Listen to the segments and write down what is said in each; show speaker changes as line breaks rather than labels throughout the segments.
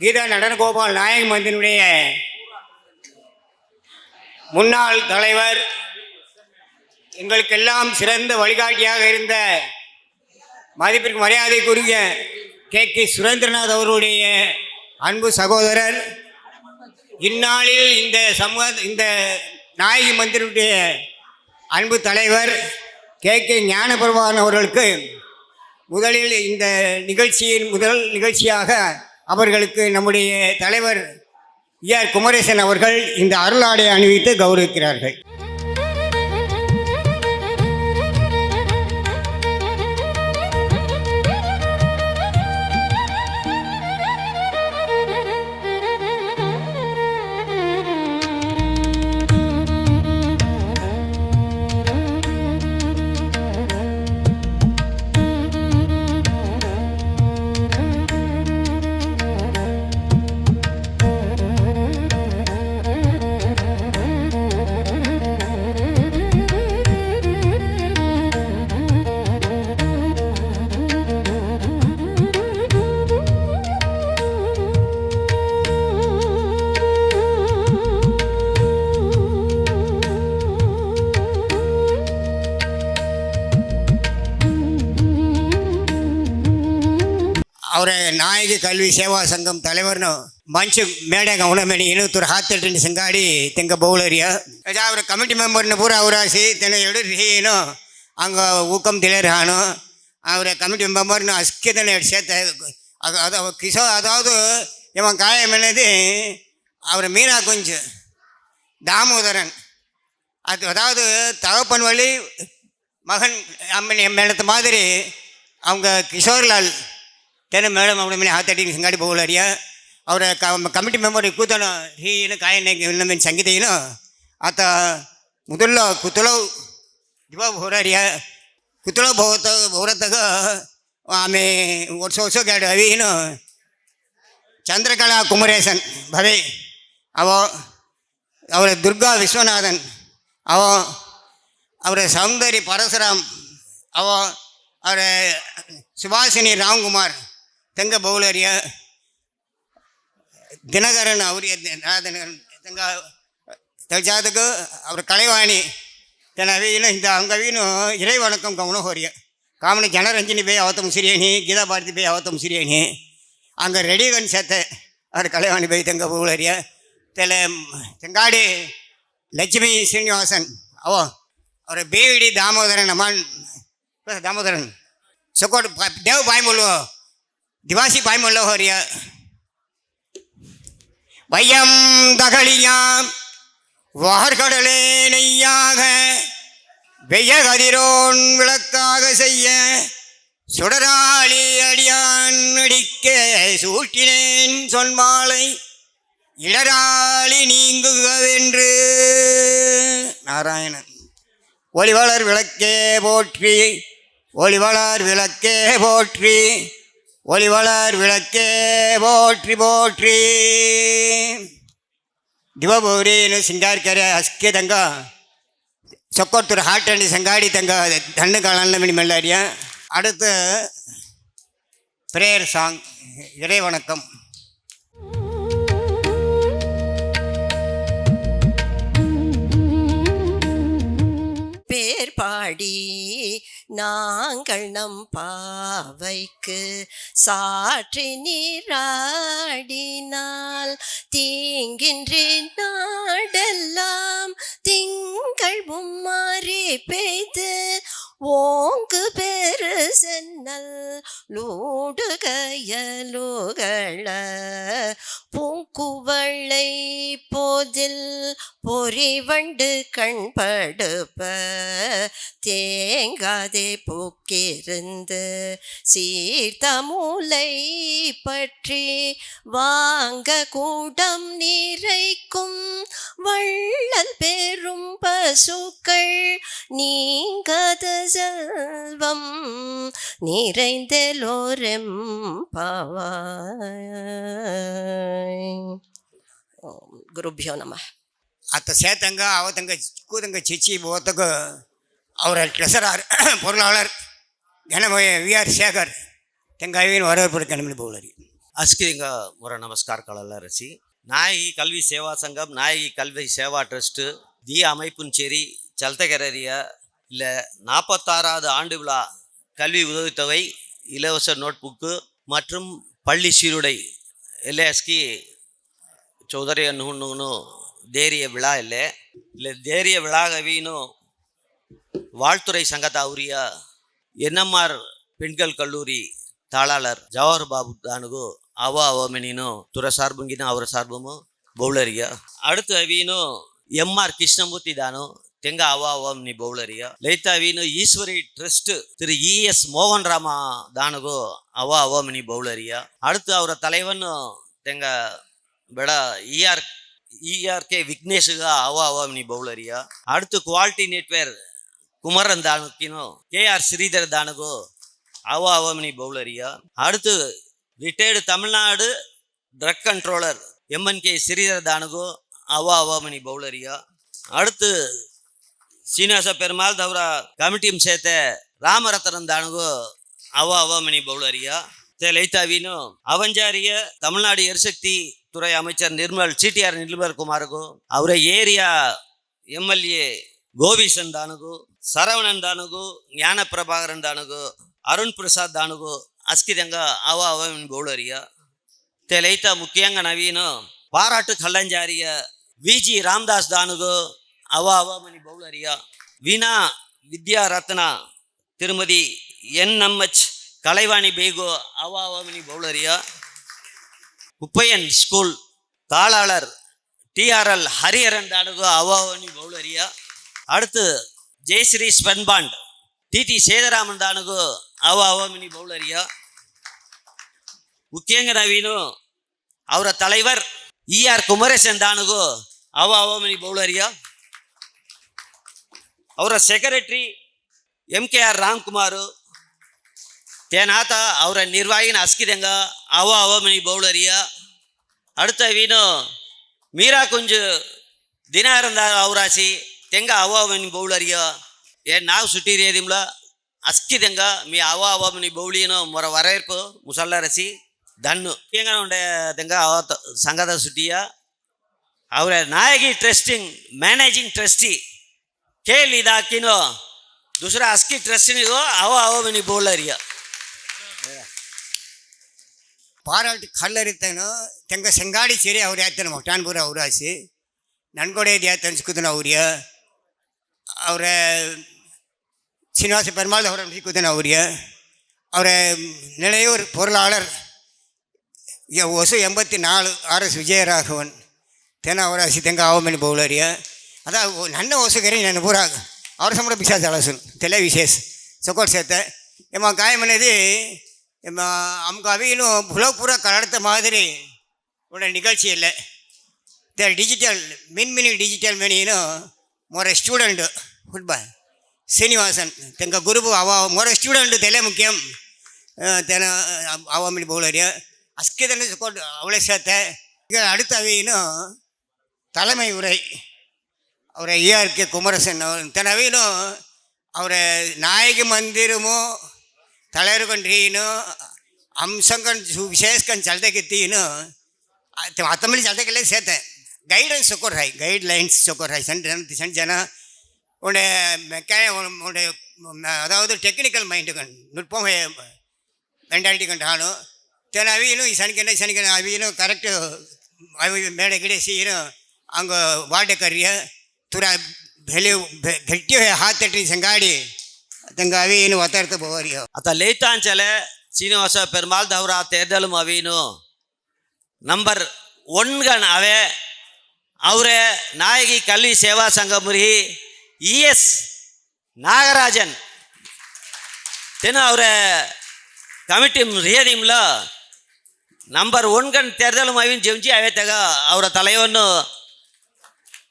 கீதா நடனகோபால் நாயக மந்தினுடைய முன்னாள் தலைவர், எங்களுக்கெல்லாம் சிறந்த வழிகாட்டியாக இருந்த மதிப்பிற்கு மரியாதைக்குரிய கே சுரேந்திரநாத் அவருடைய அன்பு சகோதரர், இந்நாளில் இந்த நாயகி மந்திரியுடைய அன்பு தலைவர் கே ஞானபிரபாகரன் அவர்களுக்கு முதலில் இந்த நிகழ்ச்சியின் முதல் நிகழ்ச்சியாக அவர்களுக்கு நம்முடைய தலைவர் ஆர் குமரேசன் அவர்கள் இந்த அருளாடை அணிவித்து கௌரவிக்கிறார்கள். ಅವರ ನಾಯಕಿ ಕಲ್ವಿ ಸೇವಾ ಸಂಘಂ தலைவர்னு ಮಂಚು ಮೇಡಾಗ ಅವನಮೇಲೆ ಇನ್ನೂರು ಹಾತ್ತೆಟ್ಟಿನ ಸಂಗಾಡಿ ತೆಂಗ ಬೌಲರಿಯ ಅವರ ಕಮಿಟಿ ಮೆಂಬರ್ನ ಪೂರ ಅವರಾಸಿ ತೆನ ಎಡುನು ಹಂಗ ஊக்கம் திளறானு அவரை கமிட்டி மெம்பர்னு அஸ்கிதனை சேர்த்த அது அதாவது இவன் காயம் என்னது அவர் மீனா குஞ்சு தாமோதரன், அதாவது தகப்பன் வழி மகன் மேடத்த மாதிரி அவங்க கிஷோர்லால் தென மேடம் ಅವನ ಮೇಲೆ ಹಾತಟಿ ಸಂಗಾಡಿ ಬೋಲರಿಯ ಅವರ ಕಮಿಟಿ ಮೆಂಬರ್ ಕೂತನ ಹೀನು ಕಾಯನ ನಮ್ಮ ಸಂಗೀತೇನು ಆತ ಮೊದಲ ಕುತಲವ್ ದಿವಾ ಹೋರಾರಿಯ ಕುತಲವ್ ಭೌರತಗ ಆಮೆ ವರ್ಷ ಗಾಡಿ ಅವೇನು ಚಂದ್ರಕಲಾ ಕುಮರೇಶನ್ ಭವೆ ಅವ ಅವರ ದುರ್ಗಾ ವಿಶ್ವನಾಥನ್ ಅವ ಅವರ ಸೌಂದರ್ಯ ಪರಶುರಾಮ್ ಅವ ಅವರ ಸುಭಾಷಿನಿ ರಾಮ್குமார் ತೆಂಗ ಬೌಲರಿಯ தினகரன் அவரிய ತೆಂಗ தஜாதுக்கு அவர் கலைவாணி தெனவீனும் இந்த அங்கவீனும் இறை வணக்கம் கவனம் ஹோரிய காமனி ஜனரஞ்சினி போய் அவத்தம் சிறியணி கீதா பாரதி போய் அவத்தம் சிறியணி அங்கே ரெடிகன் சேர்த்த அவர் கலைவாணி போய் தெங்க பௌலரிய தெங்காடி லட்சுமி ஸ்ரீனிவாசன் அவர் ಬೇವಿಡಿ தாமோதரன் அம்மான் दामोदरन सकोट देव पाई बोलो दिवासी पाई बोलो हो रिया भयम दगलिया वाहर கடலே நெய்யாக வெய்ய கதிரோன் விளக்காக செய்ய சுடராளி அடியான் அடிக்க சூட்டினேன் சொன்மாலை இடராளி நீங்குகவென்று நாராயணன். ஒளிவளர் விளக்கே போற்றி, ஒளிவளர் விளக்கே போற்றி, ஒளிவளர் விளக்கே போற்றி போற்றி. ದಿವಬೋರೇನು ಸಿಂಗಾರ್ಕರ ಅಸ್ಕೆ ತಂಗ சொக்கோத்தூர் ஹார்ட் அண்ட் சங்காடி தங்க தண்ணு காலான மணி மெல்லாரியா. அடுத்து பிரேயர் சாங் இறை வணக்கம்.
பேர் பாடி நாங்கள் நம் பாவைக்கு சாற்றி நீராடினால் தீங்கின்றி நாடெல்லாம் திங்கள் மும்மாறி பெய்து ஓங்கு பெரு சென்னல் லூடுகையலுகள பூங்குவளை போதில் பொறிவண்டு கண்படுப்ப தேங்காதே பூக்கிருந்து சீர்த்தமுலை பற்றி வாங்க கூடம் நிறைக்கும் வள்ளல் பெரும் பசுக்கள் நீங்காத செல்வம் நிறைந்தெல்லோரெம் பவாய். குருபியோ நம.
அத்த சேத்தங்க அவத்தங்க கூதங்க சிச்சி போத்தக்கு அவர ட்ரெஸரார் பொருளாளர் கனமய விஆர் சேகர் தெங்காவின் வரவேற்பு கணமணி பவுலரி.
ಅಸ್ಕಿಂಗ ಮೊರ ನಮಸ್ಕಾರ ಕಳಲ್ಲರಸಿ ನಾಯಗಿ கல்வி சேவா சங்கம் நாயகி கல்வி சேவா ட்ரஸ்ட்டு தி அமைப்பும் சரி சல்தகரறிய இல்லை 46வது ஆண்டு விழா கல்வி உதவித்தொகை இலவச நோட்புக்கு மற்றும் பள்ளி சீருடை எல்ஏஎஸ்கி ಚೌಧರಿ ಅನ್ನುಣ್ಣು ದೇರಿಯ ವಿಳಾ ಇಲ್ಲ ದೇರಿಯ ವಿಳಾಗವೀನು வாழ்த்துறை சங்கத்தா உரிய என்எம்ஆர் பெண்கள் கல்லூரி தாளாளர் ஜவஹர் பாபு தானுகு அவமெனினு துறை சார்புங்கின ಅವರ ಸಾರ್ಬಮು ಬೌಳರಿಯ அடுத்து ಅವೀನು ಎಂಆರ್ ಕೃಷ್ಣಮೂರ್ತಿ தானு ತೆಂಗ ಅವಮನಿ ಬೌಳರಿಯ ಲೈತ ಅವೀನು ஈஸ்வரி ட்ரஸ்ட் திரு இஎஸ் மோகன் ராமா தானுகு அவமನಿ ಬೌಳರಿಯ அடுத்து ಅವರ தலைவன் ತೆಂಗ ಬೆಡ இஆர்கே விக்னேஷுக அவமನಿ ಬೌಳರಿಯ அடுத்து குவாலிட்டி நெட்வேர் குமரன் தானுக்கினோ கேஆர் ஸ்ரீதர் தானுகு அவமನಿ ಬೌಳರಿಯ அடுத்து retired Tamil Nadu drug controller M N K Sridhar தானுகு அவமನಿ ಬೌಳರಿಯ அடுத்து சீனிவாச பெருமாள் தவிர கமிட்டியும் சேர்த்த ராமரத்னம் தானுகு அவமನಿ ಬೌಳರಿಯ லைத்தாவீனு அவஞ்சாரிய தமிழ்நாடு எரிசக்தி துறை அமைச்சர் சிடிஆர் நிர்மல் குமாருக்கு ಅವರ ஏரியா எம்எல்ஏ ಗೋವಿಸನ್ ದಾನುಗು சரவணன் தானுகு ஞான பிரபாகரன் தானுகு அருண் பிரசாத் தானுகு அஸ்கிதங்க அவமನಿ ಬೌಳರಿಯ லைத்த முக்கியங்க நவீனு பாராட்டு கல்லஞ்சாரிய விஜி ராம்தாஸ் தானுகு அவமನಿ ಬೌಳರಿಯ வீணா வித்யா ரத்னா திருமதி என்எம்ஹெச் கலைவாணி பேகு அவமನಿ ಬೌಳರಿಯ குப்பையன் ஸ்கூல் தாளாளர் டிஆர்எல் ஹரிஹரன் தானுகு அவமನಿ ಬೌಳರಿಯ அடுத்து ஜெயஸ்ரீ ஸ்பென்பாண்ட் டிடி சேதராமன் தானுகு அவமನಿ ಬೌಳರಿಯ முக்கியங்க நவீனு ಅವರ தலைவர் இஆர் குமரேசன் தானுகு அவமನಿ ಬೌಳರಿಯ ಅವರ ಸೆಕ್ರೆಟರಿ ಎಂಕೆಆರ್ ರಾಮ್குಮಾರ್ தேனாத்த ಅವರ ನಿರ್ವಾಹಿನ ಅಸ್ಕಿದಂಗ ಅವಮನಿ ಬೌಳರಿಯ அடுத்த வீணு மீரா குஞ்சு ದಿನಾರಂದ ಅವರಾಸಿ ತೆಂಗ ಅವಮನಿ ಬೌಳರಿಯ ನಾವು ಸುಟ್ಟಿರೇದಿಮ್ಲ ಅಸ್ಕಿದಂಗ మీ ಅವಮನಿ ಬೌಳಿಯನು ಮೊರ ವರೇರ್ಪು ಮುಸಲ್ಲರಸಿ ದನ್ನು ಹೆಂಗ ಉಂಡೆ ತೆಂಗ ಸಂಘದ ಸುಟ್ಟಿಯ ಅವರ ನಾಯಕಿ ಟ್ರಸ್ಟಿಂಗ್ ಮ್ಯಾನೇಜಿಂಗ್ ಟ್ರಸ್ಟಿ ಕೇಳಿ ಇದಾಕಿನೋ ದುಸರಾ ಅಸ್ಕಿ ಟ್ರಸ್ಟಿನಿಗೋ ಅವಮನಿ ಬೌಳರಿಯ
ಪಾರಾಟಿ ಕಲ್ಲರಿತನು ತೆಂಗ ಸಂಗಾಡಿ ಸೇರಿ ಅವ್ರು ಯಾತನ ಮೊಟ್ಟಾನ್ಪುರ ಅವರಾಸಿ ನನ್ಗೊಡೆ ಯಾತನ ಸಿಕ್ಕುದನ ಅವ್ರಿಯ ಅವರ சீனிவாச பெருமாள் அவரை சிக்குதன அவரிய அவரை நிலையூர் பொருளாளர் ஒசு 84 ஆர்எஸ் விஜயராகவன் தென அவராசி ತೆಂಗ ಅವಮನಿ ಬೌಳರಿಯ ಅದ ನನ್ನ ಹೊಸಗರಿ ನನ್ನ ಪೂರ ಅವ್ರ ಸಂಬಳ ಬಿಸಾಸ ಅಳಸನ್ ತೆಲೆ ವಿಶೇಷ ಸೊಕೋಟ್ ಸೇತೆ எம்மா காயமனது எம்மா அம்க அவையிலும் புலப்பூரா கலடுத்த மாதிரி உள்ள நிகழ்ச்சி இல்லை டிஜிட்டல் மின்மினி டிஜிட்டல் மெனியும் மொர ஸ்டூடெண்ட்டு ஃபுட்பால் ಶ್ರೀನಿವಾಸನ್ ತೆಂಗ ಗುರುಬು ಮೊರ ಸ್ಟೂಡೆಂಟ್ ತೆಲೆ ಮುಖ್ಯಂ ತೆನ ಅವಮನಿ ಬೌಳರಿಯ ಅಸ್ಕಿದನ್ನು ಕೊಟ್ಟು ಅವಳೆ சேர்த்த ಈಗ அடுத்த அவையினும் தலைமை உரை அவரை இஆர்கே குமரசன் தென அவையிலும் அவரை நாயகி ಮಂದಿರಮು ತಲೆರುಕೊಂಡ್ರೀನು ಅಂಶಂಕನ್ ವಿಶೇಷಕನ್ ಚಲ್ದಕ್ಕೆತ್ತೀನು ಹತ್ತಂಬಳಿ ಚಲ್ದಕ್ಕೆಲ್ಲ ಸೇತೆ ಗೈಡೆನ್ಸ್ ಕೊಡ್ರಾಯ್ ಗೈಡ್ ಲೈನ್ஸ் சொக்கோராய் சென்ட் ஜன உடைய உடைய அதாவது டெக்னிக்கல் மைண்டுகள் நுட்பம் மென்டாலிட்டி கண்டாலும் தென் அவையிலும் சனிக்கிழமை அவையிலும் கரெக்டு மேடை ಗಿಡ செய்யணும் அங்கே வாட்டை கறிய துற ಬೆಲೆ ಗಟ್ಟಿ ಹಾತಟ್ಟಿ ಸಂಗಾಡಿ ತಂಗ ಅವೇನು ಒತ್ತಾಡ್ತಾ ಹೋವರಿಯೋ
ಅತ ಲೇತಾಂಚಲೆ ಶ್ರೀನಿವಾಸ ಪೆರುಮಾಳ್ ದವರ ತೇರ್ದಲು ಅವೇನು ನಂಬರ್ 1 ಅವೇ ಅವರೇ ನಾಯಕಿ ಕಲ್ವಿ ಸೇವಾ ಸಂಘ ಮುರಿ இஎஸ் நாகராஜன் தென் அவர கமிட்டி ರಿಯದಿಮ್ಲ ನಂಬರ್ 1 ತೆರ್ದಲು ಅವಿನ ಜಂಜಿ ಅವೇ ತಗ ಅವರ தலைவನು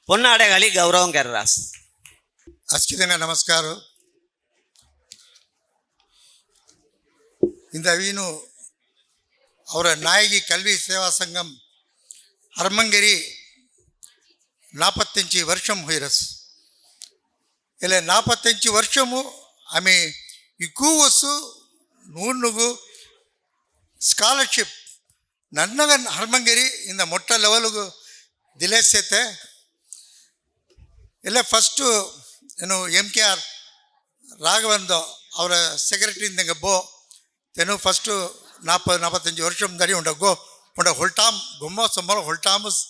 பொன்னாடைகளி கௌரவம் கர்ராஸ்
அஸ்கிதங்க நமஸ்காரம் இந்த வீணு ಅವರ ನಾಯಕಿ ಕಲ್ವಿ ಸೇವಾ ಸಂಘಂ ಹರ್ಮಂಗಿರಿ 45 ವರ್ಷಂ ಹೋಯ್ರಸ್ ಇಲ್ಲ 45 ವರ್ಷಮು ಆమె ఎక్కువ వస్తు నూనుగు స్కాలర్షిప్ ನನ್ನಗನ್ ಹರ್ಮಂಗೇರಿ ಇಂದ ಮೊಟ್ಟ ಲೆವೆಲ್ಗೂ ದಿಲೇಸೈತೆ ಎಲ್ಲ ಫಸ್ಟು ಏನು MKR ராகவந்தோ அவரை செக்ரட்டரிந்த போ தெனு ஃபஸ்ட்டு 40-45 வருஷம் முன்னாடி உண்டகோ உண்ட ஹொல்டாம் கும்மோ சொம்பளம் ஹொல்டாமஸ்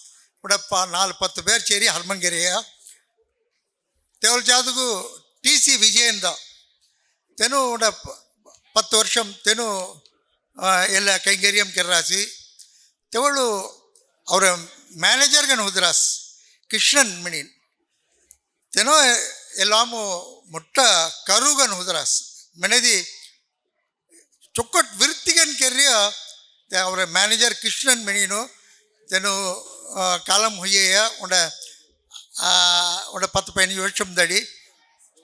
உட 4-10 பேர் சேரி ஹர்மங்கேரியா தேவல் ஜாதுகு TC விஜயந்தோ தெனு உண்ட 10 வருஷம் தெனு ಎಲ್ಲ ಕೈಂಗರ್ಯಂ ಕೆರ್ರಾಸಿ ತೆವಳು ಅವರ ಮ್ಯಾನೇಜರ್ಗನ ಹುದ್ರಾಸ್ ಕೃಷ್ಣನ್ ಮಿಣಿನ್ ತೆನೋ ಎಲ್ಲಾಮು ಮೊಟ್ಟ ಕರುಗನ್ ಹುದ್ರಾಸ್ ಮೆನೆದಿ ಚೊಕ್ಕಟ್ ವಿರ್ತಿಗನ್ ಕೆರ್ರಿಯ ಅವರ ಮ್ಯಾನೇಜರ್ ಕೃಷ್ಣನ್ ಮಿಣಿನು ತೆನು ಕಾಲಂ ಹುಯ್ಯೆಯ ಉಂಡ 10-15 ವರ್ಷಂ ದಡಿ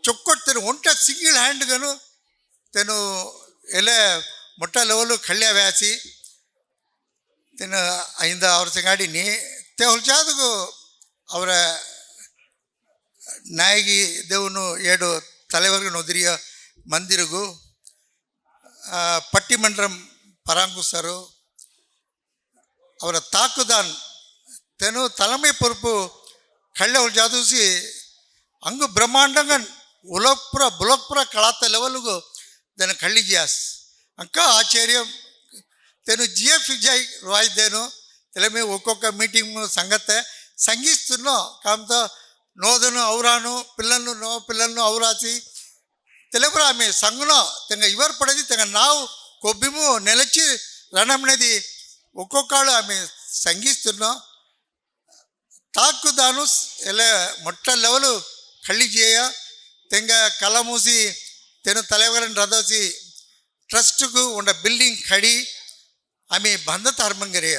ಚೊಕ್ಕಟ್ ತೆನು ಒಂಟ ಸಿಂಗಿಲ್ ಹ್ಯಾಂಡ್ಗನು ತೆನು ಎಲ್ಲ ಮೊಟ್ಟ ಲೆವೆಲು ಕಳ್ಯ ವ್ಯಾಸಿ ತೆನು ಐಂದ ಅವ್ರ ಸಂಗಾಡಿ ನೀ te ಹೊಲ್ಚಾದಗು ಅವರ ನಾಯಗಿ ದೇವನು 7 தலைவர்கள் உதிரிய ಮಂದಿರಗೂ ಪಟ್ಟಿಮಂಡ್ರಂ ಪರಾಂಗುಸರು ಅವರ ತಾಕುದಾನ್ ತೆನು தலைமை பொறுப்பு ಕಳ್ಳ ಹೊಲ್ಚಾದೂಸಿ ಅಂಗು ಬ್ರಹ್ಮಾಂಡಂಗನ್ ಬುಲಕ್ಪುರ ಕಳಾತ ಲೆವೆಲ್ಗೂ దాని కళ్ళి జియాస్ అంకా ఆశ్చర్యం తెను GF విజయ్ రాయిదేను తెలమే ఒక్కొక్క మీటింగ్ సంగతే సంగీస్తున్నో కాంతో నోదను ఔరాను పిల్లలను ఔరాసి తెలుగురా ఆమె సంగునో తెంగ ఇవర్ పడది తెంగ నావు కొబ్బిము నెలచి రణమనేది ఒక్కొక్కళ్ళు ఆమె సంగీస్తున్నో తాకుదాను ఎలా మొట్ట లెవెలు కళ్ళి చేయ తెంగ కళ్ళ మూసి ತೆನು தலைவரன் ರದೋಸಿ ಟ್ರಸ್ಟ್ಗೂ ಉಂಡ ಬಿಲ್ಡಿಂಗ್ ಕಡಿ ಆಮೆ ಬಂದ ಹರ್ಮಂಗರಿಯ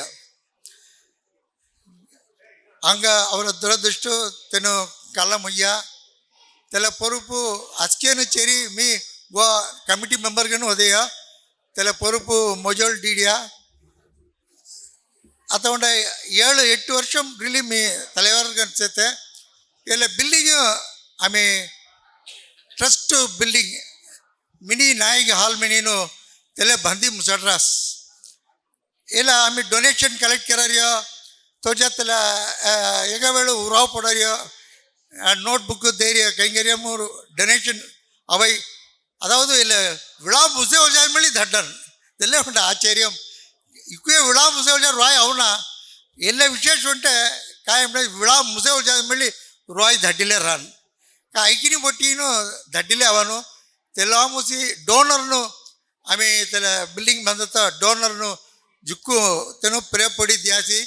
ಹಂಗ ಅವರ ದುರದೃಷ್ಟು ತೆನು ಕಲ್ಲ ಮುಯ್ಯ ತೆಲ ಪೊರುಪು ಅಸ್ಕೇನು ಚೇರಿ ಮೀ ಗೋ ಕಮಿಟಿ ಮೆಂಬರ್ಗನು ಒದೆಯ ತೆಲ ಪೊರುಪು ಮೊಜೋಲ್ ಡೀಡಿಯ ಅತೊಂಡ 7-8 ವರ್ಷಂ ರಿಲಿ ಮೀ தலைவர்கள் ಸೇತೆ ಎಲ್ಲ ಬಿಲ್ಡಿಂಗ್ ಆಮೆ ಟ್ರಸ್ಟ್ ಬಿಲ್ಡಿಂಗ್ मिनी नायक हॉल मिनीनु तेले बंदी मुसड्रास एला आम्ही डोनेशन कलेक्ट करारियो तोजा तेला एका वेळ उराव पडारियो नोटबुक ಧೈರ್ಯ ಕೈಂಗರ್ಯ ಮೂರು ಡೊನೇಷನ್ ಅವೈ ಅದಾವುದು ಇಲ್ಲ ವಿಳಾ ಮುಸೆ ಹೋಜಾಯ ಮಳಿ ದಡ್ಡನ್ ತೆಲೆ ಉಂಟ ಆಶ್ಚರ್ಯಂ ಇಕ್ಕೇ ವಿಳಾ ಮುಸೆ ಹೋಜಾಯ ರಾಯ್ ಅವನ ಎಲ್ಲ ವಿಶೇಷ ಉಂಟೆ ಕಾಯ ವಿಳಾ ಮುಸೆ ಹೋಜಾಯ ಮಳಿ ರಾಯ್ ದಡ್ಡಿಲೆ ರಾನ್ का ऐकिनी बोटीनु दड्डिले ಅವನು ತೆಲಾಮುಸಿ ಡೋನರ್ನು ಆಮೆ ತೆಲ ಬಿಲ್ಡಿಂಗ್ ಬಂದತ ಡೋನರ್ನು ಜುಕ್ಕು ತೆನು ಪ್ರೇಪಡಿ ದ್ಯಾಸಿ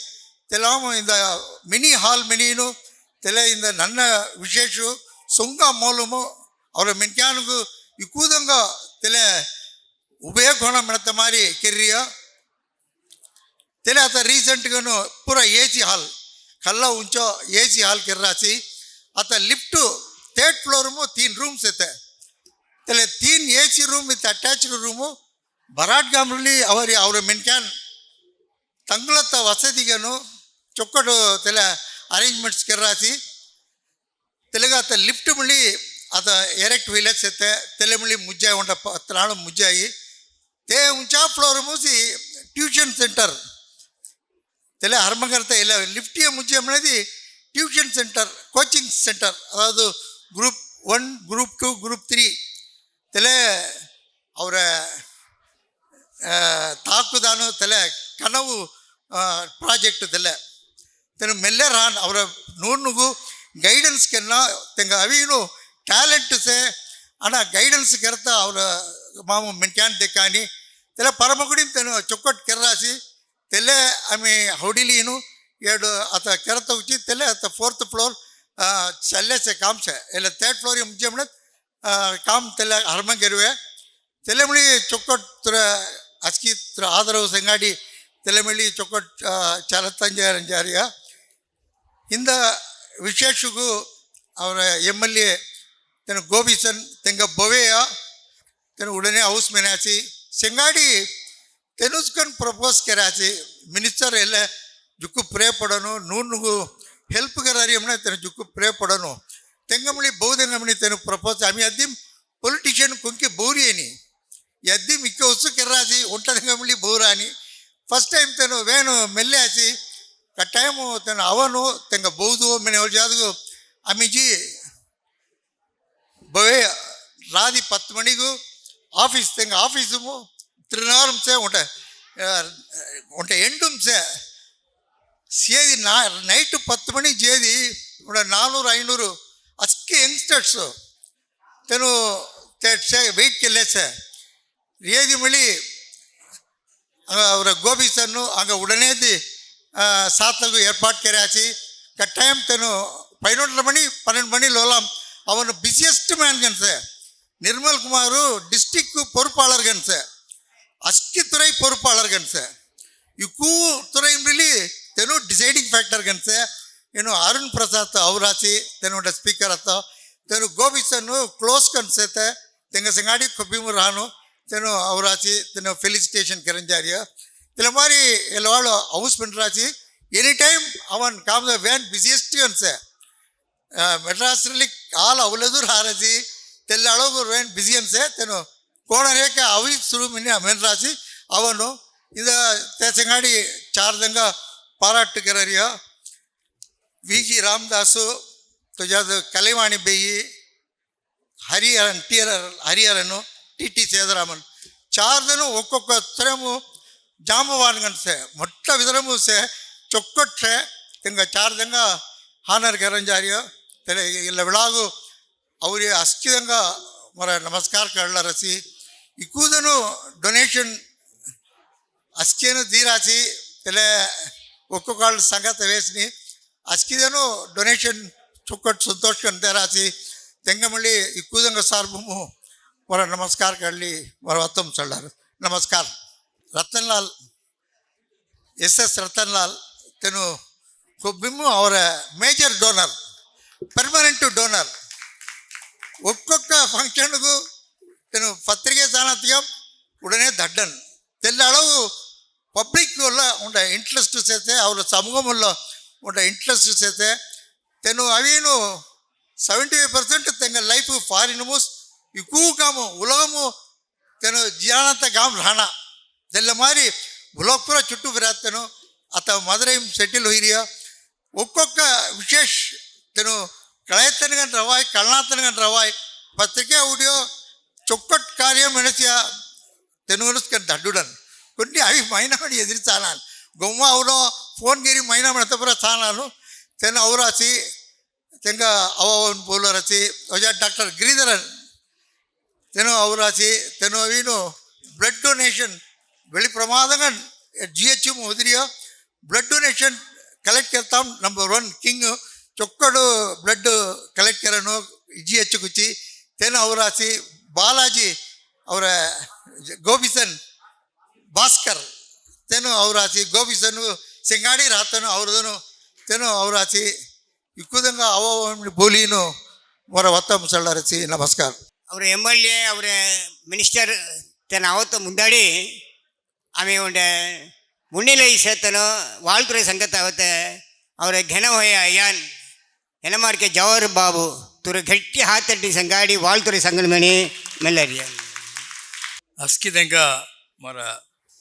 ತೆಲಾಮು ಇಂದ ಮಿನಿ ಹಾಲ್ ಮಿನಿನು ತೆಲೆ ಇಂದ ನನ್ನ ವಿಶೇಷ ಸೊಂಗ ಮೌಲಮು ಅವರ ಮೆಂಟ್ಯಾನುಗು ಇಕ್ಕೂದಂಗ ತೆಲೆ ಉಭಯ ಕೋಣ ಮೆಣತ ಮಾರಿ ಕೆರ್ರಿಯ ತೆಲೆ ಆತ ರೀಸೆಂಟ್ಗನು ಪೂರ AC ಹಾಲ್ ಕಲ್ಲ ಉಂಚೋ AC ಹಾಲ್ ಕೆರ್ರಾಸಿ ಆತ ಲಿಫ್ಟು 3rd फ्लोर में 3 रूम्स है तेले 3 AC room with attached room बराट गामली अवर मेंटेन तंगलत वसदिगनु चोक्कटु तेले अरेंजमेंट्स कररासी तेलगा त लिफ्ट मुली अत एरेक्ट व्हीलर्स है तेले मुली मुज्जाय उंड त्राणु मुज्जाई ते उंचा फ्लोर मुसी ट्यूशन सेंटर तेले हर्मगरते ಇಲ್ಲ ಲಿಫ್ಟ್ ಮುಜ್ಜೆ ಮನೆದಿ ಟ್ಯೂಷನ್ ಸೆಂಟರ್ ಕೋಚಿಂಗ್ ಸೆಂಟರ್ ಅದಾವುದು ಗ್ರೂಪ್ 1 ಗ್ರೂಪ್ 2 ಗ್ರೂಪ್ 3 ತೆಲೆ ಅವರ ತಾಕುದಾನು ತೆಲೆ ಕನವು ಪ್ರಾಜೆಕ್ಟ್ ತೆಲೆ ತೆನು ಮೆಲ್ಲೆ ರಾನ್ ಅವರ ನೂರ್ನುಗು ಗೈಡೆನ್ಸ್ ಕೆನ್ನ ತೆಂಗ ಅವಿನು ಟ್ಯಾಲೆಂಟ್ ಸೆ ಅಣ್ಣ ಗೈಡೆನ್ಸ್ ಕೆರ್ತ ಅವರ ಮಾಮು ಮೆಂಟ್ಯಾನ್ ತೆಕ್ಕಾನಿ ತೆಲೆ ಪರಮಗುಡಿ ತೆನು ಚೊಕ್ಕಟ್ ಕೆರ್ರಾಸಿ ತೆಲೆ ಆಮೆ ಹೌಡಿಲಿನು 7 ಅತ ಕೆರತ ಉಚ್ಚಿ ತೆಲೆ ಅತ 4th फ्लोर चलने से काम से एल 3rd फ्लोर मुझे मन काम तेल हरमंगेरुवे तेलेमली चोक्कट अस्की आदरव संगाड़ी तेलेमली चोक्कट चलतंजारिया इंद विशेषगु और MLA तेन गोबीसन तेंग बोवेया तेन उड़ने हाउस मेनासी संगाड़ी तेनुस्कन प्रपोज करासी मिनिस्टर एल जुक्कु प्रे पड़नु नूनुगु हेल्प करारी हमने तेन जुक्कु प्रे पड़नु तेंगमली बहुदेंगमली तेन प्रपोज आम्ही अद्दिम पॉलिटिशियन कुंकी बोरियनी यद्दिम इक्के उसु करासी उंटदेंगमली बोरानी ಫಸ್ಟ್ ಟೈಮ್ ತೆನು ವೇಣು ಮೆಲ್ಲೆ ಆಸಿ ಟೈಮು ತೆನು ಅವನು ತೆಂಗ ಬೌದು ಮೆನೆ ಅವ್ರ ಜಾದಗು ಅಮಿಜಿ ಬವೇ ರಾದಿ 10 ಮಣಿಗೂ ಆಫೀಸ್ ತೆಂಗ ಆಫೀಸು திருநாளும் சே உன்ட்ட எண்டும் சே சேதி நைட்டு 10 மணி சேதி உட 400-500 ಅಸ್ಕಿ ಯಂಗ್ಸ್ಟರ್ಸು ತೆನು ವೆಯ್ಟ್ ಕೆಲ್ಲೆ ಸೆ ರಿಯದಿ ಮಳಿ ಅವರ ಗೋಬಿಸನ್ನು ಆಗ ಉಡನೇದಿ ಸಾತಗು ಏರ್ಪಾಟ್ ಕೆರಾಸಿ ಕಟ್ಟಾಯಂ ತೆನು 11 ಮಣಿ 12 ಮಣಿ ಲೋಲಾಂ ಅವನು ಬಿಸಿಯೆಸ್ಟ್ ಮ್ಯಾನ್ ಗನ್ಸೆ ನಿರ್ಮಲ್ ಕುಮಾರು ಡಿಸ್ಟಿಕ್ பொறுப்பாளர் ಗನ್ಸೆ ಅಸ್ಕಿ ತುರೈ பொறுப்பாளர் ಗನ್ಸೆ ಇಕ್ಕೂ ತುರೈ ಮಿಲಿ ತೆನು ಡಿಸೈಡಿಂಗ್ ಫ್ಯಾಕ್ಟರ್ ಗನ್ಸೆ ಏನು ಅರುಣ್ ಪ್ರಸಾದ್ ಅವರಾಸಿ ತೆನು ಸ್ಪೀಕರ್ ಅತ್ತ ತೆನು ಗೋಬಿಸನ್ನು ಕ್ಲೋಸ್ ಕನ್ಸೆತೆ ತೆಂಗ ಸಂಗಾಡಿ ಕೊಬ್ಬಿಮು ರಾನು ತೆನು ಅವರಾಸಿ ತೆನು ಫೆಲಿಸಿಟೇಷನ್ ಕೆರಂಜಾರಿಯ ತೆಲ ಮಾರಿ ಎಲ್ಲವಾಳು ಹೌಸ್ ಪಂಡ್ರಾಸಿ ಎನಿ ಟೈಮ್ ಅವನ್ ಕಾಮ್ ದ ವ್ಯಾನ್ ಬಿಸಿಯೆಸ್ಟ್ ಅನ್ಸೆ ಮೆಡ್ರಾಸ್ನಲ್ಲಿ ಕಾಲು ಅವಲದು ಹಾರಸಿ ತೆಲ್ಲ ಅಳಗು ವ್ಯಾನ್ ಬಿಸಿ ಅನ್ಸೆ ತೆನು ಕೋಣರೇಖೆ ಅವಿ ಸುರು ಮಿನಿ ಮೆಡ್ರಾಸಿ ಅವನು ಇದ ತೆಸಂಗಾಡಿ ಚಾರ್ದಂಗ ಪಾರಾಟಗಾರರಿಯ ವಿ ಜಿ ರಾಮದಾಸು ತುಜಾದ ಕಲೆವಾಣಿ ಬೇಯಿ ಹರಿಹರನ್ ಹರಿಹರನು ಟಿ ಟಿ ಸೇದರಾಮನ್ ಚಾರ್ದನು ಒಕ್ಕೊಕ್ಕ ತರಮು ಜಾಂಬವಾನ್ ಗನ್ಸೆ ಮೊಟ್ಟ ವಿದರಮು ಸೆ ಚೊಕ್ಕೊಟ್ರೆ ತೆಂಗ ಚಾರ್ದಂಗ ಹಾನರ್ ಗರಂಜಾರಿಯ ತೆಲೆ ಇಲ್ಲ ವಿಳಾಗು ಅವ್ರಿಗೆ ಅಸ್ಕಿದಂಗ ಮರ ನಮಸ್ಕಾರ ಕಳ್ಳ ರಸಿ ಇಕ್ಕೂದನು ಡೊನೇಷನ್ ಅಸ್ಕೇನು ದೀರಾಸಿ ತೆಲೆ ಒಕ್ಕೊಕಾಳು ಸಂಗತ ವೇಸ್ನಿ ಅಸ್ಕಿದನು ಡೊನೇಷನ್ ಚೊಕ್ಕಟ್ಟು ಸಂತೋಷ ಕಂತೇರಾಸಿ ತೆಂಗಮಳ್ಳಿ ಇಕ್ಕೂದಂಗ ಸಾರ್ಬಮು ಮರ ನಮಸ್ಕಾರ ಕಳ್ಳಿ ಮರ ಹತ್ತೊಂಬ ಚಳ್ಳಾರು ನಮಸ್ಕಾರ ರತನ್ಲಾಲ್ ಎಸ್ ರತನ್ಲಾಲ್ ತೆನು ಕೊಬ್ಬಿಮ್ಮು ಅವರ ಮೇಜರ್ ಡೋನರ್ ಪರ್ಮನೆಂಟ್ ಡೋನರ್ ಒಕ್ಕೊಕ್ಕ ಫಂಕ್ಷನ್ಗೂ ತೆನು ಪತ್ರಿಕೆ ಸಾನತ್ಯಂ ಉಡನೆ ದಡ್ಡನ್ ತೆಲ್ಲ ಅಳವು ಪಬ್ಲಿಕ್ ವల్ల ఉండే ఇంట్రెస్ట్ చేస్తే అవల సమూహంలో ఉండే ఇంట్రెస్ట్ చేస్తే తెను అవిను 75% తెంగ లైఫ్ ఫారినము ఎక్కువ కాము ఉలగము తెను ಜಿಯಾನಂತ ಗಾಮ್ ರಾಣ తెల్ల ಮಾರಿ ಬುಲೋಕ್ಪುರ ಚುಟ್ಟು ಬಿರಾತ್ತನು ಅಥವಾ ಮದುರೈ ಸೆಟಿಲ್ ಹೊಯ್ರಿಯ ಒಕ್ಕೊಕ್ಕ ವಿಶೇಷ ತೆನು ಕಳೆತನಗನ್ ರವಾಯ್ ಕಳ್ನಾತನಗನ್ ರವಾಯ್ ಪತ್ರಿಕೆ ಆಡಿಯೋ ಚೊಕ್ಕಟ್ ಕಾರ್ಯ ಮೆಣಸಿಯ ತೆನುವಸ್ಕನ್ ದಡ್ಡುಡನ್ కొన్ని అవి మైనాడి ఎదురు చాలాను గొమ్మ అవునో ఫోన్ గిరి మైనా మెడతపుర చాలాను తెను అవురాసి తెంగ అవన్ పోలరసి ఒజా డాక్టర్ గిరిధరన్ తెను అవురాసి తెను అవిను బ్లడ్ డొనేషన్ వెళ్ళి ప్రమాదంగా జిహెచ్ఎం ఉదిరియో బ్లడ్ డొనేషన్ ಕಲೆಕ್ಟ್ ಕೆರ್ತಾಂ ನಂಬರ್ 1 ಕಿಂಗ್ ಚೊಕ್ಕಡು ಬ್ಲಡ್ ಕಲೆಕ್ಟ್ ಕೆರನು ಜಿಹೆಚ್ ಕುಚ್ಚಿ ತೆನು ಅವರಾಸಿ ಬಾಲಾಜಿ ಅವರ ಗೋಬಿಸನ್ ಭಾಸ್ಕರ್ ತೆನು ಅವರಾಸಿ ಗೋಬಿಸನು ಸಿಂಗಾಡಿ ರಾತನು ಅವ್ರದನು ತೆನು ಅವರಾಸಿ ಇಕ್ಕುದಂಗ ಅವ ಬೋಲಿನು ಮೊರ ಒತ್ತ ಮುಸಳ್ಳರಸಿ ನಮಸ್ಕಾರ
அவர் எம்எல்ஏ அவர் மினிஸ்டர் தென் அவத்த முந்தாடி அவன் உண்ட முன்னிலை சேர்த்தனும் வாழ்த்துறை சங்கத்தை அவத்த ಅವರ ಘನವಯ ಅಯ್ಯಾನ್ ಎನಮಾರ್ಕೆ ಜವಾಹರ್ ಬಾಬು ತುರ ಗಟ್ಟಿ ಹಾತಟ್ಟಿ ಸಂಗಾಡಿ வாழ்த்துறை ಸಂಘದ ಮಣಿ ಮೆಲ್ಲರಿಯ
ಅಸ್ಕಿದಂಗ ಮರ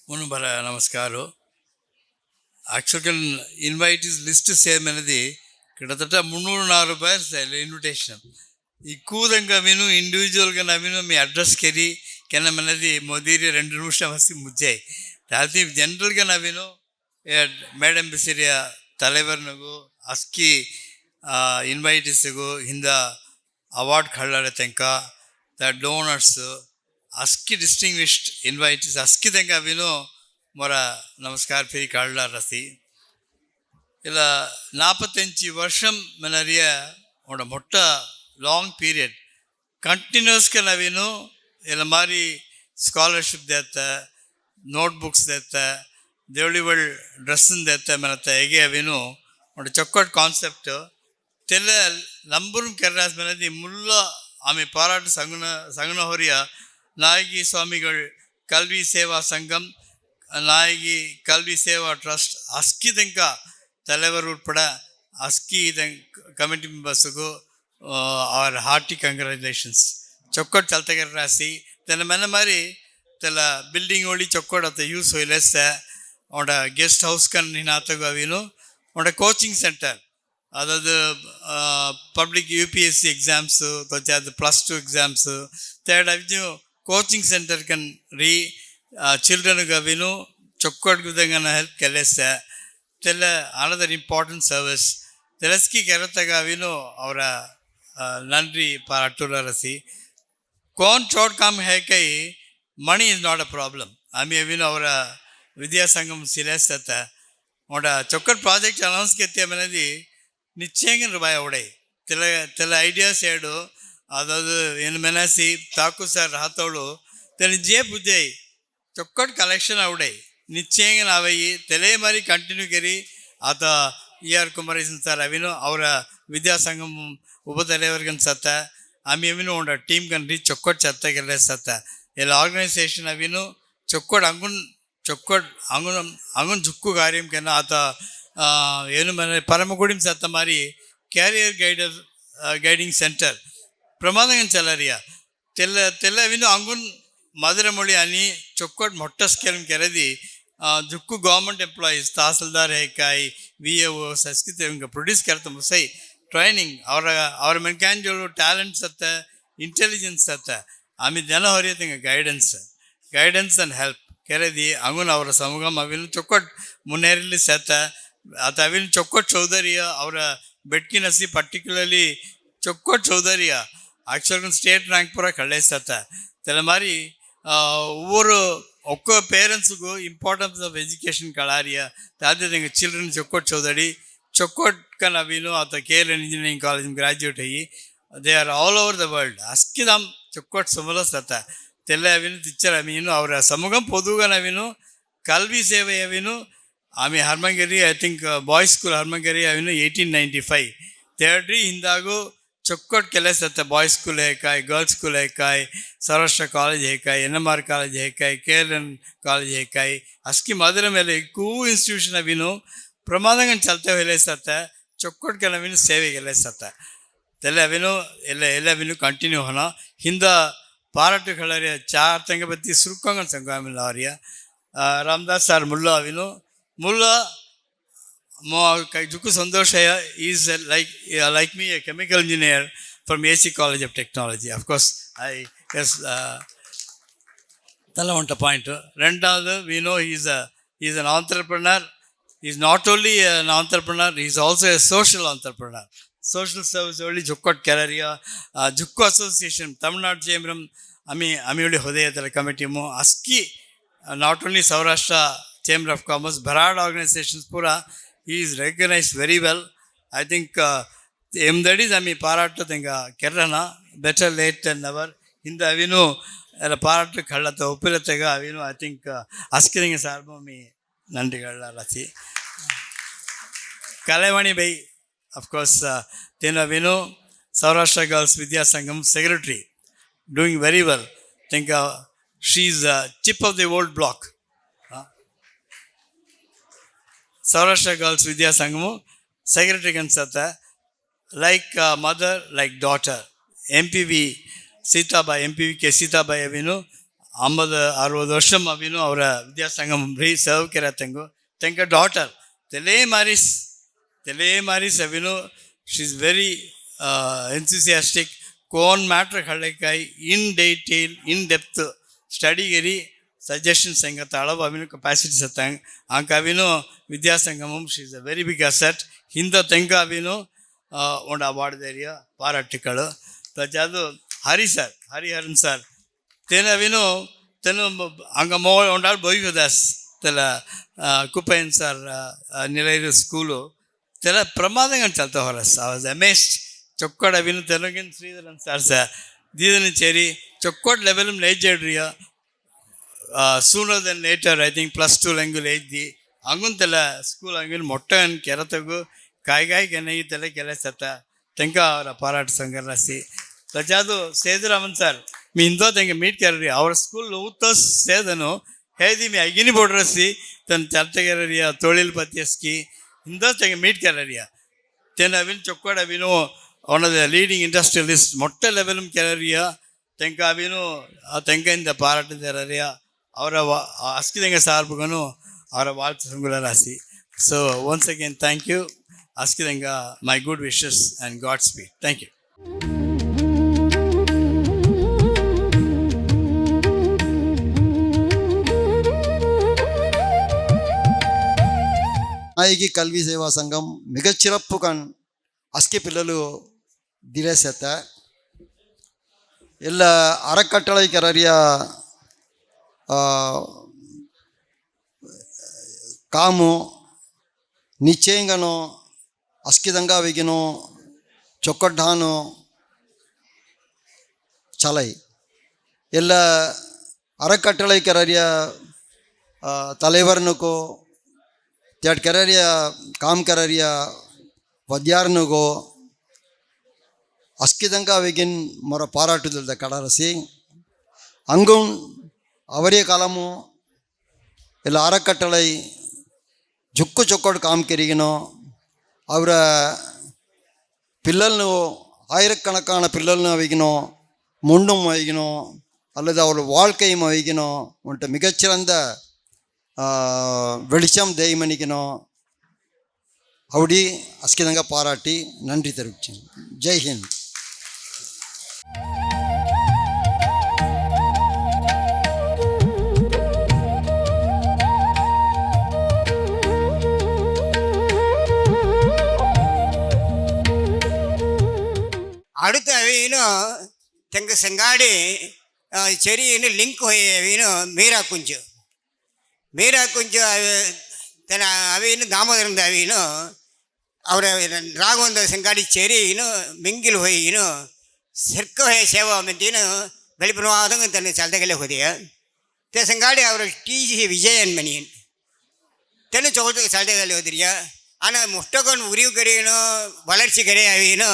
ಮುನುಬರ ನಮಸ್ಕಾರ ಆ್ಯಕ್ಚುಲಿ ಇನ್ವೈಟೀಸ್ ಲಿಸ್ಟ್ ಸೇಮ್ అనేది కిటతట 304 పేర్స్ ఇన్విటేషన్ ఈ కూదంగా విను ఇండివిజువల్గా నవ్విను మీ అడ్రస్ కెరీ కెనమన్నది మొదీరి 2 నిమిషం వస్తే ముజ్జాయి రాత్రి జనరల్గా నవ్విను ಮೇಡಮ್ ಬಿಸಿರಿಯ ತಲೆವರ್ನಗೂ ಅಸ್ಕಿ ಇನ್ವೈಟಿಸ್ಗೂ ಹಿಂದ ಅವಾರ್ಡ್ ಕಳ್ಳರ ತನಕ ದ ಡೋನರ್ಸ್ ಅಸ್ಕಿ ಡಿಸ್ಟಿಂಗ್ವಿಶ್ಡ್ ಇನ್ವೈಟಿಸ್ ಅಸ್ಕಿ ತನಕ ವಿನು ಮೊರ ನಮಸ್ಕಾರ ಫಿರಿ ಕಳ್ಳ ರಸಿ ಇಲ್ಲ 45 ವರ್ಷಂ ಮನರಿಯ ಒಡ ಮೊಟ್ಟ ಲಾಂಗ್ ಪೀರಿಯಡ್ ಕಂಟಿನ್ಯೂಸ್ಗೆ ನಾವಿನು ಇಲ್ಲ ಮಾರಿ ಸ್ಕಾಲರ್ಶಿಪ್ ದೇತ್ತ ನೋಟ್ಬುಕ್ಸ್ ದೇತ್ತ ದೇವಳಿವಳ್ ಡ್ರೆಸ್ಸನ್ನು ದೇತ್ತ ಮನತ್ತ ಹೇಗೆ ಅವಿನು ಒಂದು ಚೊಕ್ಕಟ್ ಕಾನ್ಸೆಪ್ಟ್ తెల్ల లంబురం కెర్రాస్ మనది ముల్ల ఆమె పోరాట సంగన హోరియ నాయకి స్వామిగళ్ కల్వి సేవా సంఘం ನಾಯಕಿ ಕಲ್ವಿ ಸೇವಾ ಟ್ರಸ್ಟ್ ಅಸ್ಕಿ ತನಕ ತಲೆವರು ಉಟ್ಪಡ ಅಸ್ಕಿ ಕಮಿಟಿ ಮೆಂಬರ್ಸ್ಗೂ ಅವರ ಹಾರ್ಟಿ ಕಂಗ್ರ್ಯಾಚುಲೇಷನ್ಸ್ ಚೊಕ್ಕಟ್ಟು ತಲ್ತಗರ ರಾಸಿ ತನ್ನ ಮನೆ ಮಾರಿ ತಲ್ಲ ಬಿಲ್ಡಿಂಗ್ ಒಳಿ ಚೊಕ್ಕಟ್ಟು ಅತ್ತ ಯೂಸ್ ಹೊಯ್ಲೆಸ್ತ ಅವಡ ಗೆಸ್ಟ್ ಹೌಸ್ ಕನ್ ಹಿನಾತಗು ಅವಿನು ಅವಡ ಕೋಚಿಂಗ್ ಸೆಂಟರ್ ಅದಾದ public U P S C exams ಅದು +2 ಎಕ್ಸಾಮ್ಸು ತೇರ್ಡ್ ಅವಿನು ಕೋಚಿಂಗ್ ಸೆಂಟರ್ ಕನ್ ರೀ ಚಿಲ್ಡ್ರನ್ಗೆ ಅವಿನು ಚೊಕ್ಕೊಡ್ಗುದಂಗನ ಹೆಲ್ಪ್ ಕೆಲಸ ತೆಲ್ಲ ಅನದರ್ ಇಂಪಾರ್ಟೆಂಟ್ ಸರ್ವಿಸ್ ತೆಲಸ್ಕಿ ಕೆರತಗ ಅವಿನು ಅವರ ನನ್ರಿ ಪಾರಾಟುಲ ರಸಿ कौन चोट काम है कई money is not a problem आम्ही अविन और विद्यासंगम सिलेस आता मोटा चौकट प्रोजेक्ट अनाउंस केते मनदी निश्चयंगा रूपाय ओडे तेल ಐಡಿಯಾಸ್ ಹೇಳು ಅದಾದ ಏನು ಮನಸಿ ತಾಕು ಸರ್ ಹಾತೋಳು ತೆಲ ಜೇ ಬುದ್ಧಿ ಚೊಕ್ಕಟ್ ಕಲೆಕ್ಷನ್ ಅವಡೆ ನಿಶ್ಚಯಂಗ ನಾವೈ ತೆಲೆ ಮಾರಿ ಕಂಟಿನ್ಯೂ ಕರಿ ಆತ ER ಕುಮಾರೇಶನ್ ಸರ್ ಅವಿನು ಅವರ ವಿದ್ಯಾಸಂಗಮ್ ಉಪತಲೆಯವರ್ಗನ್ ಸತ್ತ आम्ही अविनो उंडा टीम कन री चौकट चत्ता केले सत्ता एल ऑर्गनाइजेशन अविनो चौकट अंगुन जुक्कु कार्यम केना आता ಏನು ಮನೆ ಪರಮಗುಡಿಂ ಸತ್ತ ಮಾರಿ ಕ್ಯಾರಿಯರ್ ಗೈಡಿಂಗ್ ಸೆಂಟರ್ ಪ್ರಮಾದಂಗನ್ ಚಲರಿಯ ತೆಲ್ಲ ಅವಿನು ಅಂಗುನ್ ಮಧುರಮೊಳಿ అని ಚೊಕ್ಕಟ್ ಮೊಟ್ಟ ಸ್ಕೇಲ್ ಕೆರದಿ ಜುಕ್ಕು ಗವರ್ಮೆಂಟ್ ಎಂಪ್ಲಾಯೀಸ್ ತಹಸೀಲ್ದಾರ್ ಹೇಕಾಯಿ VAO ಸಂಸ್ಕೃತಿ ಇಂಗ ಪ್ರೊಡ್ಯೂಸ್ करता मुसई ट्रैनिंग और मन क्या जो टैलेंट्स आता इंटेलिजेंस आता आम्ही जन हो रही थे गाइडेंस एंड हेल्प केरेदी अंगुन और समूहम अविन चौकट मुन्नेरली सत्ता आता अविन चौकट चौधरिया और बेटकी नसी पर्टिकुलरली चौकट चौधरिया एक्चुअल स्टेट रैंक पूरा कड़े सत्ता तेलमारी ओवर ఒక్క పేరెంట్స్కు ఇంపార్టెన్స్ ఆఫ్ ఎడ్యుకేషన్ కళారియా तादे चिल्ड्रन चौकट चौधरी चौकट कन अविनो आता KLN इंजीनियरिंग कॉलेज में ग्रेजुएट ही they are all over the world अस्किदम चौकट समलस आता तेल अविनो टीचर अमीनो और समूहम पोदुगा अविनो कल्वी सेवे अविनो आमी हर्मंगेरी आई थिंक बॉयज स्कूल हर्मंगेरी अविनो 1895 थर्ड हिंदागो चौकट केलेस आता बॉयज स्कूल है काय गर्ल्स स्कूल है काय सौराष्ट्र कॉलेज है काय NMR कॉलेज है काय KLN कॉलेज है काय अस्की मधुर मेले कू इंस्टीट्यूशन अविनो प्रमादंगन चलते हुए सत्ता चौकट के अविनो सेवे के सत्ता तेल अविनो एल अविनो कंटिन्यू होना हिंदा पाराट खड़रिया 4 तंग बत्ती सुरुकंगन संग्राम लारिया रामदास सर मुल्ला अविनो मुल्ला मो जुकु संतोष है is like me a chemical engineer from AC College of Technology of course I yes tala one point rendavadu we know he is an entrepreneur. He is not only an entrepreneur, he is also a social entrepreneur. Social service only Jukkot Kararia, Jukko Association, Tamil Nadu Chamber, Ami Hodeyatala Committee, ASCII, not only Saurashtra Chamber of Commerce, Bharad organizations Pura, he is recognized very well. I think that is Ami Parata Thinga Kerana, better late than never. In the Avino, Parata Kalata Upilatega, Avino, I think ASCII is Arbomi Nandigala Rasi. Kalavani Bay, of course, Tena Vino, Saurashtra Girls Vidya Sangam secretary, doing very well. Think she's chip of the old block. Saurashtra Girls Vidya Sangam secretary Kansata, like mother, like daughter. MPV Sita by MPV K Sita by Avino, Amada Arvodasham Avino, or Vidya Sangam re serve Keratango. Think a daughter. Tele Maris Avino, she's very enthusiastic. Con matter Halakai in detail, in depth study geri suggestions Sangatala Avino capacity Satang. Ankavino Vidya Sangamum, she's a very big asset. Hinda Tenka Avino on award area, Paratikala. Tajado Hari sir, Hari Haran sir. Then Avino, then Angamo on our boy with us. Tela Kupens are near school. Tela Pramadang and Chaltahoras. I was amazed. Chokot Avino Telugan Sridharan Sarsa. These cherry Chokot level Nigeria. Sooner than later, I think +2 language age. The Anguntela school Angun Motta and Keratago, Kaigai Kanai Tele Kelasata, Tenka or Parat Sangarasi. Rajado Seduraman sir. Mindo think a meet carrier. Our school Utas said no. Hey, the Agini Bodrasi, then Chaltagaria, Tolil Patieski, Hinda think a meet carrier. Then I will Chokot Avino, one of the leading industrialists, Motta levelum carrier, Tenka Avino, Tenka in the Parat area, or asking a Sarbugano, ಅವರ ವಾಲ್ತ್ ಸಂಗುಲ ರಾಶಿ. So once again thank you ಅಸ್ಕಿದಂಗ my good wishes and God speed. Thank you.
Nayaki Kalvi Seva Sangam మిగచిరప్పుగా అస్కి పిల్లలు దిలేసేత ಎಲ್ಲ ಅರಕಟ್ಟಳೈ ಕೆರರಿಯ com ನಿಶ್ಚಯಂಗನು ಅಸ್ಕಿದಂಗ ವಿಗಿನು ಚೊಕ್ಕಡ್ಡಾನು ಚಲೈ ಎಲ್ಲ ಅರಕಟ್ಟಳೈ ಕೆರರಿಯ தலைவர்னுக்கோ त्याट कररिया काम कररिया वद्यारनुगो अस्किदंगा वेगिन मोर पाराटुदल कड़रसी अंगुन अवरिय कालमु ಎಲ್ಲ ಅರಕಟ್ಟಳೈ ಜುಕ್ಕು ಚೊಕ್ಕೋಡು ಕಾಮ್ ಕೆರಿಗಿನೋ ಅವರ పిల్లలను ஆயிரக்கணக்கான పిల్లలను అవిగినో முண்டும் வைகினோ அல்லது அவர் வாழ்க்கையும் வைகினோ உன்ட்ட மிகச்சிறந்த வெளிச்சம் தெய்மணிக்கணும் அப்படி அஸ்கிதங்க பாராட்டி நன்றி தெரிவிச்சேன். ஜெய்ஹிந்த்.
அடுத்த அவையினும் தெங்க செங்காடி செரின்னு லிங்க் அவையினும் ಮೀರಾ ಕುಂಜು ತನ್ನ ಅವೇನು ದಾಮೋದರಂದ ಅವೇನು ಅವರ ರಾಘವಂದ ಸಂಗಾಡಿ ಚೆರಿನು ಮಿಂಗಿಲು ಹೋಯಿನು ಸರ್ಕ ಹೋಯ ಸೇವಾ ಮೆಂತೀನು ಬೆಳಿಪುರವಾದಂಗೆ ತನ್ನ ಚಲ್ದಗೆಲ್ಲ ಹೋದೆಯ ತೆ ಸಂಗಾಡಿ ಅವರ ಟಿ ಜಿ ವಿಜಯನ್ ಮನಿಯನ್ தென்னு சொல்கிறதுக்கு சல்தைகள் எழுதுறியா ஆனால் முஷ்டகன் உரிவு கரையனோ வளர்ச்சி கரை அவையினோ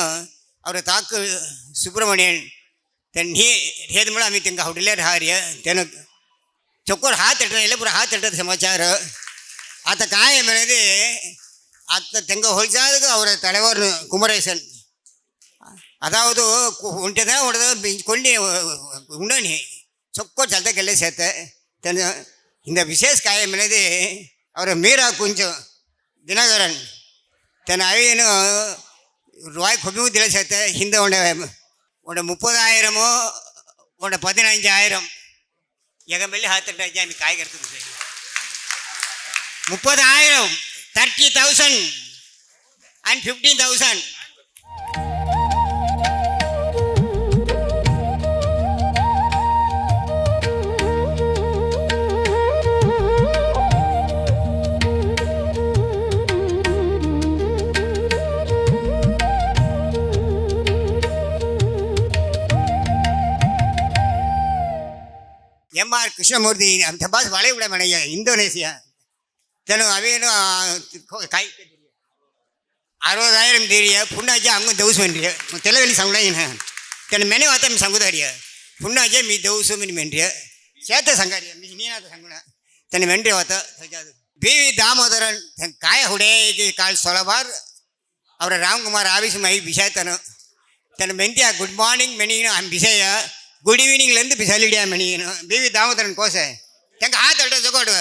அவரை தாக்கு சுப்பிரமணியன் தென் ಹೇದ ಮೇಳ ಅಮಿ ತೆಂಗ ಹುಡ್ಲೇ ಹಾರಿಯ ತೆನ ಚೊಕ್ಕೋರು ಹಾತ್ ಇಟ್ಟರೆ ಎಲ್ಲ ಪೂರ ಹಾತ್ ಇಟ್ಟದ ಸಮಾಚಾರ ಆತ ಕಾಯಂ అనేది அத்த தெங்க ஹொல்சாதுக்கு அவர் தலைவர் குமரேசன் அதாவது உண்டதான் உடனே கொண்டு உண்டனி சொக்கோ சல்தக்கெல்ல சேர்த்த இந்த விசேஷ காயம் అనేది அவர் மீரா குஞ்சம் தினகரன் தன் அவையனும் ரூபாய் கொம்பு தில சேர்த்த இந்த உன்னை 30,000 உன்னை 15,000 எங்கள் மேலே ஹாத்திட்டாச்சு அந்த காய் கருத்து 30,000 30,000 and 15,000. எம்ஆர் கிருஷ்ணமூர்த்தி அந்த பாஸ் வளைவிட மனைய இந்தோனேசியா தெலுங்கு அவையனும் கை 60,000 தெரிய புண்ணாச்சா அவங்க தௌசு மென்றிய தெலவெளி சங்குடாயின தென் மெனே வாத்த మీ సంగుదారియ పున్నాచే మీ దౌసు మీ మెంట్రియ చేత సంగారియ మీ నీనాత సంగుణ తన మెంట్రి వాత సజాదు బివి దామోదరన్ కాయ ಹುಡೆ ಕಾಲ್ ಸೊಲಬಾರ್ ಅವರ ರಾಮ್ಕುಮಾರ್ ಆಫೀಸ್ ಮೈ ವಿಷಯತನು ತನ್ನ ಮೆಂತ್ಯ ಗುಡ್ ಮಾರ್ನಿಂಗ್ ಮೆನಿನು ಆ ವಿಷಯ ಗುಡ್ ಈವ್ನಿಂಗ್லேருந்து பிசாலிடியா மெனிக்கணும் பிவி தாமோதரன் கோசை எங்கள் ஆத்தோட சொக்கோடு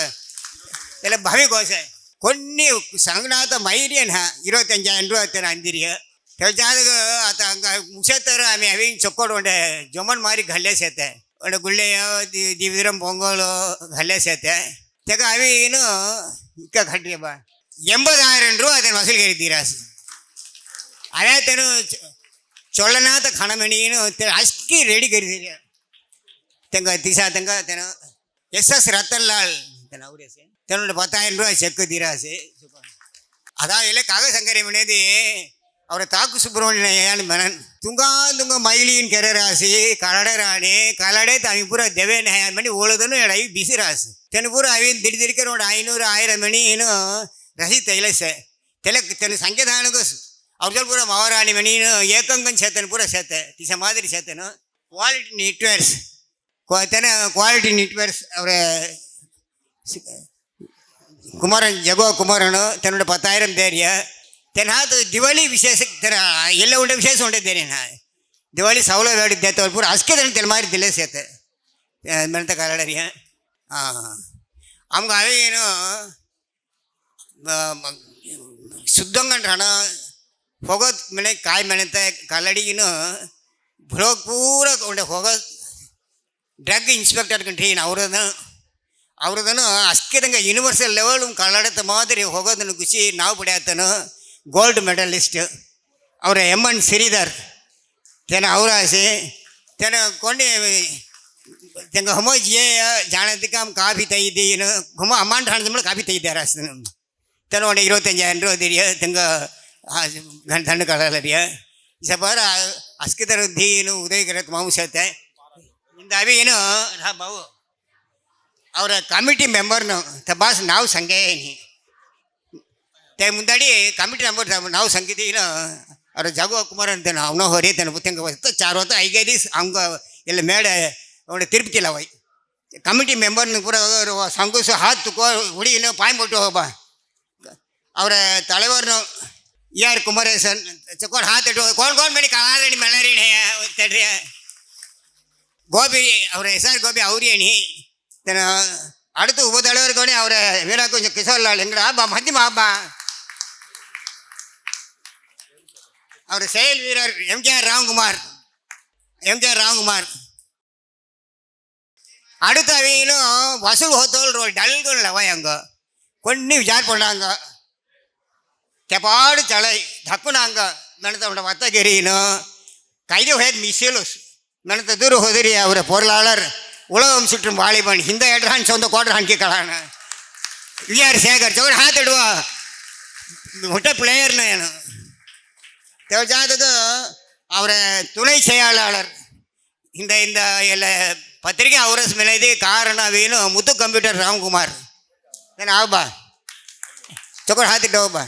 இல்லை பவி கோசை కొన్ని సంగనాథ మైరియన్ 25,000 రూపాయలు తన అందిరియ తెచ్చాదుకు అత ముసేస్తారు ఆమె అవి చొక్కోడు ఉండే జొమ్మన్ మారి గల్లేసేతే ఉండే గుళ్ళయ్య దివిరం పొంగోలు గల్లేసేతే తెగ అవిను ఇంకా కట్టియబ్బా 80,000 రూపాయలు అతను వసూలు కరి తీరాసు అదే తను ಚೊಳ್ಳನಾಥ ಖಣಮಣಿಯನ್ನು ಅಷ್ಟಕ್ಕೆ ರೆಡಿ ಕರಿತೀರಿ ತೆಂಗ ದಿಸಾ ತೆಂಗ ತೆನ SS ரத்தன்லால் தென் அவரேசே தென்னோட 10,000 ரூபாய் செக்கு தீராசு அதான் இல்லை காக சங்கரம் అనేది அவரை தாக்கு சுப்பிரமணியன் மனன் ತುಂಗ ಮೈಲಿನ್ ಕೆರೆ ರಾಸಿ ಕಲಡೆ ರಾಣಿ ಕಲಡೆ ತಮಿ ಪೂರ ದೇವೇನ ಮಣಿ ಓಳದನು ಎಡೈ ಬಿಸಿ ರಾಸು ತೆನು ಪೂರ ಅವಿನ ದಿಡಿದಿರಿಕೆ ನೋಡಿ 500,000 ಮಣಿ ಏನು ರಸಿ ತೈಲಸೆ ತೆಲಕ್ ತೆನು ಸಂಖ್ಯಾಧಾನಗೂ ಅವ್ರ ಪೂರ ಮಹಾರಾಣಿ ಮಣೀನು ಏಕಂಗನ್ ಸೇತನು ಪೂರ ಸೇತೆ ತಿಸ ಮಾದರಿ ಸೇತನು ಕ್ವಾಲಿಟಿ ನಿಟ್ವೇರ್ಸ್ ಕ್ವಾಲಿಟಿ ನಿಟ್ವೇರ್ಸ್ ಅವರ ಕುಮಾರನ್ ಜಗೋ ಕುಮಾರನು ತನ್ನೋட 10,000 தேரிய தென்னாது ದಿವಾಳಿ ವಿಶೇಷ ಎಲ್ಲ ಉಂಡೆ ವಿಶೇಷ ಉಂಡೆ ದೇರಿನ ದಿವಾಳಿ ಸೌಲ ಬೇಡ ದೇತವ್ರು ಪೂರ ಅಸ್ಕೆ ತನ ತೆಲ್ ಮಾರಿ ದಿಲ್ಲ ಸೇತೆ ಮೆಣತ ಕಾಲಡರಿಯ அவங்க அவையனும் शुद्धंगण राहणं होगत म्हणे काय म्हणत आहे कालडीनं भरोग पूरा उंडे होगत ड्रग इन्स्पेक्टर कंट्रीन ಅವ್ರದನ್ನು ಅಸ್ಕಿದಂಗೆ ಯೂನಿವರ್ಸಲ್ ಲೆವೆಲ್ ಕನ್ನಡದ ಮಾದರಿ ಹೋಗೋದನ್ನು ಖುಷಿ ನಾವು ಪಡೆಯತ್ತನು ಗೋಲ್ಡ್ ಮೆಡಲಿಸ್ಟ್ ಅವರ ಎನ್ ಶ್ರೀಧರ್ ತೆನ ಅವರಾಸಿ ತೆನ ಕೊಂಡೆ ತೆಂಗ ಹಮೋ ಜಿಯೇ ಜಾಣದಕ್ಕೆ ಕಾಫಿ ತೆಗೆದೀನು ಹಮ ಅಮೌಂಟ್ ಹಣ ಕಾಫಿ ತೆಗಿದ್ದಾರೆ ಅಷ್ಟು ತೆನ ಒಂದು 25,000 ರೂಪಾಯಿ ದಿರಿಯ ತೆಂಗ ದಂಡ ಕಳಲರಿಯ ಸಪಾರ ಅಸ್ಕಿದರ ದೀನು ಉದಯಗರತ್ ಮಾಂಸತೆ ಇಂದ ಅವೇನು ಬಾವು ಅವರ ಕಮಿಟಿ ಮೆಂಬರ್ನು ತಬಾಸ್ ನಾವು ಸಂಘೇನಿ ते ಮುಂದಾಡಿ ಕಮಿಟಿ ಮೆಂಬರ್ ನಾವು ಸಂಗೀತಿನ ಅವ್ರ ಜಾಗೋ ಕುಮಾರ್ ಅಂತ ಅವನ ಹೊರಿ ತನ್ನ ಬುತ್ತಂಗ ವಸ್ತು 4 ಹೊತ್ತು 5 ದಿವಸ ಅವಂಗ ಎಲ್ಲ ಮೇಡೆ ಅವಳು ತಿರುಪತಿಲ್ಲ ಹೋಯ್ ಕಮಿಟಿ ಮೆಂಬರ್ನ ಪೂರ ಸಂಘಸ ಹಾತ್ ಹುಡುಗಿನ ಪಾಯ್ಬಿಟ್ಟು ಹೋಗ್ಬ ಅವರ தலைவர்ನು ಯಾರು ಕುಮಾರೇಶನ್ ಚಕೋಡ್ ಹಾತಿಟ್ಟು ಕೋಣ್ ಮಣಿ ಕಾಲಾಡಿ ಮೆಳರಿ ತಡ್ರಿ ಗೋಪಿ ಅವರ ಹೆಸರು ಗೋಪಿ ಅವ್ರೇಣಿ அடுத்து உபதலைவருக்கு அவரை வீரா கொஞ்சம் கிஷோர்லால் எங்கடா ஆபா மத்தியமா ஆபா அவர் செயல் வீரர் எம்ஜிஆர் ராம்குமார் அடுத்த அவையிலும் வசூல் ஹோத்தோல் டல்கள் அவை அங்கே கொண்டு விசார் பண்ணாங்க தெப்பாடு தலை தக்குனாங்க மெனத்தோட வத்தகிரினும் கைது ஹேத் மிசிலுஸ் மெனத்த தூர ஹோதரி அவரை பொருளாளர் உலகம் சுற்றும் வாலிபன் இந்த எட்ரான் சொந்த கோட்ரான் கேட்கலான்னு விஆர் சேகர் சோர் ಹಾತಿಡುವ முட்டை பிளேயர்னு தேவஜாதக்கு அவரை துணை செயலாளர் இந்த இந்த ಎಲ್ಲ ಪತ್ರಿಕೆ ಅವರ ಮೇಲೆ ಕಾರಣ ಅವೇನು ಮುದ್ದು ಕಂಪ್ಯೂಟರ್ ರಾಮ್ಕುಮಾರ್ ಏನು ಆಬ್ಬಾ ಚಕೋರ್ ಹಾತಿಟ್ಟು ಹೋಗ್ಬಾ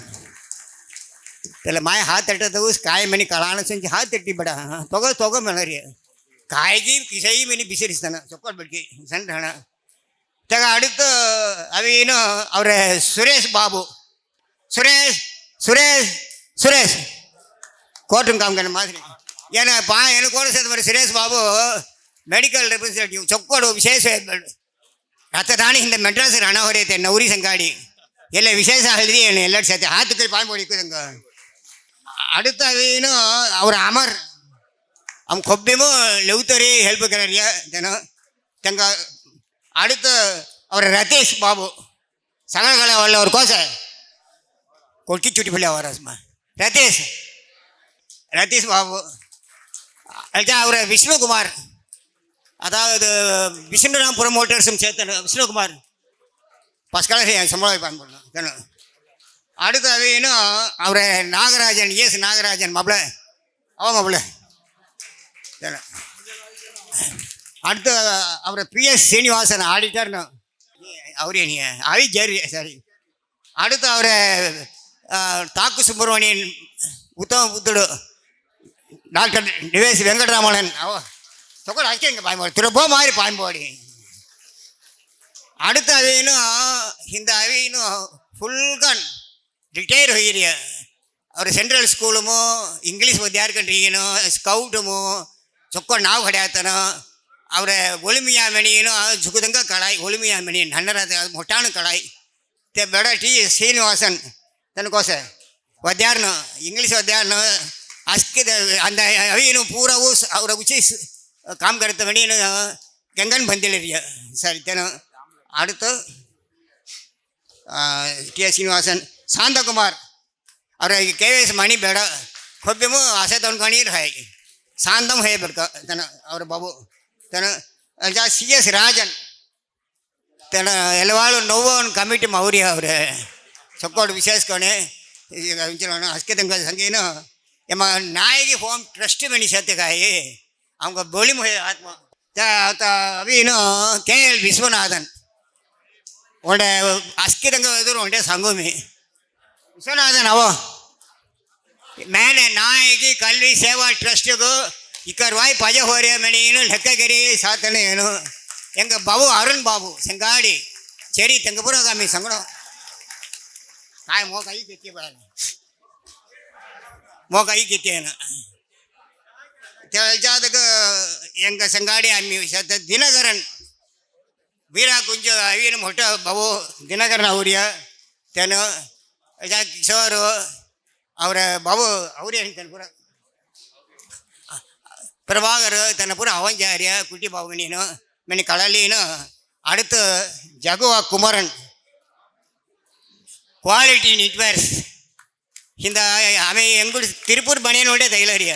ಎಲ್ಲ ಮಾಯ ಹಾತಿಟ್ಟದವು ಕಾಯಿ ಮನೆ ಕಳಾಣ ಸಂಜೆ ಹಾತಿಟ್ಟಿ ಬೇಡ ತಗೋ ಮೇಳರಿ ಕಾಯಿಗೆ ಕಿಸೈ ಮನೆ ಬಿಸಿರಿಸ್ತಾನೆ ಚೊಕ್ಕೋಟ್ ಬಿಡ್ಕಿ ಸಣ್ಣ ಹಣ ತಗ அடுத்து ಅವೇನು ಅವರ சுரேஷ் கோர்ட்டும் காமிக்கிற மாதிரி ஏன்னா எனக்கு கூட சேர்ந்த மாதிரி சுரேஷ் பாபு ಮೆಡಿಕಲ್ ರೆಪ್ರೆಸೆಂಟೇಟಿವ್ ಚೊಕ್ಕೋಡು ವಿಶೇಷ ರಥ ದಾಣಿ ಹಿಂದೆ ಮೆಡ್ರಾಸ್ ಹಣ ಹೊರೆಯುತ್ತೆ ನೌರಿ ಸಂಗಾಡಿ ಎಲ್ಲ ವಿಶೇಷ ಹಳದಿ ಎಲ್ಲರೂ சேர்த்து ಹಾತುಕಲ್ ಪಾಯ್ ಹೊಡಿக்குதுங்க அடுத்து ಅವೇನು ಅವರ ಅಮರ್ அவன் கொப்பியமும் லெவுத்தரி ஹெல்ப் கிடையாது தினம் தங்க அடுத்து அவர் ரதீஷ் பாபு சகலகலை வல்ல ஒரு கோசை கொட்டி சுட்டி பிள்ளை வரமா ரதீஷ் பாபு அவர் விஷ்ணுகுமார் அதாவது விஷ்ணுராம் ப்ரொமோட்டர்ஸும் சேர்த்து விஷ்ணுகுமார் பஸ்கால சம்பளம் பயன்படணும் தினம் அடுத்து அவையினும் அவர் நாகராஜன் நாகராஜன் மாப்பிள்ள அவன் மாப்பிள்ள அடுத்து அவர் PS சீனிவாசன் ஆடிட்டர்னு அவரே நீ அவி ஜெரி சரி அடுத்து அவர் தாக்கு சுப்பிரமணியன் உத்தம புத்துடு டாக்டர் நிவேஷ் வெங்கடராமன் சொக்கட அடிக்க பாயம்போடி திருப்போ மாதிரி பாயம்போடி அடுத்து அவையினும் இந்த அவையினும் ஃபுல்கன் ರಿಟೈರ್ ಹೋಗಿರಿ ಅವ್ರು ಸೆಂಟ್ರಲ್ ಸ್ಕೂಲುಮು ಇಂಗ್ಲೀಷ್ ವಿದ್ಯಾರ್ಥಿಗೇನು ಸ್ಕೌಟುಮು ಚೊಕ್ಕೊಂಡು ನಾವು ಹೊಡೆಯತ್ತನೋ ಅವರ ಒಲಿಮಿಯಾ ಮೆಣಿಯೇನು ಜುಗುದಂಗ ಕಳಾಯಿ ಒಲಿಮಿಯಾ ಮೆಣಿ ಹಣ್ಣರ ಮೊಟ್ಟಾಣು ಕಳಾಯಿ ते बेಡ ಟಿ ಶ್ರೀನಿವಾಸನ್ ತನಕೋಸ ವದ್ಯಾರ್ನು ಇಂಗ್ಲೀಷ್ ವದ್ಯಾರ್ನು ಅಸ್ಕಿದ ಅಂದ ಅವೇನು ಪೂರವು ಅವರ ಉಚಿ ಕಾಮ್ ಕರೆತ ಮೆಣಿಯೇನು ಗಂಗನ್ ಬಂದಿಲ್ಲ ಸರಿ ತೇನು அடுத்து ಟಿ ಶ್ರೀನಿವಾಸನ್ ಶಾಂತಕುಮಾರ್ ಅವರ KVS ಮಣಿ ಬೇಡ ಕೊಬ್ಬಿಮು ಆಸೆ ತೊಂದ್ಕೊಂಡಿರು ಹಾಯ್ ಶಾಂತಮ್ ಹೇ ಬೇಕ ತನ ಅವ್ರ ಬಾಬು ತನ CS ರಾಜನ್ ತನ ಎಲ್ಲವಾಳು ನೋವು ಕಮಿಟಿ ಮೌರ್ಯ ಅವ್ರೆ ಚೊಕ್ಕೋಡು ವಿಶೇಷಕೊಣೆ ಹಸ್ಕೆ ತಂಗ ಸಂಗೇನು ಎಮ್ಮ ನಾಯಿಗೆ ಹೋಮ್ ಟ್ರಸ್ಟ್ ಮೆಣಿ ಸತ್ಯಕಾಯಿ அவங்க பொலிமுக ஆத்மா ಅವೇನು KL ವಿಶ್ವನಾಥನ್ ಒಳ್ಳೆ ಅಸ್ಕಿದಂಗ ಎದುರು ಒಂಡೆ ಸಂಗಮಿ ವಿಶ್ವನಾಥನ್ ಅವ मैंने नायकी कल्वी सेवा ट्रस्ट को इकरवाई पजे हो रहे मैंने इन्हों ढक्कगिरी साथ ने इन्हों यंग बाबू अरुण बाबू संगाड़ी चेरी तंगपुरा का मी संगड़ो काय मौका ही कितने बड़ा मौका ही कितने ना चल जाते को यंग संगाड़ी आमी विषय दिनकरन वीरा कुंज अवीन मोटा बाबू दिनकरन आवरिया तेनो ಕಿಶೋರು ಅವರ ಬಾಬು ಅವರೇ ಹೇಳ್ತಾನೆ ಪೂರ பிரபாகர் தன்னை பூரா அவஞ்சாரியா குட்டி பாபுனின்னு மெனி கடலின்னு அடுத்து ஜகுவா குமரன் ಕ್ವಾಲಿಟಿ ನೆಟ್ವೇರ್ಸ್ ಹಿಂದ ಆమె ಎಂಗುಡು ತಿರುಪೂರ್ ಬನೇನೋಡೆ ತೈಲರಿಯ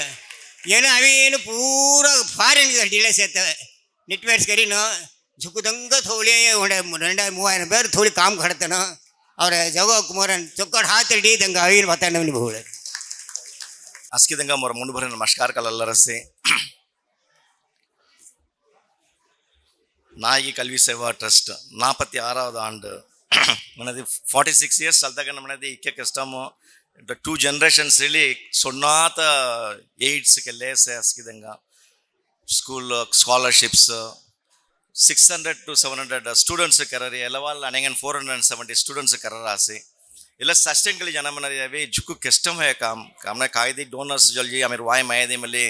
ಏನು ಅವೇನು ಪೂರ ಫಾರಿನ್ ಡೀಲರ್ಸ್ ಇರ್ತವೆ ನೆಟ್ವೇರ್ಸ್ ಕರಿನು झुकदंग थोड़ी उन्हें 2,000-3,000 பேர் थोड़ी काम करते ना और जगह कुमारन चौकट हाथ डी तंग अवीर बताने नहीं भूले
అస్కితంగా మరో ముందు భరిన నమస్కార కలల్లరసి நாயகி கல்வி சேவா ட்ரஸ்ட் 46வது ஆண்டு మనది 46 ఇయర్స్ చల్తగా మనది ఇక్కే కష్టము ద 2 జనరేషన్స్ రిలీ సొన్నాత ఎయిడ్స్కి వెళ్ళేసే అస్కితంగా స్కూల్లో స్కాలర్షిప్స్ 600 to 700 ಸ್ಟೂಡೆಂಟ್ಸ್ ಕರರಿ ಎಲ್ಲವಲ್ಲ ಅನೇಗನ್ 470 ಸ್ಟೂಡೆಂಟ್ಸ್ ಕರರಾಸಿ ಎಲ್ಲ ಸಸ್ಟೆಂಟ್ಲಿ ಜನ ಮನರಿ ಅವೆ ಜುಕ್ಕು ಕೆಸ್ಟಮ್ ಹೇ ಕಾಮ್ ಕಾಮ್ನ ಕಾಯ್ದಿ ಡೋನರ್ಸ್ ಜಲ್ಜಿ ಆಮೇಲೆ ವಾಯ್ ಮಾಯದಿ ಮಲ್ಲಿ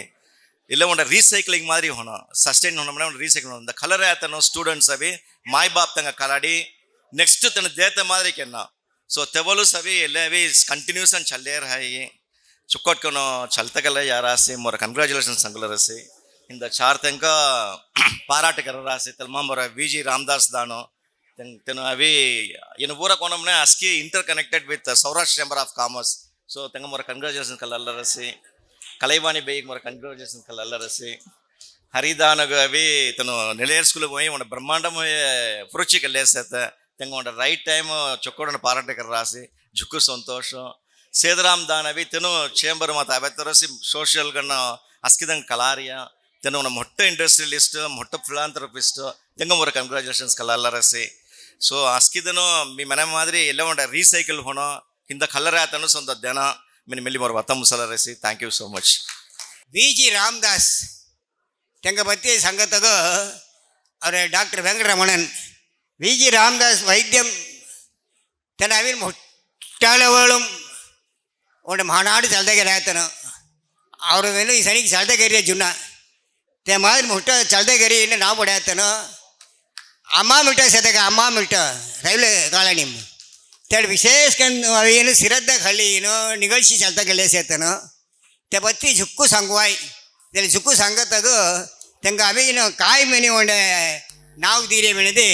ಇಲ್ಲ ಒಂದು ರೀಸೈಕ್ಲಿಂಗ್ ಮಾದರಿ ಹೋಣ ಸಸ್ಟೈನ್ ಹೋಣ ಮನೆ ಒಂದು ರೀಸೈಕ್ಲಿಂಗ್ ಹೋಣ ಕಲರ್ ಆತನೋ ಸ್ಟೂಡೆಂಟ್ಸ್ ಅವಿ ಮಾಯ್ ಬಾಪ್ ತಂಗ ಕಲಾಡಿ ನೆಕ್ಸ್ಟ್ ತನ್ನ ದೇತ ಮಾದರಿ ಕೆನ್ನ ಸೊ ತೆವಲು ಸವಿ ಎಲ್ಲ ಅವಿ ಕಂಟಿನ್ಯೂಸ್ ಅನ್ ಚಲ್ಲೇರ್ ಹೈ ಚುಕ್ಕೊಟ್ಕೊನೋ ಚಲ್ತಗಲ್ಲ ಯಾರಾಸಿ ಮೊರ ಕಂಗ್ರ್ಯಾಚುಲೇಷನ್ಸ್ ಸಂಗಲರಸಿ ಇಂದ ಚಾರ್ ತನಕ ಪಾರಾಟಗಾರರಾಸಿ ತಲ್ಮಾಂಬರ ವಿ ಜಿ ರಾಮದಾಸ್ ದಾನು ತೆನು ಅವಿ ಏನು ಪೂರ ಕೊನಮ್ನೆ ಅಸ್ಕಿ interconnected with Saurashtra chamber of commerce so ತೆಂಗ ಮೊರ ಕಂಗ್ರ್ಯಾಚುಲೇಷನ್ ಕಲ್ಲರಸಿ ಕಲೈವಾಣಿ ಬೇಯಿಗೆ ಮೊರ ಕಂಗ್ರ್ಯಾಚುಲೇಷನ್ ಕಲ್ಲರಸಿ ಹರಿದಾನಗ ಅವಿ ತನು ನಿಲೇರ್ ಸ್ಕೂಲ್ ಹೋಗಿ ಒಂದು ಬ್ರಹ್ಮಾಂಡಮಯ ಪುರುಚಿ ಕಲ್ಲೇಸತ್ತ ತೆಂಗ ಒಂದು ರೈಟ್ ಟೈಮ್ ಚೊಕ್ಕೋಡನ ಪಾರಾಟಗಾರರಾಸಿ ಜುಕ್ಕು ಸಂತೋಷ ಸೇದರಾಮ್ ದಾನ್ ಅವಿ ತೆನು ಚೇಂಬರ್ ಮತ್ತು ಅವತ್ತರಸಿ ಸೋಷಿಯಲ್ಗನ್ನ ಅಸ್ಕಿದಂಗೆ ಕಲಾರಿಯ ತೆನು ನಮ್ಮ ಮೊಟ್ಟ ಇಂಡಸ್ಟ್ರಿಯಲಿಸ್ಟ್ ಮೊಟ್ಟ ಫಿಲಾಂಥ್ರಪಿಸ್ಟ್ ತೆಂಗ ಮೊರ ಕಂಗ್ರ್ಯಾಚುಲೇಷನ್ಸ್ ಕಲ್ಲರಸಿ ಸೊ ಅಸ್ಕಿದನು మీ ಮನೆ ಮಾದರಿ ಎಲ್ಲ ಒಂದು ರೀಸೈಕಲ್ ಹೋನೋ ಹಿಂದ ಕಲ್ಲರ ಆತನು ಸೊಂದ ದನ ಮಿನಿ ಮೆಲ್ಲಿ ಮೊರ ವತ್ತ ಮುಸಲರಸಿ thank you so much
V G Ramdas ತೆಂಗ ಬತ್ತಿ ಸಂಗತಗ ಅವರ doctor Venkataramanan V G Ramdas ವೈದ್ಯಂ ತೆನ ಅವಿನ ಮೊಟ್ಟಾಳವಳುം ಒಂದು ಮಾನಾಡು ಚಲ್ದಗೆರಾತನು ಅವರು ಈ ಸನಿಗೆ ಚಲ್ದಗೆರಿಯ ಜುನ್ನ ते मादरी मोठं चलते घरी नाव पडायचं ना अम्मा मिठा शेताಗ ಅಮ್ಮ ಮಿಠ ರೈಲ್ವೆ ಕಾಲನಿ त्याला विशेष ಏನು ಸಿರದ್ದ ಖಾಲಿ ಏನು ನಿಗಳ್ಸಿ ಚಲ್ತ ಗೆಲೆ ಸೇತನು ते बत्ती झुक्कू सांगवाय त्याला झुक्कू सांगताग तेंगा अवी काय मेनी ಒಂಡೆ नाव दिरे मेनदे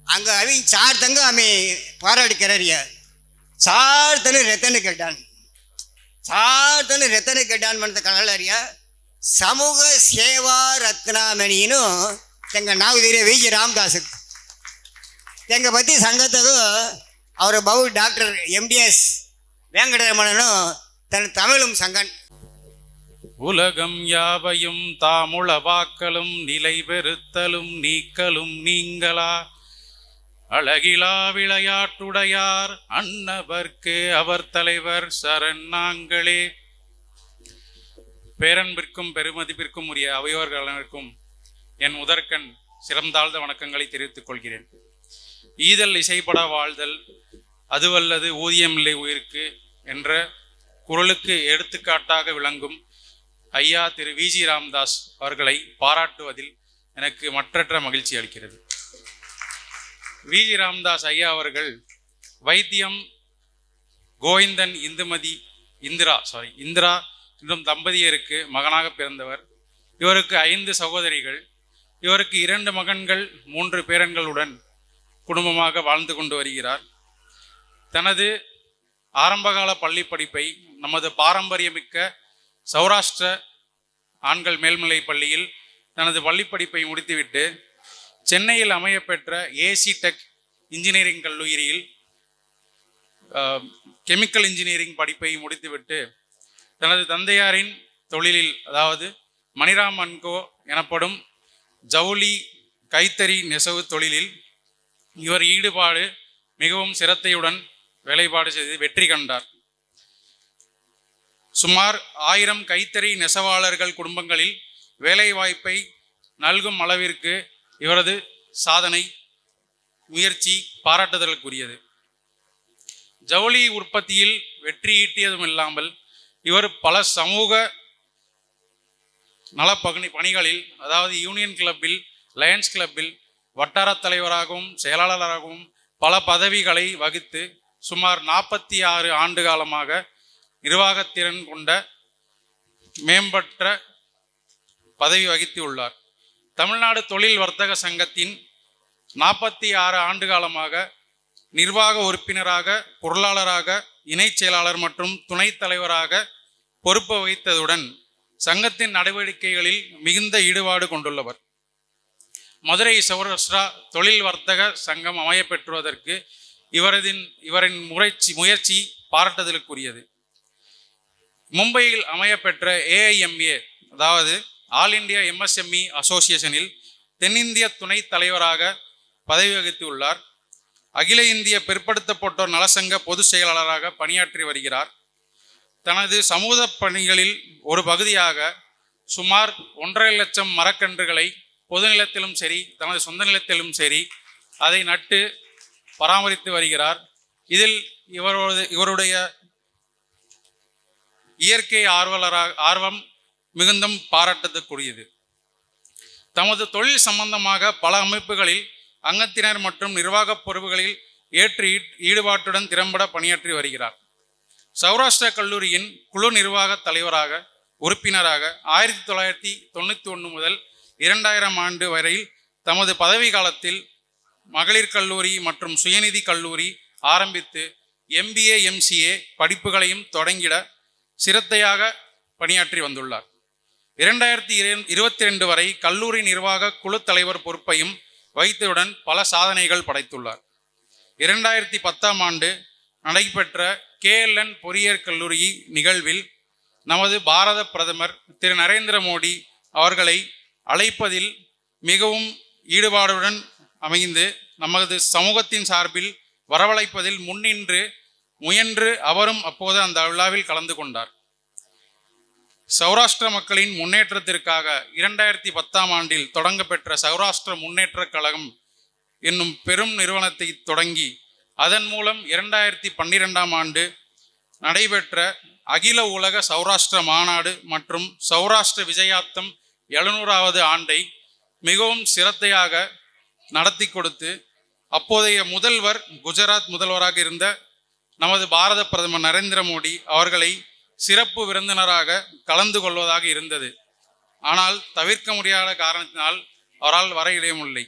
हंग अवी 4 तंग आम्ही पाराड केररिया 4 तने रेतने गेड्डान 4 तने रेतने गेड्डान म्हणता कळलरिया ಸಮೂಹ ಸೇವಾ ರತ್ನಮಣಿನು ತೆಂಗ ನಾವು ದಿರೆ ವಿ ಜಿ ರಾಮದಾಸ್ ತೆಂಗ ಬತ್ತಿ ಸಂಗತಗೂ ಅವರ ಬಹು ಡಾಕ್ಟರ್ MDS வெங்கடரமணனு தன் தமிழும் சங்கன்
உலகம் யாவையும் தாமுளவாக்கலும் நிலை பெறுத்தலும் நீக்கலும் நீங்களா அழகிலா விளையாட்டுடையார் அன்னவர்க்கு அவர் தலைவர் சரண் நாங்களே. பேரன்பிற்கும் பெருமதிப்பிற்கும் உரிய அவையோர்களுக்கும் என் முதற்கண் சிறந்தாழ்ந்த வணக்கங்களை தெரிவித்துக் கொள்கிறேன். ஈதல் இசைப்பட வாழ்தல் அதுவல்லது ஊதியமில்லை உயிருக்கு என்ற குரலுக்கு எடுத்துக்காட்டாக விளங்கும் ஐயா திரு வி ஜி ராமதாஸ் அவர்களை பாராட்டுவதில் எனக்கு மற்றற்ற மகிழ்ச்சி அளிக்கிறது. வி ஜி ராமதாஸ் ஐயா அவர்கள் வைத்தியம் கோவிந்தன் இந்திரா இன்னும் தம்பதியருக்கு மகனாக பிறந்தவர். இவருக்கு 5 சகோதரிகள். இவருக்கு 2 மகன்கள் 3 பேரன்களுடன் குடும்பமாக வாழ்ந்து கொண்டு வருகிறார். தனது ஆரம்பகால பள்ளி படிப்பை நமது பாரம்பரியமிக்க சௌராஷ்டிர ஆண்கள் மேல்நிலை பள்ளியில் தனது பள்ளி படிப்பை முடித்துவிட்டு சென்னையில் அமையப்பெற்ற ஏசி டெக் இன்ஜினியரிங் கல்லூரியில் கெமிக்கல் இன்ஜினியரிங் படிப்பை முடித்துவிட்டு தனது தந்தையாரின் தொழிலில் அதாவது மணிராம் அன்கோ எனப்படும் ஜவுளி கைத்தறி நெசவு தொழிலில் இவர் ஈடுபாடு மிகவும் சிரத்தையுடன் வேலைப்பாடு செய்து வெற்றி கண்டார். சுமார் 1000 கைத்தறி நெசவாளர்கள் குடும்பங்களில் வேலைவாய்ப்பை நல்கும் அளவிற்கு இவரது சாதனை முயற்சி பாராட்டுதலுக்குரியது. ஜவுளி உற்பத்தியில் வெற்றி ஈட்டியதும் இல்லாமல் இவர் பல சமூக பணிகளில் அதாவது யூனியன் கிளப்பில் லயன்ஸ் கிளப்பில் வட்டார தலைவராகவும் செயலாளராகவும் பல பதவிகளை வகித்து சுமார் 46 ஆண்டு காலமாக நிர்வாகத்திறன் கொண்ட மேம்பட்ட பதவி வகித்துள்ளார். தமிழ்நாடு தொழில் வர்த்தக சங்கத்தின் 46 ஆண்டு காலமாக நிர்வாக உறுப்பினராக, பொருளாளராக, இணைச் செயலாளர் மற்றும் துணைத் தலைவராக பொறுப்பு வகித்ததுடன் சங்கத்தின் நடவடிக்கைகளில் மிகுந்த ஈடுபாடு கொண்டுள்ளவர். மதுரை சௌராஷ்டிரா தொழில் வர்த்தக சங்கம் அமைய பெற்றுவதற்கு இவரின் முயற்சி பாராட்டுதலுக்குரியது. மும்பையில் அமையப்பெற்ற AIMA, அதாவது ஆல் இண்டியா MSME அசோசியேஷனில் தென்னிந்திய துணைத் தலைவராக பதவி வகித்துள்ளார். அகில இந்திய பிற்படுத்தப்பட்டோர் நலசங்க பொதுச் செயலாளராக பணியாற்றி வருகிறார். தனது சமூக பணிகளில் ஒரு பகுதியாக சுமார் 1.5 லட்சம் மரக்கன்றுகளை பொது நிலத்திலும் சரி, தனது சொந்த நிலத்திலும் சரி அதை நட்டு பராமரித்து வருகிறார். இதில் இவருடைய இயற்கை ஆர்வம் மிகுந்தும் பாராட்டத்துக்குரியது. தமது தொழில் சம்பந்தமாக பல அமைப்புகளில் அங்கத்தினர் மற்றும் நிர்வாக பொறுப்புகளில் ஏற்று ஈடுபாட்டுடன் திறம்பட பணியாற்றி வருகிறார். சௌராஷ்டிரா கல்லூரியின் குழு நிர்வாக தலைவராக, உறுப்பினராக 1991 முதல் 2000 ஆண்டு வரையில் தமது பதவி காலத்தில் மகளிர் கல்லூரி மற்றும் சுயநிதி கல்லூரி ஆரம்பித்து MBA MCA படிப்புகளையும் தொடங்கிட சிரத்தையாக பணியாற்றி வந்துள்ளார். 2022 வரை கல்லூரி நிர்வாக குழு தலைவர் பொறுப்பையும் வகித்ததுடன் பல சாதனைகள் படைத்துள்ளார். 2010 ஆண்டு நடைபெற்ற KLN பொறியியற் கல்லூரி நிகழ்வில் நமது பாரத பிரதமர் திரு நரேந்திர மோடி அவர்களை அழைப்பதில் மிகவும் ஈடுபாடுடன் அமைந்து நமது சமூகத்தின் சார்பில் வரவழைப்பதில் முயன்று அவரும் அப்போது அந்த விழாவில் கலந்து கொண்டார். சௌராஷ்டிர மக்களின் முன்னேற்றத்திற்காக 2010 ஆண்டில் தொடங்கப்பெற்ற சௌராஷ்டிர முன்னேற்ற கழகம் என்னும் பெரும் நிறுவனத்தை தொடங்கி அதன் மூலம் 2012 ஆண்டு நடைபெற்ற அகில உலக சௌராஷ்டிர மாநாடு மற்றும் சௌராஷ்டிர விஜயாத்தம் 700வது ஆண்டை மிகவும் சிரத்தையாக நடத்தி கொடுத்து அப்போதைய முதல்வர், குஜராத் முதல்வராக இருந்த நமது பாரத பிரதமர் நரேந்திர மோடி அவர்களை சிறப்பு விருந்தினராக கலந்து கொள்வதாக இருந்தது. ஆனால் தவிர்க்க முடியாத காரணத்தினால் அவரால் வர இடையமில்லை.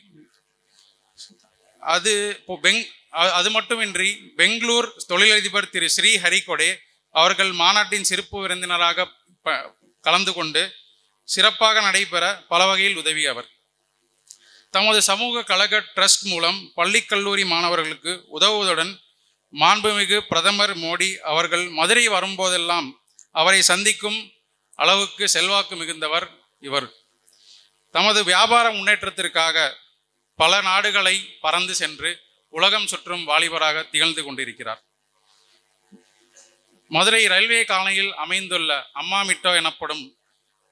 அது மட்டுமின்றி பெங்களூர் தொழிலதிபர் திரு ஸ்ரீ ஹரிகொடே அவர்கள் மாநாட்டின் சிறப்பு விருந்தினராக கலந்து கொண்டு சிறப்பாக நடைபெற பல வகையில் உதவியவர். தமது சமூக கழக ட்ரஸ்ட் மூலம் பள்ளி கல்லூரி மாணவர்களுக்கு உதவுவதுடன் மாண்புமிகு பிரதமர் மோடி அவர்கள் மதுரை வரும்போதெல்லாம் அவரை சந்திக்கும் அளவுக்கு செல்வாக்கு மிகுந்தவர் இவர். தமது வியாபார முன்னேற்றத்திற்காக பல நாடுகளை பறந்து சென்று உலகம் சுற்றும் வாலிபராக திகழ்ந்து கொண்டிருக்கிறார். மதுரை ரயில்வே காலனியில் அமைந்துள்ள அம்மா மிட்டோ எனப்படும்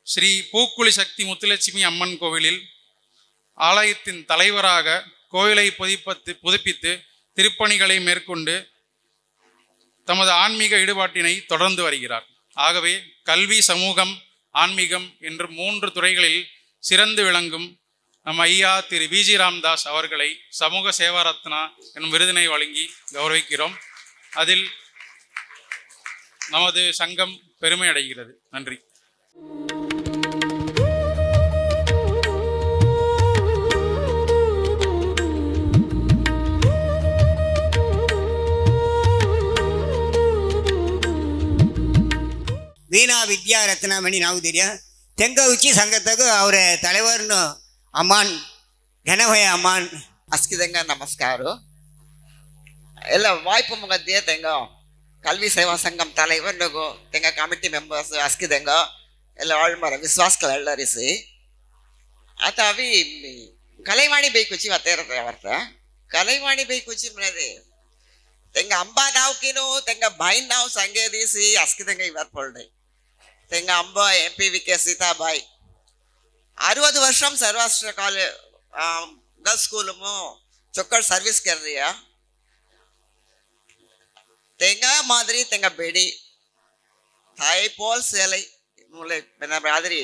ஸ்ரீ பூக்குழி சக்தி முத்துலட்சுமி அம்மன் கோவிலில் ஆலயத்தின் தலைவராக கோவிலை புதுப்பித்து திருப்பணிகளை மேற்கொண்டு தமது ஆன்மீக ஈடுபாட்டினை தொடர்ந்து வருகிறார். ஆகவே கல்வி, சமூகம், ஆன்மீகம் என்று 3 துறைகளில் சிறந்து விளங்கும் நம் ஐயா திரு VG ராமதாஸ் அவர்களை சமூக சேவா ரத்னா எனும் விருதினை வழங்கி கௌரவிக்கிறோம். அதில் நமது சங்கம் பெருமை அடைகிறது. நன்றி.
ವೀಣಾ ವಿದ್ಯಾ ರತ್ನಮಣಿ ನಾವು தெரியும். ತೆಂಗ ಉಚ್ಚಿ ಸಂಘತಗೂ ಅವರ தலைவர்னு ಅಮ್ಮಾನ್ ಘನಭಯ ಅಮ್ಮಾನ್
ಅಸ್ಕಿದಂಗ ನಮಸ್ಕಾರ. ಎಲ್ಲ ವಾಯ್ಪು ಮುಗದ್ದೆ ತೆಂಗ கல்வி சேவா சங்கம் தலைவர் நகோ தெங்க கமிட்டி மெம்பர்ஸ் அஸ்கிதெங்க ಎಲ್ಲ ಆಳ್ಮರ ವಿಶ್ವಾಸಗಳು ಎಲ್ಲರಿಸಿ ಆತ ಅವಿ ಕಲೈವಾಣಿ ಬೈಕುಚಿ ಮತ್ತೆ ಇರುತ್ತೆ ಅವರ್ತ ಕಲೈವಾಣಿ ಬೈಕುಚಿ ಮನೆದೆ ತೆಂಗ ಅಂಬಾ ನಾವ್ಕಿನು ತೆಂಗ ಬಾಯಿ ನಾವು ಸಂಗೆ ದೀಸಿ ಅಸ್ಕಿದಂಗ ಇವರ್ಪೊಳ್ಳೆ ತೆಂಗ ಅಂಬಾ MP VK ಸೀತಾಬಾಯಿ 60 வருஷம் சர்வாஷ்டிர गर्ल्स स्कूलमो चोक्कड़ सर्विस कर रिया तेंगा मादरी तेंगा बेड़ी ताई पोल सेलाई नूले मेना मादरी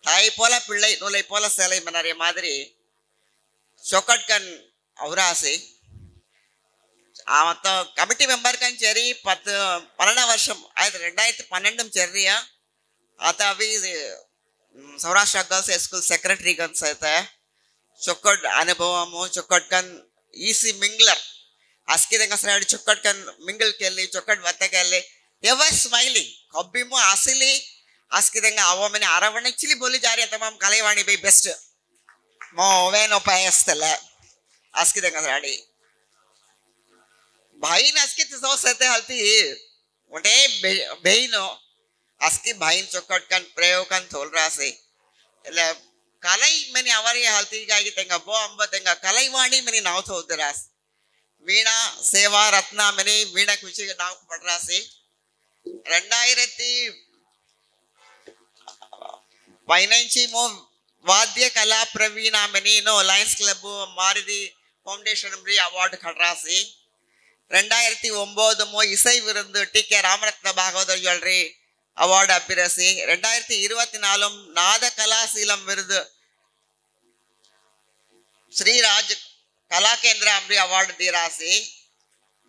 ताई पोला पिल्लै नूले पोला सेलाई मेना रे मादरी चोक्कड़ कन औरासी మొత్తం కమిటీ మెంబర్ కానీ చేరి 12 వర్షం అది 2012 చేరియా आता अभी Saurashtra girls school secretary guns అయితే చొక్కడ్ అనుభవము చొక్కడ్ కన్ ఈసీ మింగ్లర్ అస్కి దంగసరాడి చొక్కడ్ కన్ మింగిల్ కెళ్ళి చొక్కడ్ వత్తకెళ్ళి ఎవర్ స్మైలింగ్ కబ్బిము అసలి అస్కి దంగ అవమని అరవణ చిలి बोली जा रही है तमाम कलेवाणी भाई बेस्ट मो वेनो पायस्तला अस्की దంగసరాడి भाई नस्की तो सहते हलती उठे बहनो अस्की भाई चौकट कन प्रयोग कन थोल रहा से એટલે કલાઈ મને આવરી હાલતી ગાય તેંગા બો અંબ તેંગા કલાઈ વાણી મને નાવ થો ઉદરાસ వీణా సేవా రత్న મને వీణా కుచి నాવ పడరా से 2015 మో వాద్య కళా ప్రవీణ మెనీనో లయన్స్ క్లబ్ మారిది ఫౌండేషన్ రి అవార్డు కడరా से 2009 மோ இசை விருந்து டி.கே. ராமரத்ன பாகவதர் ஜுவல்லரி அவார்டு அப்பிரசி 2024 நாத கலாசீலம் விருது ஸ்ரீராஜ் கலாகேந்திர அம்பி அவார்டு தீராசி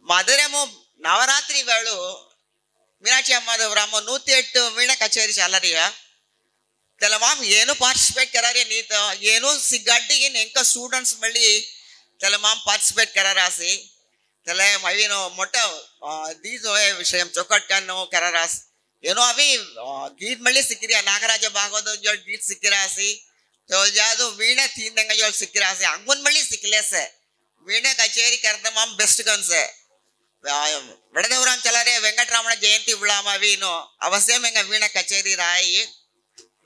மதுரமு நவராத்திரி வேಳು மீனாட்சி அம்மாದೇವರಾಮ 108 ವೀಣ ಕಚೇರಿ ಚಾಲರಿಯ ತೆಲಮಾಮ್ ಏನು ಪಾರ್ಟಿಸಿಪೇಟ್ ಕರಾರಿ ನೀತ ಏನು ಸಿಗಡ್ಡಿಗೆ ನೆಂಕ ಸ್ಟೂಡೆಂಟ್ಸ್ ಮಳ್ಳಿ ತೆಲಮಾಮ್ ಪಾರ್ಟಿಸಿಪೇಟ್ ಕರಾರಾಸಿ तेले मवीनो मोठा दीज होय विषय चौकट कानो करारास ಏನೋ ಅವಿ ಗೀತ್ ಮಳ್ಳಿ ಸಿಕ್ಕಿರಿ ನಾಗರಾಜ ಭಾಗವತ ಜೋಳ ಗೀತ್ ಸಿಕ್ಕಿರಾಸಿ तो जादू वीणा तीन दंग जो सिक्किरासे अंगुन मल्ली सिक्किलेसे वीणा कचेरी करते माम बेस्ट कन्से वडदेवराम चलारे वेंकटरमण जयंती उळामवीनो अवश्य मेंग वीणा कचेरी राई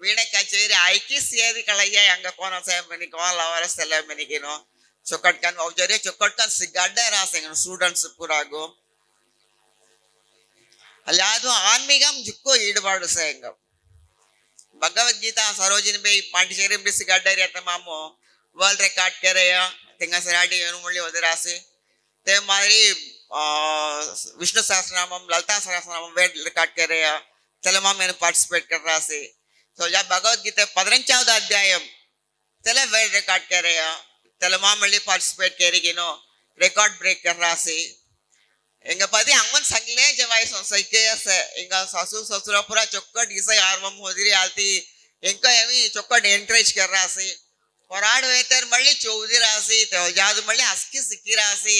वीणा कचेरी आइकी सेरी कलయ్య अंग कोनसे मनी कोल आवरसेले मनीगिनो चौकटकन औजरे चौकटकन सिगाड्डे रासे स्टूडेंट्स पुरागो अल्लादो आन्मीगम जुक्को ईडबाडु सेंगम भगवद्गीता सरोजिनी भाई पांडिचेरी में सिगाड्डे रहते मामो वर्ल्ड रिकॉर्ड करे या तिंगा सराडी एनुमुल्ली वदरासे ते मारी विष्णु सहस्रनामम ललिता सहस्रनामम वर्ल्ड रिकॉर्ड करे या तेलमा में पार्टिसिपेट कर रहा से तो जब भगवद्गीता 15వ अध्यायम तेले वर्ल्ड रिकॉर्ड करे या तेलमा मल्ली पार्टिसिपेट करेगिनो रिकॉर्ड ब्रेक कर रहा से எங்க பத்தி அம்மன் சங்கிலே ஜவாய்ஸ் சைக்கேஸ் எங்க सासू ससुरा पूरा चौकट इसे आर्वम होदिरी आलती एंका एमी चौकट एनकरेज कर रहा से पराड वेतर मल्ली चौदी रासी तो जादू मल्ली अस्की सिक्की रासी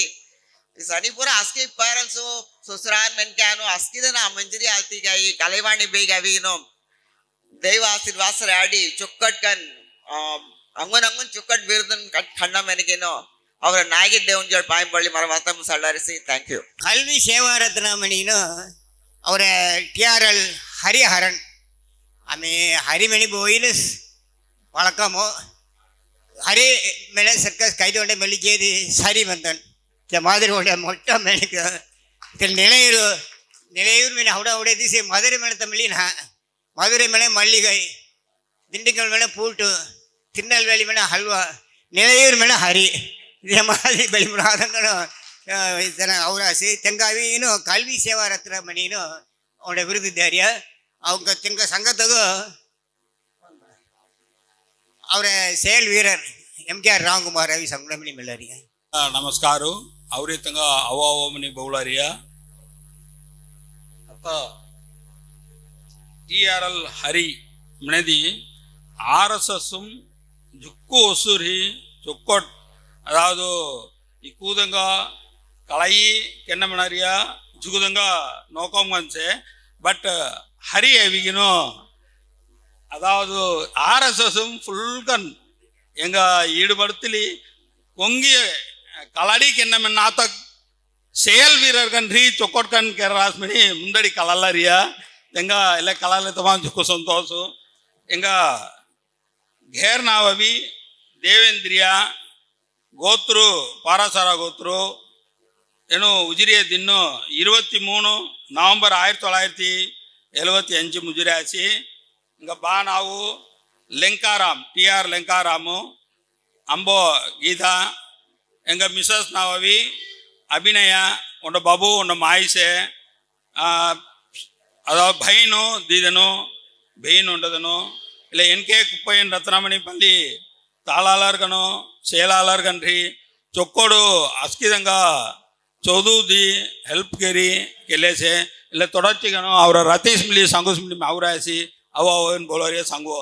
इसनी पूरा अस्की पेरेंट्स ससुरान मन क्यानो अस्की दना मंजरी आलती गाई कलेवाणी बेगावीनो देव आशीर्वाद राडी चौकट कन अंगन अंगन चौकट बिरुदन खंडा मेनकेनो ಅವರ ನಾಗಿ ದೇವನ್ ಜೋಳ ಪಾಯಿಂಬಳ್ಳಿ ಮರ ಮಾತಮ್ಮ ಸಳ್ಳಾರಿಸಿ ಥ್ಯಾಂಕ್ ಯು
கல்வி சேவா ரத்னமணின்னு ಅವರ TRL ஹரிஹரன் ஆமே ஹரிமணி போயின்னு வழக்கமோ ஹரி மேலே சர்க்கஸ் கைதொண்ட மெல்லிச்சேதி சரிமந்தன் இந்த மாதிரி உடைய மொட்டை மேலுக்கு நிலையூர் மீன் அவட உடைய திசை மதுரை மேலே தமிழினா மதுரை மேலே மல்லிகை திண்டுக்கல் மேலே பூட்டு திருநெல்வேலி மேலே ஹல்வா நிலையூர் மேலே ஹரி இதே மாதிரி பலிமுராதங்களும் ಅವರಾಸಿ ತೆಂಗಾವಿನೂ ಕಲ್ವಿ ಸೇವಾ ರತ್ನಮಣಿನೂ ಅವಳ ವಿರುದ್ಧಿದ್ದಾರೆ அவங்க ತೆಂಗ ಸಂಘದಗೂ ಅವರ செயல் வீரர் MKR ராம்குமார் ரவி ಸಂಗಮಣಿ ಮೆಲ್ಲರಿಗೆ
ನಮಸ್ಕಾರ ಅವರೇ ತಂಗ ಅವಾಮನಿ ಬೌಳಾರಿಯ ಅತ್ತ TRL ಹರಿ ಮನೆದಿ RSS ಜುಕ್ಕು ಒಸೂರಿ ಚೊಕ್ಕೊಟ್ அதாவது இக்கூதங்க கலை கென்னமனரியா ஜுகுதங்க நோக்கம் கன்சே பட் ஹரி அவிகினோ அதாவது ஆர்எஸ்எஸும் ஃபுல்கன் எங்கள் ஈடுபடுத்தலி கொங்கிய கலடி கென்னமன்னாத்த செயல் வீரர்கன் ரீ ಚೊಕ್ಕೊಟ್ಕನ್ ಕೆರಾಸ್ಮಿನಿ ಮುಂದಡಿ ಕಲಲ್ಲರಿಯ ಎಂಗ ಎಲ್ಲ ಕಲಲ್ಲ ತಮಾ ಜುಕ್ಕು ಸಂತೋಷು ಎಂಗ ಘೇರ್ ನಾವವಿ ದೇವೇಂದ್ರಿಯ ಗೋತ್ರು ಪಾರಾಸಾರ ಗೋತ್ರು ಏನು ಉಜಿರಿಯ ದಿನ್ನು 23 ನವಂಬರ್ 1975 ಮುಜಿರಾಸಿ ఇంకా బా నావు లెంకారామ్ TR లెంకారాము అంబో గీత ఎంగ మిస్సెస్ నావవి అభినయ ఉండ బాబు ఉండ మాయిసೆ ಅದಾವ ಬೈನು ದೀದನು ಬೇಯಿನು ಉಂಟದನು ಇಲ್ಲ NK ಕುಪ್ಪಯ್ಯನ್ ರತ್ನಮಣಿ ಪಲ್ಲಿ ತಾಳಾಲಾರ್ಗನು ಸೇಲಾಲಾರ್ಗನ್ರಿ ಚೊಕ್ಕೋಡು ಅಸ್ಕಿದಂಗ चौधरी हेल्प करी केले से એટલે தொடர்ச்சி கணும் அவரை ரத்தீஷ் மில்லி சங்கோஸ் மில்லி அவராசி அவன் போலறிய சங்கோ.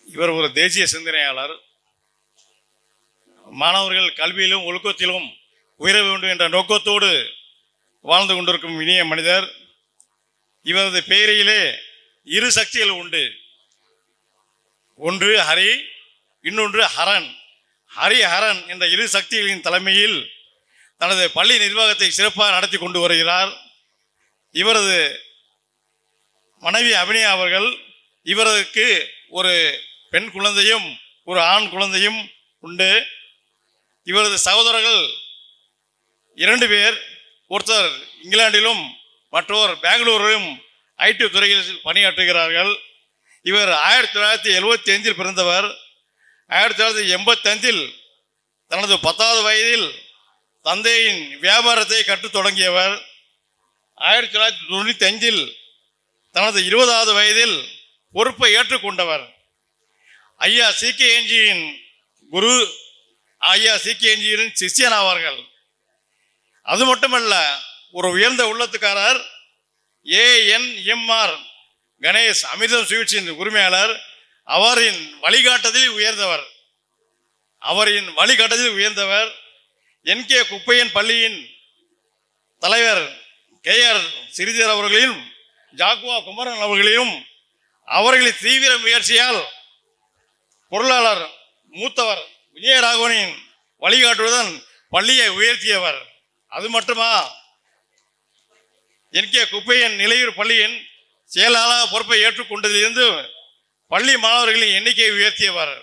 இவர் ஒரு தேசிய சிந்தனையாளர். மாணவர்கள் கல்வியிலும் ஒழுக்கத்திலும் உயர வேண்டும் என்ற நோக்கத்தோடு வாழ்ந்து கொண்டிருக்கும் இனிய மனிதர். இவரது பெயரிலே இரு சக்திகள் உண்டு. ஒன்று ஹரி, இன்னொன்று ஹரன். ஹரி ஹரன் என்ற இரு சக்திகளின் தலைமையில் தனது பள்ளி நிர்வாகத்தை சிறப்பாக நடத்தி கொண்டு வருகிறார். இவரது மனைவி அபிநயா அவர்கள், இவருக்கு ஒரு பெண் குழந்தையும் ஒரு ஆண் குழந்தையும் உண்டு. இவரது சகோதரர்கள் 2 பேர், ஒருத்தர் இங்கிலாந்திலும் மற்றவர் பெங்களூரிலும் ஐடி துறையில் பணியாற்றுகிறார்கள். இவர் 1975 பிறந்தவர். 1985 தனது 10வது வயதில் தந்தையின் வியாபாரத்தை கற்றுத் தொடங்கியவர். 1995 தனது 20வது வயதில் பொறுப்பை ஏற்றுக்கொண்டவர். ஐயா சிகேஎன்ஜியின் குரு, ஐயா சிகேஎன்ஜியின் சிஷ்யன் ஆவார்கள். அது மட்டுமல்ல, ஒரு உயர்ந்த உள்ளத்துக்காரர். ANMR கணேஷ் அமிர்தம் ஸ்வீட்ஸின் உரிமையாளர். அவரின் வழிகாட்டுதலில் உயர்ந்தவர். NK குப்பையன் பள்ளியின் தலைவர் KR சிறிதர் அவர்களையும் ஜாக்குவா குமரன் அவர்களையும் அவர்களின் தீவிர முயற்சியால் பொருளாளர் மூத்தவர் விஜயராகவனின் வழிகாட்டுடன் பள்ளியை உயர்த்தியவர். அது மட்டுமா, NK குப்பையன் நிலையூர் பள்ளியின் செயலாளர் பொறுப்பை ஏற்றுக்கொண்டதிலிருந்து பள்ளி மாணவர்களின் எண்ணிக்கையை உயர்த்தியவர்.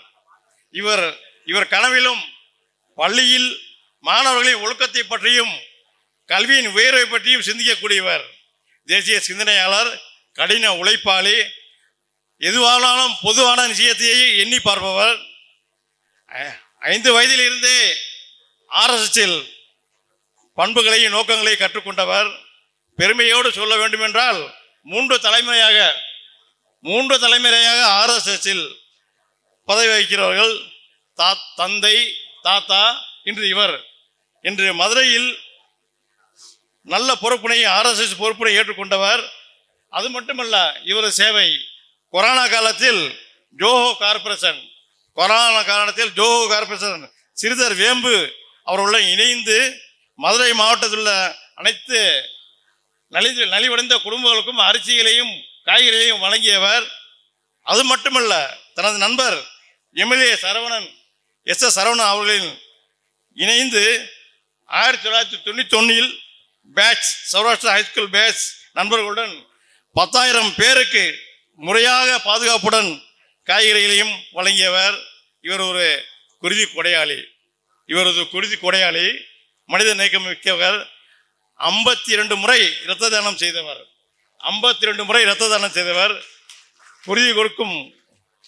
இவர் கனவிலும் பள்ளியில் மாணவர்களின் ஒழுக்கத்தை பற்றியும் கல்வியின் உயர்வை பற்றியும் சிந்திக்கக்கூடியவர். தேசிய சிந்தனையாளர், கடின உழைப்பாளி, எதுவானாலும் பொதுவான விஷயத்தையே எண்ணி பார்ப்பவர். 5 வயதில் இருந்தே RSSல் பண்புகளையும் நோக்கங்களையும் கற்றுக்கொண்டவர். பெருமையோடு சொல்ல வேண்டுமென்றால் 3 தலைமுறையாக RSSல் பதவி வகிக்கிறவர்கள். தந்தை, தாத்தா, இன்று மதுரையில் நல்ல பொறுப்பினை RSS பொறுப்பினை ஏற்றுக்கொண்டவர். அது மட்டுமல்ல, இவர் சேவை கொரோனா காலத்தில் ஜோஹோ கார்பரேஷன் சிறிதர் வேம்பு அவர்களுடன் இணைந்து மதுரை மாவட்டத்தில் உள்ள அனைத்து நலிவடைந்த குடும்பங்களுக்கும் அரிசிகளையும் காய்கறிகளையும் வழங்கியவர். அது மட்டுமல்ல, தனது நண்பர் MLA SS சரவணன் அவர்களின் இணைந்து 1991 பேட்ச் சௌராஷ்டிரா ஹைஸ்கூல் பேட்ச் நண்பர்களுடன் 10,000 பேருக்கு முறையாக பாதுகாப்புடன் காய்கறிகளையும் வழங்கியவர். இவரது குருதி கொடையாளி, மனித நேயம் மிக்கவர். 52 முறை இரத்த தானம் செய்தவர்.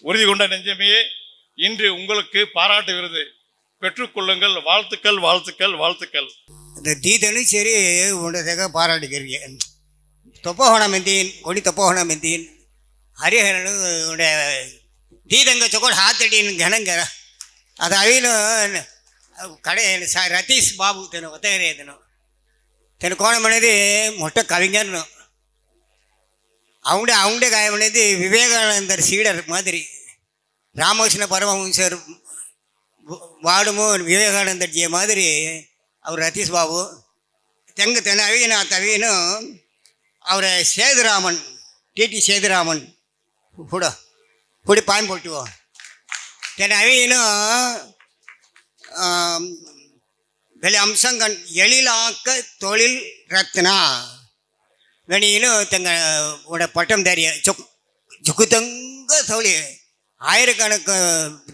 உறுதி கொண்ட நெஞ்சமே, இன்று உங்களுக்கு பாராட்டு விருது பெற்றுக்கொள்ளுங்கள். வாழ்த்துக்கள்.
இந்த தீதனு சரி உண்டதாக பாராட்டுக்கிறீங்க. தொப்போகண ಮೆಂದಿನ್ ಹರಿಹರನು ದೀದಂಗ ಚೊಕೋಡ್ ಹಾತಡಿನ ಘನಂಗರ ಅದು ಅವಿನು ಕಡೆ ರತೀಶ್ ಬಾಬು ತನು ಒತ್ತಗರೆ ಇದನು తన కోణం అనేది మొట్ట కవిஞர்னு அவங்களுடைய காயம் అనేది விவேகானந்தர் சீடர் மாதிரி ராமகிருஷ்ண பரமஹம்சர் வாடுமோ விவேகானந்தர் ஜி மாதிரி அவர் ரதீஷ் பாபு தென்ன அவியனு அவரை சேதுராமன் TT சேதுராமன் புடி பாயம் போட்டுவோம் தென்ன அவியனு வெளி அம்சங்கன் எழிலாக்க தொழில் ரத்னா வெளியினு தங்களோட பட்டம் தெரிய ஜுக்குத்தங்க தொழி ஆயிரக்கணக்கு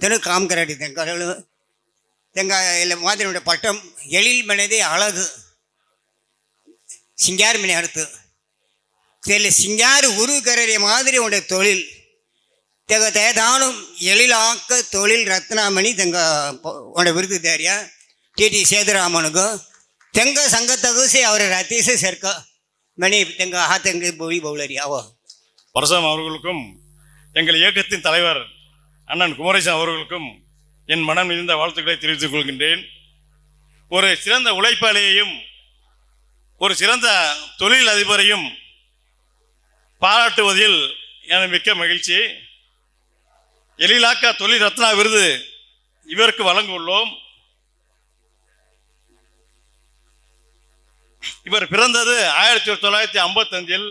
தினம் காமிக்கிறாடி தெங்கடல் இல்லை மாதிரியோட பட்டம் எழில் மனதே அழகு சிங்கார் மணி அடுத்து தெரியல சிங்காறு உருக்கரைய மாதிரி உடைய தொழில் தெங்க தேதானும் எழிலாக்க தொழில் ரத்னாமணி தெங்க உடைய விருது தேரியா TT சேதுராமனுக்கும் தெங்க சங்கத்தகுசி அவரை ரத்தீஸை சேர்க்க மணி தெங்க ஆத்தங்க பொழி பவுலரியாவோ
பரசுராம் அவர்களுக்கும் எங்கள் இயக்கத்தின் தலைவர் அண்ணன் குமரேசன் அவர்களுக்கும் என் மனம் இருந்த வாழ்த்துக்களை தெரிவித்துக் கொள்கின்றேன். ஒரு சிறந்த உழைப்பாளியையும் ஒரு சிறந்த தொழில் அதிபரையும் பாராட்டுவதில் எனக்கு மிக்க மகிழ்ச்சி. எழிலாக்க தொழில் ரத்னா விருது இவருக்கு வழங்க உள்ளோம். இவர் பிறந்தது 1955.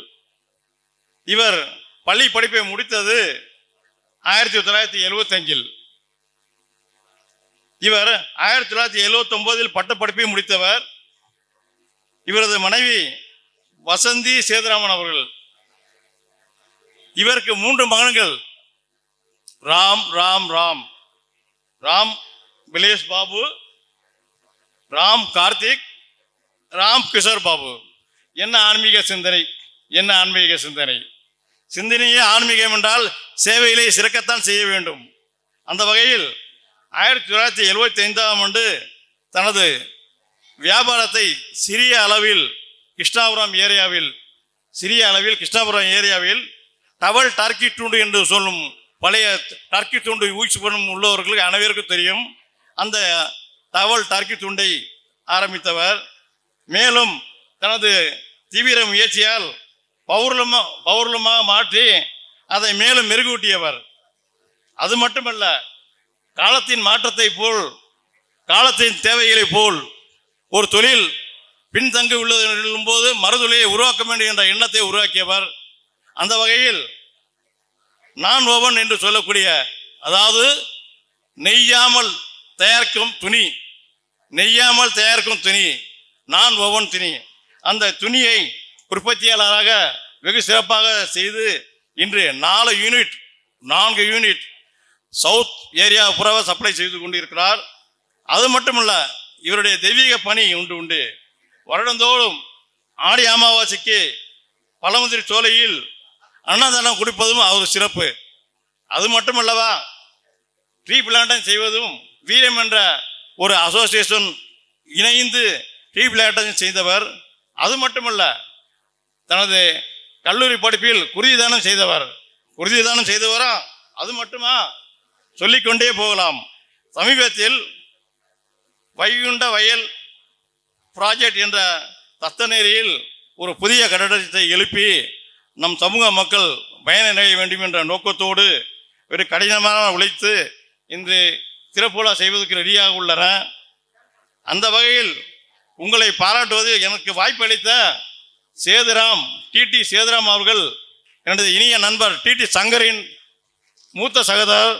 இவர் பள்ளி படிப்பை முடித்தது 1975. இவர் 1979 பட்டப்படிப்பை முடித்தவர். இவரது மனைவி வசந்தி சேதுராமன் அவர்கள். இவருக்கு 3 மகன்கள். ராம் ராம் ராம் ராம் பிலேஷ் பாபு, ராம் கார்த்திக், ராம் கிஷோர் பாபு. என்ன ஆன்மீக சிந்தனை, என்ன ஆன்மீக சிந்தனை! சிந்தனையே ஆன்மீகம் என்றால் சேவையிலே சிறக்கத்தான் செய்ய வேண்டும். அந்த வகையில் 1975ஆம் ஆண்டு தனது வியாபாரத்தை சிறிய அளவில் கிருஷ்ணாபுரம் ஏரியாவில் டவல் டர்க்கி தூண்டு என்று சொல்லும் பழைய டர்க்கி தூண்டு யூஸ் பண்ணும் உள்ளவர்களுக்கு அனைவருக்கும் தெரியும். அந்த டவல் டர்க்கி தூண்டை ஆரம்பித்தவர். மேலும் தனது தீவிர முயற்சியால் பௌர்ணமாக மாற்றி அதை மேலும் மெருகூட்டியவர். அது மட்டுமல்ல, காலத்தின் மாற்றத்தை போல், காலத்தின் தேவைகளை போல் ஒரு தொழில் பின்தங்கி உள்ளது போது மறுதொழிலை உருவாக்க வேண்டும் என்ற எண்ணத்தை உருவாக்கியவர். அந்த வகையில் நான் ஓவன் என்று சொல்லக்கூடிய, அதாவது நெய்யாமல் தயாரிக்கும் துணி, நான் ஓவன் துணி, அந்த துணியை உற்பத்தியாளராக வெகு சிறப்பாக செய்து இன்று 4 யூனிட் சவுத் ஏரியா புறவ சப்ளை செய்து கொண்டிருக்கிறார். அது மட்டுமல்ல, இவருடைய தெய்வீக பணி உண்டு. வருடந்தோறும் ஆடி அமாவாசைக்கு பழமுதிர் சோலையில் அன்னதானம் கொடுப்பதும் அவர் சிறப்பு. அது மட்டுமல்லவா, ட்ரீ பிளான்டன் செய்வதும் வீரம் என்ற ஒரு அசோசியேஷன் இணைந்து ட்ரீ பிளான்டன் செய்தவர். அது மட்டுமல்ல, தனது கல்லூரி படிப்பில் குருதிதானம் செய்தவரா? அது மட்டுமா? சொல்லிக்கொண்டே போகலாம். சமீபத்தில் வைகுண்ட வயல் ப்ராஜெக்ட் என்ற தத்தநேரியில் ஒரு புதிய கட்டடத்தை எழுப்பி நம் சமூக மக்கள் பயனடைய வேண்டும் என்ற நோக்கத்தோடு ஒரு கடினமாக உழைத்து இன்று திறப்புலா செய்வதற்கு ரெடியாக உள்ளன. அந்த வகையில் உங்களை பாராட்டுவது எனக்கு வாய்ப்பளித்த டிடி சேதுராம் அவர்கள், எனது இனிய நண்பர் டிடி சங்கரின் மூத்த சகோதரர்.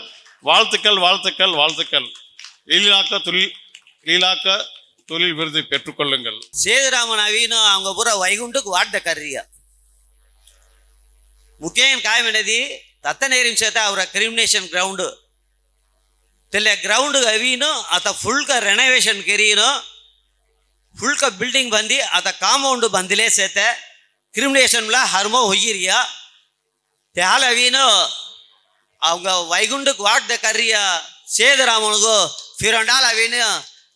வாழ்த்துக்கள். லீலாக்க தொழில் விருது பெற்றுக்கொள்ளுங்கள்.
சேதுராமன் అవిను அவங்க பூரா వైగుంఠకు వాడ్డ కర్రియా ముఖ్యం కాయమనేది తత్తనేరిం చేత ಅವರ ಕ್ರಿಮಿನೇಷನ್ ಗ್ರೌಂಡ್ ತೆಲೆ ಗ್ರೌಂಡ್ ಅವಿನು ಅತ ಫುಲ್ ಕ ರೆನೋವೇಷನ್ ಕೆರಿನು ಫುಲ್ ಕ ಬಿಲ್ಡಿಂಗ್ ಬಂದಿ ಅತ ಕಾಂಪೌಂಡ್ ಬಂದಿಲೆ ಸೇತ ಕ್ರಿಮಿನೇಷನ್ ಲ ಹರ್ಮೋ ಹೋಗಿರಿಯಾ त्याल अवीनो அவங்க வைகுண்டக்கு வாட்ட கரிய சேதுராமனுக்கு फिरंडाल अवीनो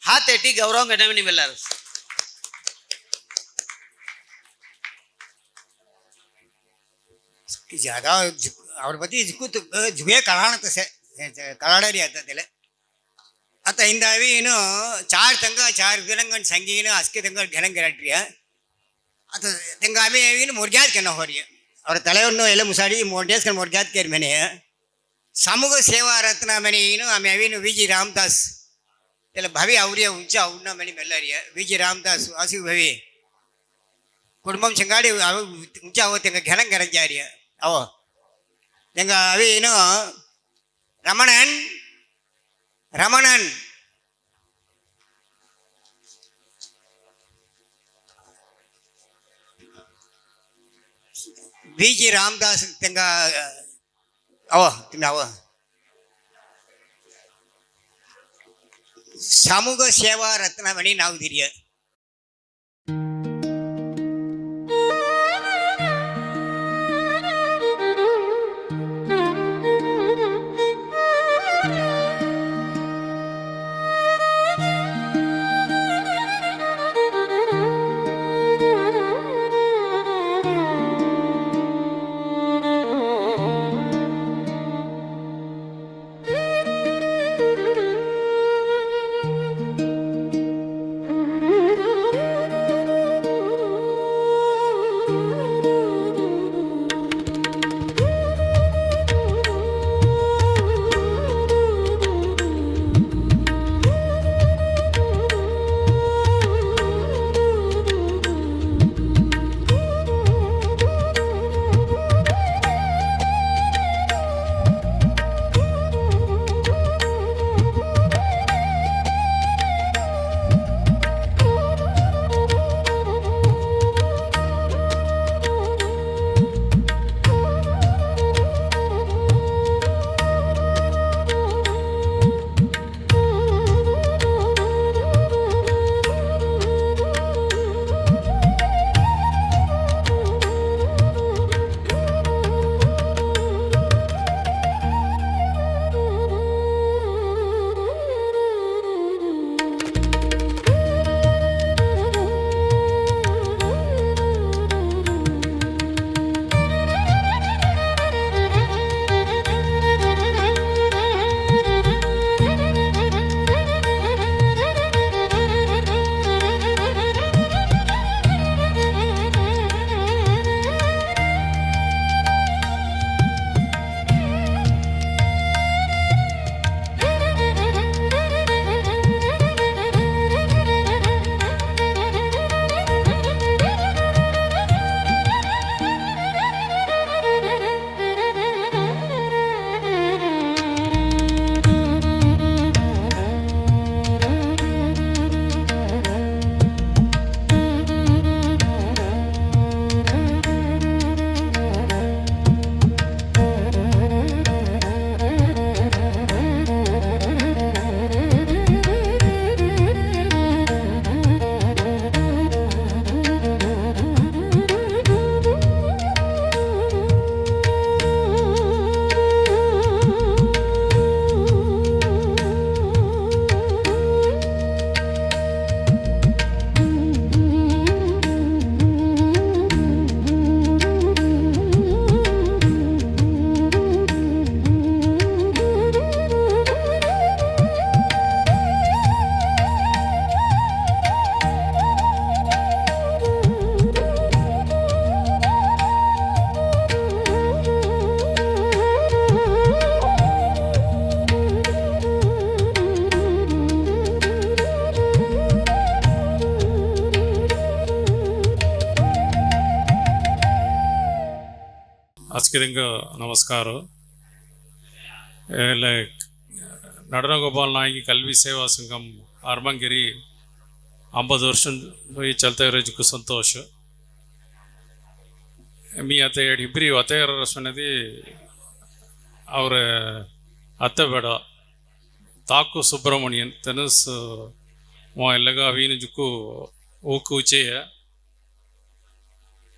हाथ एटी गौरव गणमनी मिलर
ज़्यादा ಅವ್ರ ಬಗ್ಗೆ ಜುಬೆ ಕಲಾಣತ ಕಲಾಡರಿ ಆತದಿಲ್ಲ ಅತ್ತ ಹಿಂದಾವಿ ಏನು 4 ದಿನಂಗನ್ ಸಂಗೀನ ಅಸ್ಕೆ ತಂಗ ಘನಂಗರಟ್ರಿಯ ಅತ ತಂಗಾವಿ ಏನು ಮುರ್ಗ್ಯಾದ ಕೆನ ಹೋರಿಯ ಅವರ தலைவர்னு ಎಲ್ಲ ಮುಸಾಡಿ ಮೋರ್ಡ್ಯಾಸ್ ಕನ್ ಮುರ್ಗ್ಯಾದ ಕೇರ್ ಮನೆ ಸಮೂಹ ಸೇವಾ ರತ್ನ ಮನೆ ಏನು ಆಮೆ ಅವಿನು ವಿಜಿ ರಾಮದಾಸ್ ಎಲ್ಲ ಭವಿ ಅವರಿಯ ಉಂಚ ಅವನ್ನ ಮನೆ ಮೆಲ್ಲರಿಯ ವಿಜಿ ರಾಮದಾಸ್ ಆಸಿ ಭವಿ ಕುಟುಂಬಂ ಸಂಗಾಡಿ ಉಂಚ ಅವತ್ತೆಂಗ ಘನಂಗರಂಜಾರಿಯ ಅವ எங்க அவி இன்னும் ரமணன் விஜி ராமதாஸ் தெங்க அவ சமூக சேவா ரத்னமணி ನಾವು திரிய
ಅಸ್ಕಿದಂಗ ನಮಸ್ಕಾರ. நடனகோபால் நாயகி கல்வி சேவா சங்கம் அர்மங்கிரி 50 वर्ष चलते रहे संतोष. मी आता इब्री वतेर रसनदी और अत्ते बेड़ ताकू सुब्रमण्यन तेनस वो एल्लगा वीन जुक्कू ऊकूचे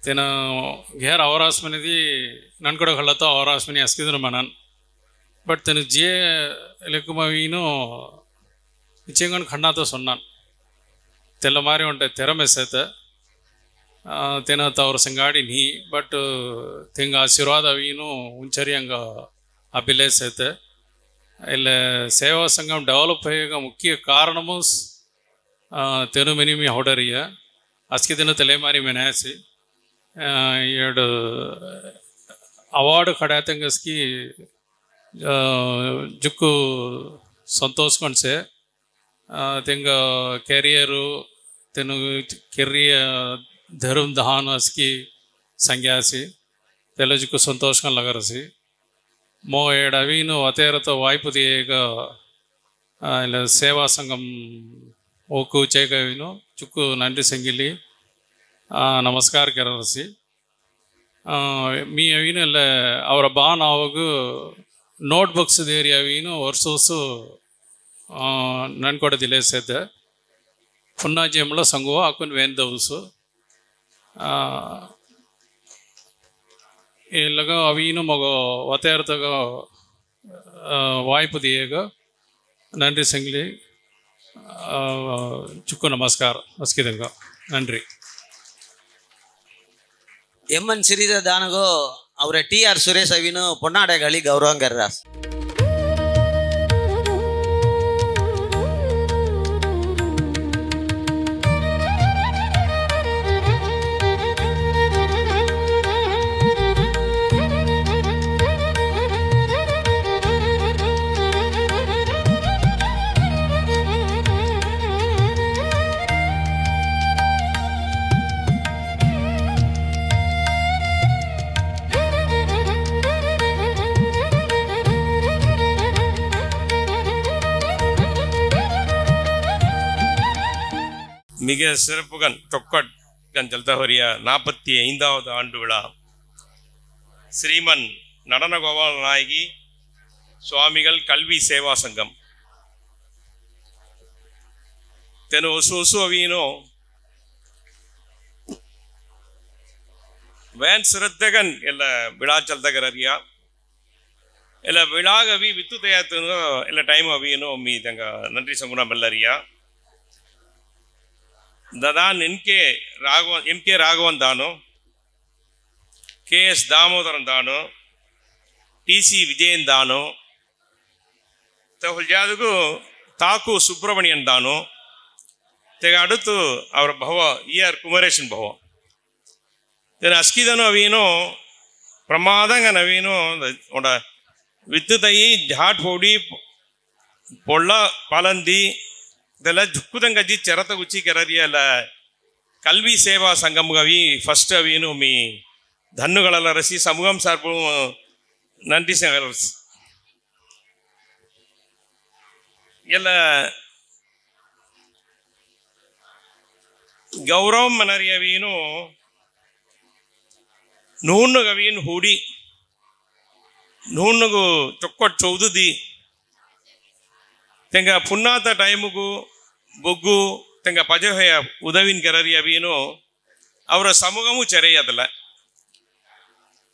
तेना घेर अवरासमनेदी ननकड़ हल्लता अवरासमनी अस्किदन मनन बट तेन जे लेकुमवीनो निचेंगन खंडातो सोन्नान तेल मारी उंटे तेर मेसैते तेना तवर संगाड़ी नी बट तेंग आशीर्वाद अवीनो उंचरियंग अभिलेसैते इल्ले सेवा संघम डेवलप अय्येग मुख्य कारणमु तेनु मिनिमि होडरिया अस्कि दिन तलेमारी मेनासी एड अवार्ड खड़ातंगस्की जुक्कू संतोष कणसे तेंग कैरियरू तेनु केरिय धर्म दहान अस्की संज्ञासी तेल जुक्कू संतोष कन लगरसी मो एड अवीनु अतेरतो वाइपु दिएग इला सेवा संघम ओकू चेगवीनु जुक्कू नंदी संगिली नमस्कार कररसी मी अवीनु इल्ल अवर बान आवगु नोट बुक्स देरी अवीनु वर्षोसु ननकोड दिलेसेते पुन्ना जेमला संगुवा अकुन वेंदवसु इलागा अवीनु मगो वतेरतग वाइपु दिएग नंदी संगिली चुक्कु नमस्कार अस्किदंग नंरी
एमन सिरीज दानगो और TR सुरेश अवीनु पोन्नाडेगळि गौरवं गर्रास
மிக சிறப்புகன் தொக்கட் கன் ஜல்தஹரியா 45வது ஆண்டு விழா ஸ்ரீமன் நடனகோபால் நாயகி சுவாமிகள் கல்வி சேவா சங்கம் தெನು ಹೊಸು ಅವೀನು ವ್ಯಾನ್ ಶ್ರದ್ಧೆಗನ್ ಎಲ್ಲ ವಿಳಾ ಚಲ್ತಗರಿಯ ಎಲ್ಲ ವಿಳಾಗ ಅವಿ ವಿತ್ತು ತಯಾತನು ಎಲ್ಲ ಟೈಮ್ ಅವೀನು ಮೀ ತಂಗ ನನ್ರಿ ಸಂಗುಣ ಬೆಲ್ಲರಿಯ ददान एम के राघवन दानो KS दामोदरन दानो TC विजयन दानो तहुलजादगु ताकू सुब्रमण्यन दानो तेग अडुत्तु अवर भव ER कुमारेशन भव तेन अस्किदनु अवीनो प्रमादंग नवीनो ओड विद्युतई झाट होडी पोल्ल पालंदी ಇದೆಲ್ಲ ಜುಕ್ಕುದಂಗಜ್ಜಿ ಚೆರತ ಗುಚ್ಚಿ ಕೆರರಿಯಲ್ಲ ಕಲ್ವಿ ಸೇವಾ ಸಂಗಮಗವಿ ಫಸ್ಟ್ ಅವೀನು ಮೀ ಧನ್ನುಗಳೆಲ್ಲ ರಸಿ ಸಮೂಹಂ ಸಾರ್ಪು ನಂಟಿ ಎಲ್ಲ ಗೌರವಂ ಮನರಿಯವೀನು ನೂನ್ನುಗವೀನು ಹೂಡಿ ನೂನ್ನುಗು ಚೊಕ್ಕೊಟ್ ಚೌದುದಿ ತೆಂಗ ಪುನ್ನಾತ ಟೈಮುಗು ಬೊಗ್ಗು ತೆಂಗ ಪಜಹೆಯ ಉದವಿನ ಕೆರರಿ ಅವೀನು ಅವರ ಸಮೂಹಮು ಚೆರೆಯದಲ್ಲ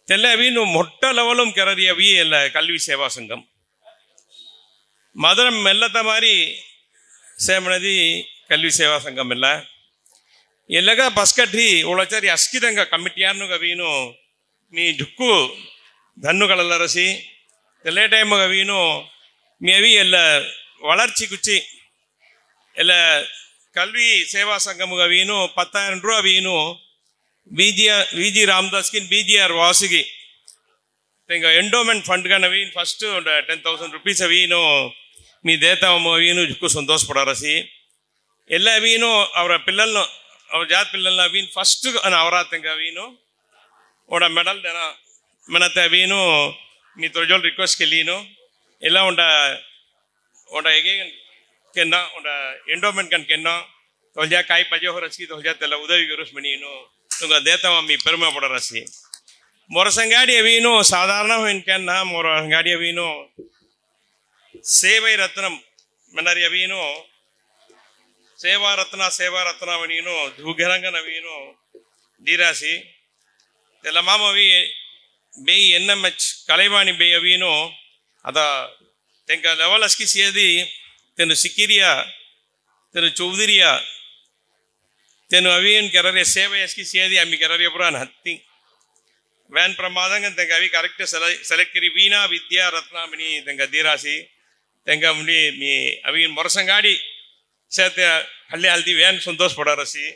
ತೆಲ್ಲ ಅವೀನು ಮೊಟ್ಟ ಲೆವಲುಂ ಕೆರರಿ ಅವಿ ಎಲ್ಲ ಕಲ್ವಿ ಸೇವಾ ಸಂಘಂ ಮದರ ಮೆಲ್ಲತ ಮಾರಿ ಸೇಮಣದಿ ಕಲ್ವಿ ಸೇವಾ ಸಂಘಂ ಎಲ್ಲ ಎಲ್ಲಗ ಬಸ್ಕಟ್ಟಿ ಒಳಚರಿ ಅಸ್ಕಿದಂಗ ಕಮಿಟಿಯಾನು ಅವೀನು ಮೀ ಜುಕ್ಕು ಧನ್ನುಗಳೆಲ್ಲ ರಸಿ ಎಲ್ಲ ಟೈಮ್ ಅವೀನು ಮೀ ಅವಿ ಎಲ್ಲ வளர்ச்சி குச்சி இல்லை கல்வி சேவா சங்கமுக வீணு 10,000 ரூபா வீணு விஜி ராம்தாஸ்கின் BGR வாசுகி எங்கள் ఎండోమెంట్ ఫండ్ గా నవీన్ ఫస్ట్ 10,000 రూపీస్ అవీను మీ దేతాము అవీను జుక్కు సంతోషపడారసి ಎಲ್ಲ ಅವೀನು ಅವರ ಪಿಲ್ಲಲ್ನು ಅವ್ರ ಜಾತ್ ಪಿಲ್ಲಲ್ನ ಅವೀನು ಫಸ್ಟ್ ಅವರಾತಂಗ ಅವೀನು ಓಡ ಮೆಡಲ್ ದೇನ मनते अवीनु मी तोजोल रिक्वेस्ट के लिए ಎಲ್ಲ उंडा एगेन केन्ना उंडा एंडोमेंट कन केन्ना तोलजा काई पजे हो रसी तोलजा तेला उदवी गुरुस मनीनो तुंगा देता मी परमे पड़ रसी मोर संगाड़ी अवीनु साधारण होइन केन्ना मोर संगाड़ी अवीनु सेवै रत्नम मनरी अवीनु सेवा रत्न मनीनु धूगरंगन अवीनु दीरासी तेला मामवी बे एनएमएच कलेवाणी बे अवीनु अदा तेंका लेवल अस्की सियदी तेनु सिकिरिया तेनु चौधरिया तेनु अवीन कररे सेवा अस्की सियदी अमी कररे पुरान हत्ती वैन प्रमादंग तेंका अवी करेक्ट सेलेक्ट करी वीणा विद्या रत्नामणि तेंका दीरासी तेंका मुंडी मी अवीन मोरसंगाड़ी सेते हल्ले हल्दी वैन संतोष पड़ा रसी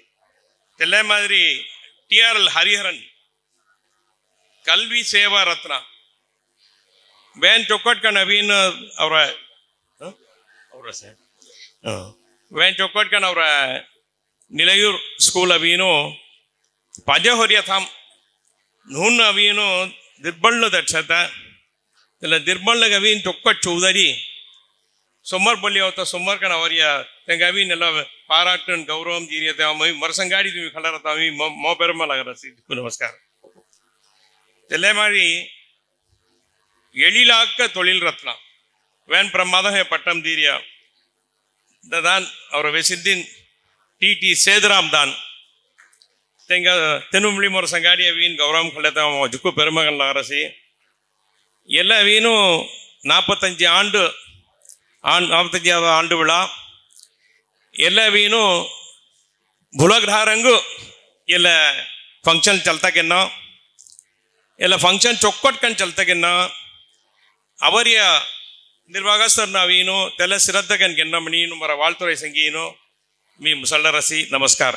तेल्ले मादरी TRL हरिहरन कल्वी सेवा रत्न वैन चौकट का नवीन और वैन चौकट का और निलयूर स्कूल अवीनो पजहोरिया था नून अवीनो दिर्बल्ल दक्षता तेला दिर्बल्ल अवीन चौकट चौधरी सोमर बल्ली होता सोमर का नवरिया तेंगा अवीन ಎಲ್ಲ पाराटन गौरवम जीरियते अमी मरसंगाड़ी तुम्हें खड़ा रहता अमी मो पेरमा लग रसी नमस्कार तेले मारी எழிலாக்க தொழில் ரத்னா வேன் பிரமாதம் பட்டம் தீரியா தான் அவர் வெசிந்தின் टी சேதுராம் தான் தெங்க தென்னுமொழி மொர சங்காடிய வீண் கௌரவம் கல்லத்த ஜுக்கு பெருமகன் அரசி எல்லா வீணும் 45 ஆண்டு 45வது ஆண்டு விழா ಎಲ್ಲ ವೀನು ಭುಲಗ್ರಹಾರಂಗು ಎಲ್ಲ ಫಂಕ್ಷನ್ ಚಲ್ತಾಗೆನ್ನೋ ಎಲ್ಲ ಫಂಕ್ಷನ್ ಚೊಕ್ಕೊಟ್ಕೊಂಡು ಚಲ್ತಾಗೆನ್ನೋ ಅವರಿಯ ನಿರ್ವಾಗಸ್ಥರು ನಾವೀನು ತೆಲ್ಲ ಶ್ರದ್ಧಗನ್ ಗೆನ್ನಮಣೀನು ಮರ ವಾಳ್ತೊರೆ ಸಂಗೀನು ಮೀ ಮುಸಳ್ಳ ರಸಿ ನಮಸ್ಕಾರ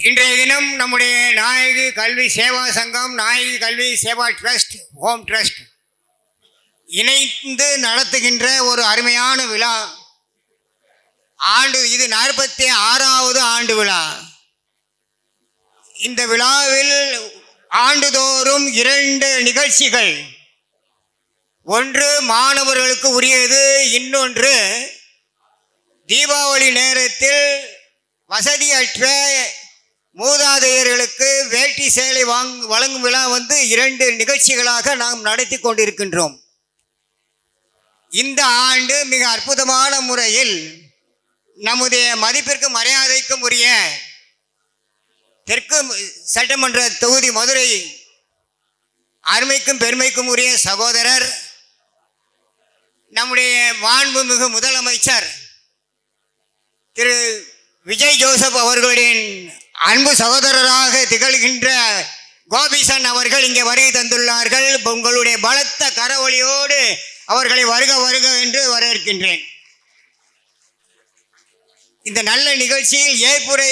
இன்றைய தினம் நம்முடைய நாயகி கல்வி சேவா சங்கம் நாயகி கல்வி சேவா ட்ரஸ்ட் ஹோம் ட்ரஸ்ட் இணைந்து நடத்துகின்ற ஒரு அருமையான விழா இது 46வது ஆண்டு விழா. இந்த விழாவில் ஆண்டுதோறும் 2 நிகழ்ச்சிகள், ஒன்று மாணவர்களுக்கு உரியது, இன்னொன்று தீபாவளி நேரத்தில் வசதியற்ற மூதாதையர்களுக்கு வேட்டி சேலை வழங்கும் விழா 2 நிகழ்ச்சிகளாக நாம் நடத்தி கொண்டிருக்கின்றோம். இந்த ஆண்டு மிக அற்புதமான முறையில் நம்முடைய மதிப்பிற்கும் மரியாதைக்கும் உரிய தெற்கு சட்டமன்ற தொகுதி மதுரை அருமைக்கும் பெருமைக்கும் உரிய சகோதரர் நம்முடைய மாண்புமிகு முதலமைச்சர் திரு விஜய் ஜோசப் அவர்களின் அன்பு சகோதரராக திகழ்கின்ற கோபிசன் அவர்கள் இங்கே வருகை தந்துள்ளார்கள். உங்களுடைய பலத்த கரவொலியோடு அவர்களை வருக வருக என்று வரவேற்கின்றேன். இந்த நல்ல நிகழ்ச்சியில் ஏற்புரை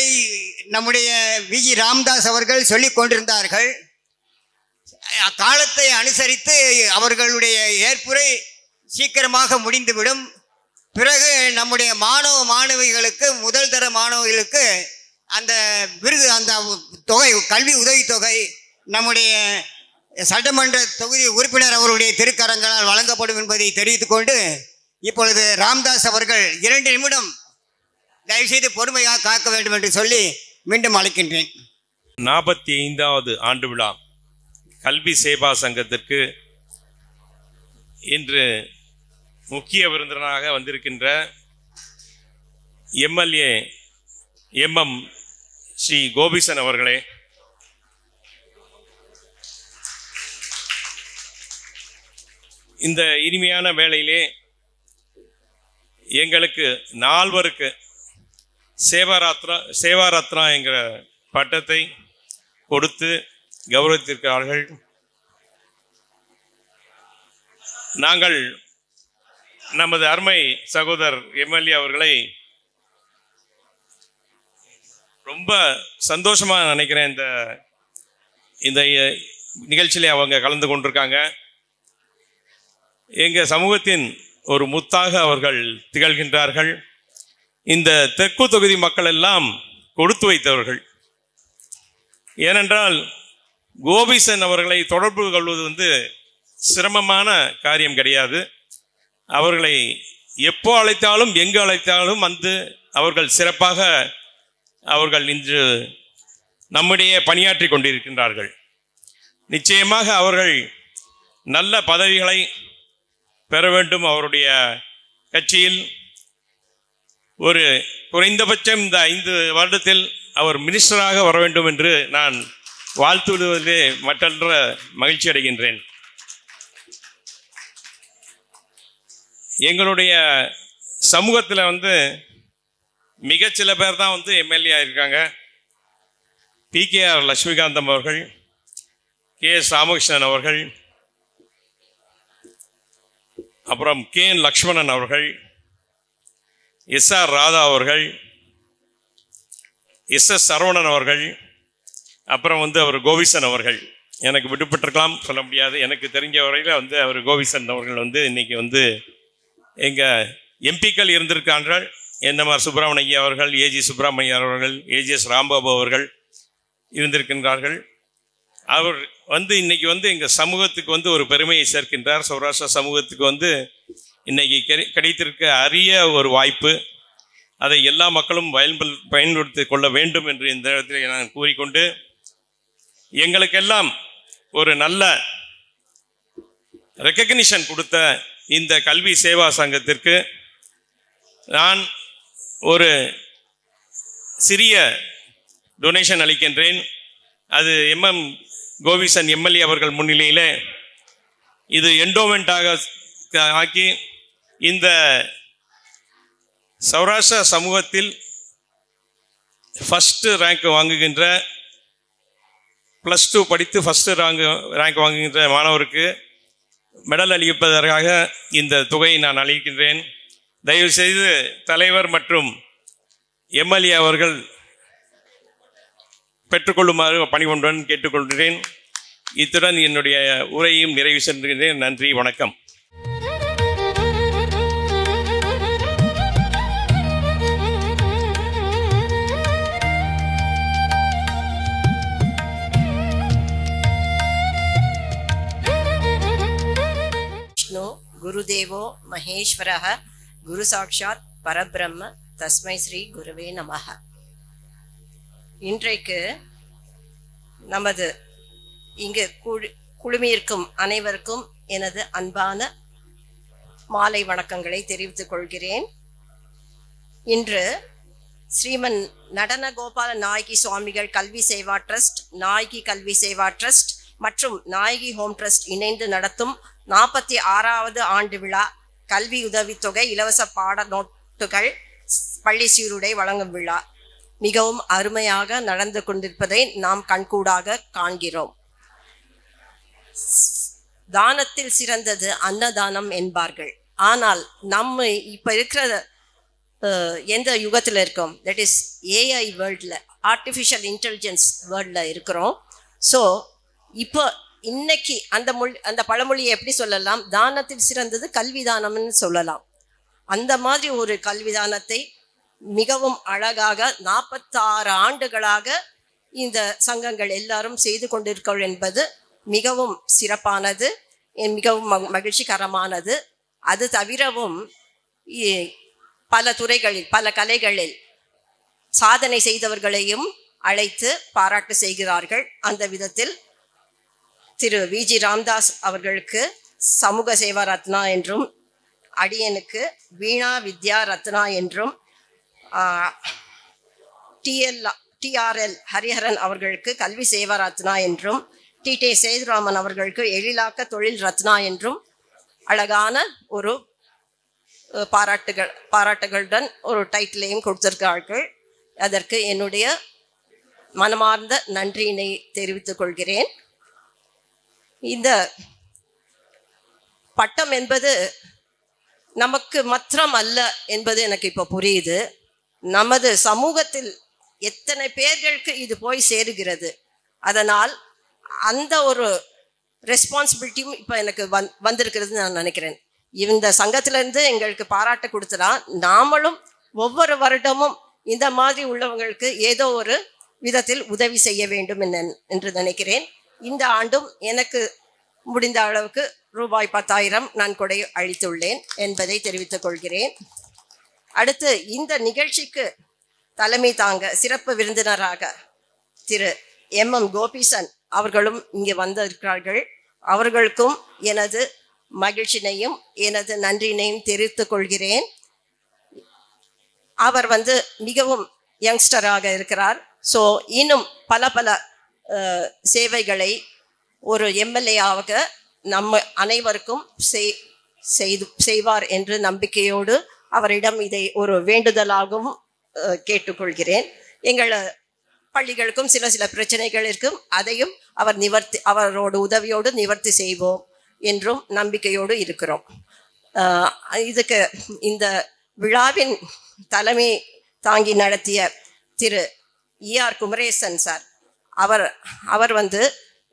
நம்முடைய விஜி ராம்தாஸ் அவர்கள் சொல்லிக் கொண்டிருந்தார்கள். காலத்தை அனுசரித்து அவர்களுடைய ஏற்புரை சீக்கிரமாக முடிந்துவிடும். பிறகு நம்முடைய மாணவிகளுக்கு, முதல் தர மாணவிகளுக்கு அந்த விருது, அந்த தொகை, கல்வி உதவித்தொகை நம்முடைய சட்டமன்ற தொகுதி உறுப்பினர் அவருடைய திருக்கரங்களால் வழங்கப்படும் என்பதை தெரிவித்துக்கொண்டு, இப்பொழுது ராம்தாஸ் அவர்கள் 2 நிமிடம் தயவுசெய்து பொறுமையாக காக்க வேண்டும் என்று சொல்லி மீண்டும் அழைக்கின்றேன்.
45வது ஆண்டு விழா கல்வி சேவா சங்கத்திற்கு இன்று முக்கிய விருந்தினராக வந்திருக்கின்ற எம்எல்ஏ MM ஸ்ரீ கோபிசன் அவர்களே, இந்த இனிமையான வேளையிலே எங்களுக்கு 4 சேவாரத்னா என்கிற பட்டத்தை கொடுத்து கௌரவித்திருக்கிறார்கள். நாங்கள் நமது அருமை சகோதரர் எம்எல்ஏ அவர்களை ரொம்ப சந்தோஷமாக நினைக்கிறேன். இந்த நிகழ்ச்சியிலே அவங்க கலந்து கொண்டிருக்காங்க. எங்கள் சமூகத்தின் ஒரு முத்தாக அவர்கள் திகழ்கின்றார்கள். இந்த தெற்கு தொகுதி மக்கள் எல்லாம் கொடுத்து வைத்தவர்கள். ஏனென்றால் கோபிசன் அவர்களை தொடர்பு கொள்வது சிரமமான காரியம் கிடையாது. அவர்களை எப்போ அழைத்தாலும் எங்கு அழைத்தாலும் அவர்கள் சிறப்பாக அவர்கள் இன்று நம்மிடையே பணியாற்றி கொண்டிருக்கின்றார்கள். நிச்சயமாக அவர்கள் நல்ல பதவிகளை பெற வேண்டும். அவருடைய கட்சியில் ஒரு குறைந்தபட்சம் இந்த 5 வருடத்தில் அவர் மினிஸ்டராக வர வேண்டும் என்று நான் வாழ்த்துவதிலே மற்றற்ற மகிழ்ச்சி அடைகின்றேன். எங்களுடைய சமூகத்தில் மிகச்சில பேர் தான் எம்எல்ஏ ஆகியிருக்காங்க. PKR லட்சுமிகாந்தம் அவர்கள், KS ராமகிருஷ்ணன் அவர்கள், அப்புறம் KN லக்ஷ்மணன் அவர்கள், SR ராதா அவர்கள், SS சரவணன் அவர்கள், அப்புறம் அவர் கோபிசன் அவர்கள். எனக்கு விடுபட்டிருக்கலாம், சொல்ல முடியாது. எனக்கு தெரிஞ்ச வரையில் அவர் கோபிசன் அவர்கள் இன்னைக்கு எங்கள் எம்பிக்கள் இருந்திருக்கார்கள். NMR சுப்பிரமணிய அவர்கள், AG சுப்பிரமணியர் அவர்கள், AGS ராம்பாபு அவர்கள் இருந்திருக்கின்றார்கள். அவர் இன்னைக்கு எங்கள் சமூகத்துக்கு ஒரு பெருமையை சேர்க்கின்றார். சௌராஷ்டிரா சமூகத்துக்கு இன்னைக்கு கிடைத்திருக்க அரிய ஒரு வாய்ப்பு. அதை எல்லா மக்களும் பயன்படுத்தி கொள்ள வேண்டும் என்று இந்த இடத்தில் நான் கூறிக்கொண்டு, எங்களுக்கெல்லாம் ஒரு நல்ல ரெக்கக்னிஷன் கொடுத்த இந்த கல்வி சேவா சங்கத்திற்கு நான் ஒரு சிறிய டொனேஷன் அளிக்கின்றேன். அது கோபிசன் எம்எல்ஏ அவர்கள் முன்னிலையில் இது என்டோமெண்ட்டாக ஆக்கி இந்த சௌராஷ்டிரா சமூகத்தில் ஃபஸ்ட்டு ரேங்க் வாங்குகின்ற, +2 படித்து ஃபஸ்ட்டு ரேங்க் வாங்குகின்ற மாணவருக்கு மெடல் அளிப்பதற்காக இந்த தொகையை நான் அளிக்கின்றேன். தயவுசெய்து தலைவர் மற்றும் எம்எல்ஏ அவர்கள் பெற்றுக்கொள்ளுமாறு பணிவொன்றுடன் கேட்டுக்கொள்கிறேன். இத்துடன் என்னுடைய உரையும் நிறைவு செல்கின்றேன். நன்றி, வணக்கம்.
குருதேவோ மகேஸ்வரः குரு சாட்சாத் பரபிரம்ம தஸ்மை ஸ்ரீ குருவே நமஹ. இன்றைக்கு நமது இங்கு குழுமியிருக்கும் அனைவருக்கும் எனது அன்பான மாலை வணக்கங்களை தெரிவித்துக் கொள்கிறேன். இன்று ஸ்ரீமன் நடன கோபால நாயகி சுவாமிகள் கல்வி சேவா ட்ரஸ்ட், நாயகி கல்வி சேவா ட்ரஸ்ட் மற்றும் நாயகி ஹோம் ட்ரஸ்ட் இணைந்து நடத்தும் 46வது ஆண்டு விழா கல்வி உதவித்தொகை, இலவச பாட நோட்டுகள், பள்ளி சீருடை வழங்கும் விழா மிகவும் அருமையாக நடந்து கொண்டிருப்பதை நாம் கண்கூடாக காண்கிறோம். தானத்தில் சிறந்தது அன்னதானம் என்பார்கள். ஆனால் நம்ம இப்ப இருக்கிற எந்த யுகத்தில் இருக்கோம், தட் இஸ் ஏஐ வேர்ல்டில், ஆர்டிஃபிஷியல் இன்டெலிஜென்ஸ் வேர்ல்டில் இருக்கிறோம். ஸோ இப்போ இன்னைக்கு அந்த பழமொழியை எப்படி சொல்லலாம், தானத்தில் சிறந்தது கல்விதானம்னு சொல்லலாம். அந்த மாதிரி ஒரு கல்விதானத்தை மிகவும் அழகாக 46 ஆண்டுகளாக இந்த சங்கங்கள் எல்லாரும் செய்து கொண்டிருக்கிறோம் என்பது மிகவும் சிறப்பானது, மிகவும் மகிழ்ச்சிகரமானது. அது தவிரவும் பல துறைகளில் பல கலைகளில் சாதனை செய்தவர்களையும் அழைத்து பாராட்டு செய்கிறார்கள். அந்த விதத்தில் திரு விஜி ராம்தாஸ் அவர்களுக்கு சமூக சேவா ரத்னா என்றும், அடியனுக்கு வீணா வித்யா ரத்னா என்றும், TRL ஹரிஹரன் அவர்களுக்கு கல்வி சேவா ரத்னா என்றும், TT சேதுராமன் அவர்களுக்கு எழிலாக்க தொழில் ரத்னா என்றும் அழகான ஒரு பாராட்டுகளுடன் ஒரு டைட்டிலையும் கொடுத்திருக்கிறார்கள். அதற்கு என்னுடைய மனமார்ந்த நன்றியினை தெரிவித்துக் கொள்கிறேன். இந்த பட்டம் என்பது நமக்கு மாத்திரம் அல்ல என்பது எனக்கு இப்போ புரியுது. நமது சமூகத்தில் எத்தனை பேர்களுக்கு இது போய் சேருகிறது. அதனால் அந்த ஒரு ரெஸ்பான்சிபிலிட்டியும் இப்போ எனக்கு வந்திருக்கிறதுன்னு நான் நினைக்கிறேன். இந்த சங்கத்திலேருந்து எங்களுக்கு பாராட்டு கொடுத்தனா நாமளும் ஒவ்வொரு வருடமும் இந்த மாதிரி உள்ளவங்களுக்கு ஏதோ ஒரு விதத்தில் உதவி செய்ய வேண்டும் என்று நினைக்கிறேன். இந்த ஆண்டும் எனக்கு முடிந்த அளவுக்கு ரூபாய் 10,000 நான் கொடை அளித்துள்ளேன் என்பதை தெரிவித்துக் கொள்கிறேன். அடுத்து இந்த நிகழ்ச்சிக்கு தலைமை தாங்க சிறப்பு விருந்தினராக திரு MM கோபிசன் அவர்களும் இங்கே வந்திருக்கிறார்கள். அவர்களுக்கும் எனது மகிழ்ச்சினையும் எனது நன்றியினையும் தெரிவித்துக் கொள்கிறேன். அவர் மிகவும் யங்ஸ்டராக இருக்கிறார். ஸோ இன்னும் பல பல சேவைகளை ஒரு MLA-ஆக நம்ம அனைவருக்கும் செய்வார் என்று நம்பிக்கையோடு அவரிடம் இதை ஒரு வேண்டுதலாகவும் கேட்டுக்கொள்கிறேன். எங்கள் பள்ளிகளுக்கும் சில பிரச்சனைகள் இருக்கும், அதையும் அவரோட உதவியோடு நிவர்த்தி செய்வோம் என்றும் நம்பிக்கையோடு இருக்கிறோம். இதுக்கு இந்த விழாவின் தலைமை தாங்கி நடத்திய திரு ER குமரேசன் சார், அவர்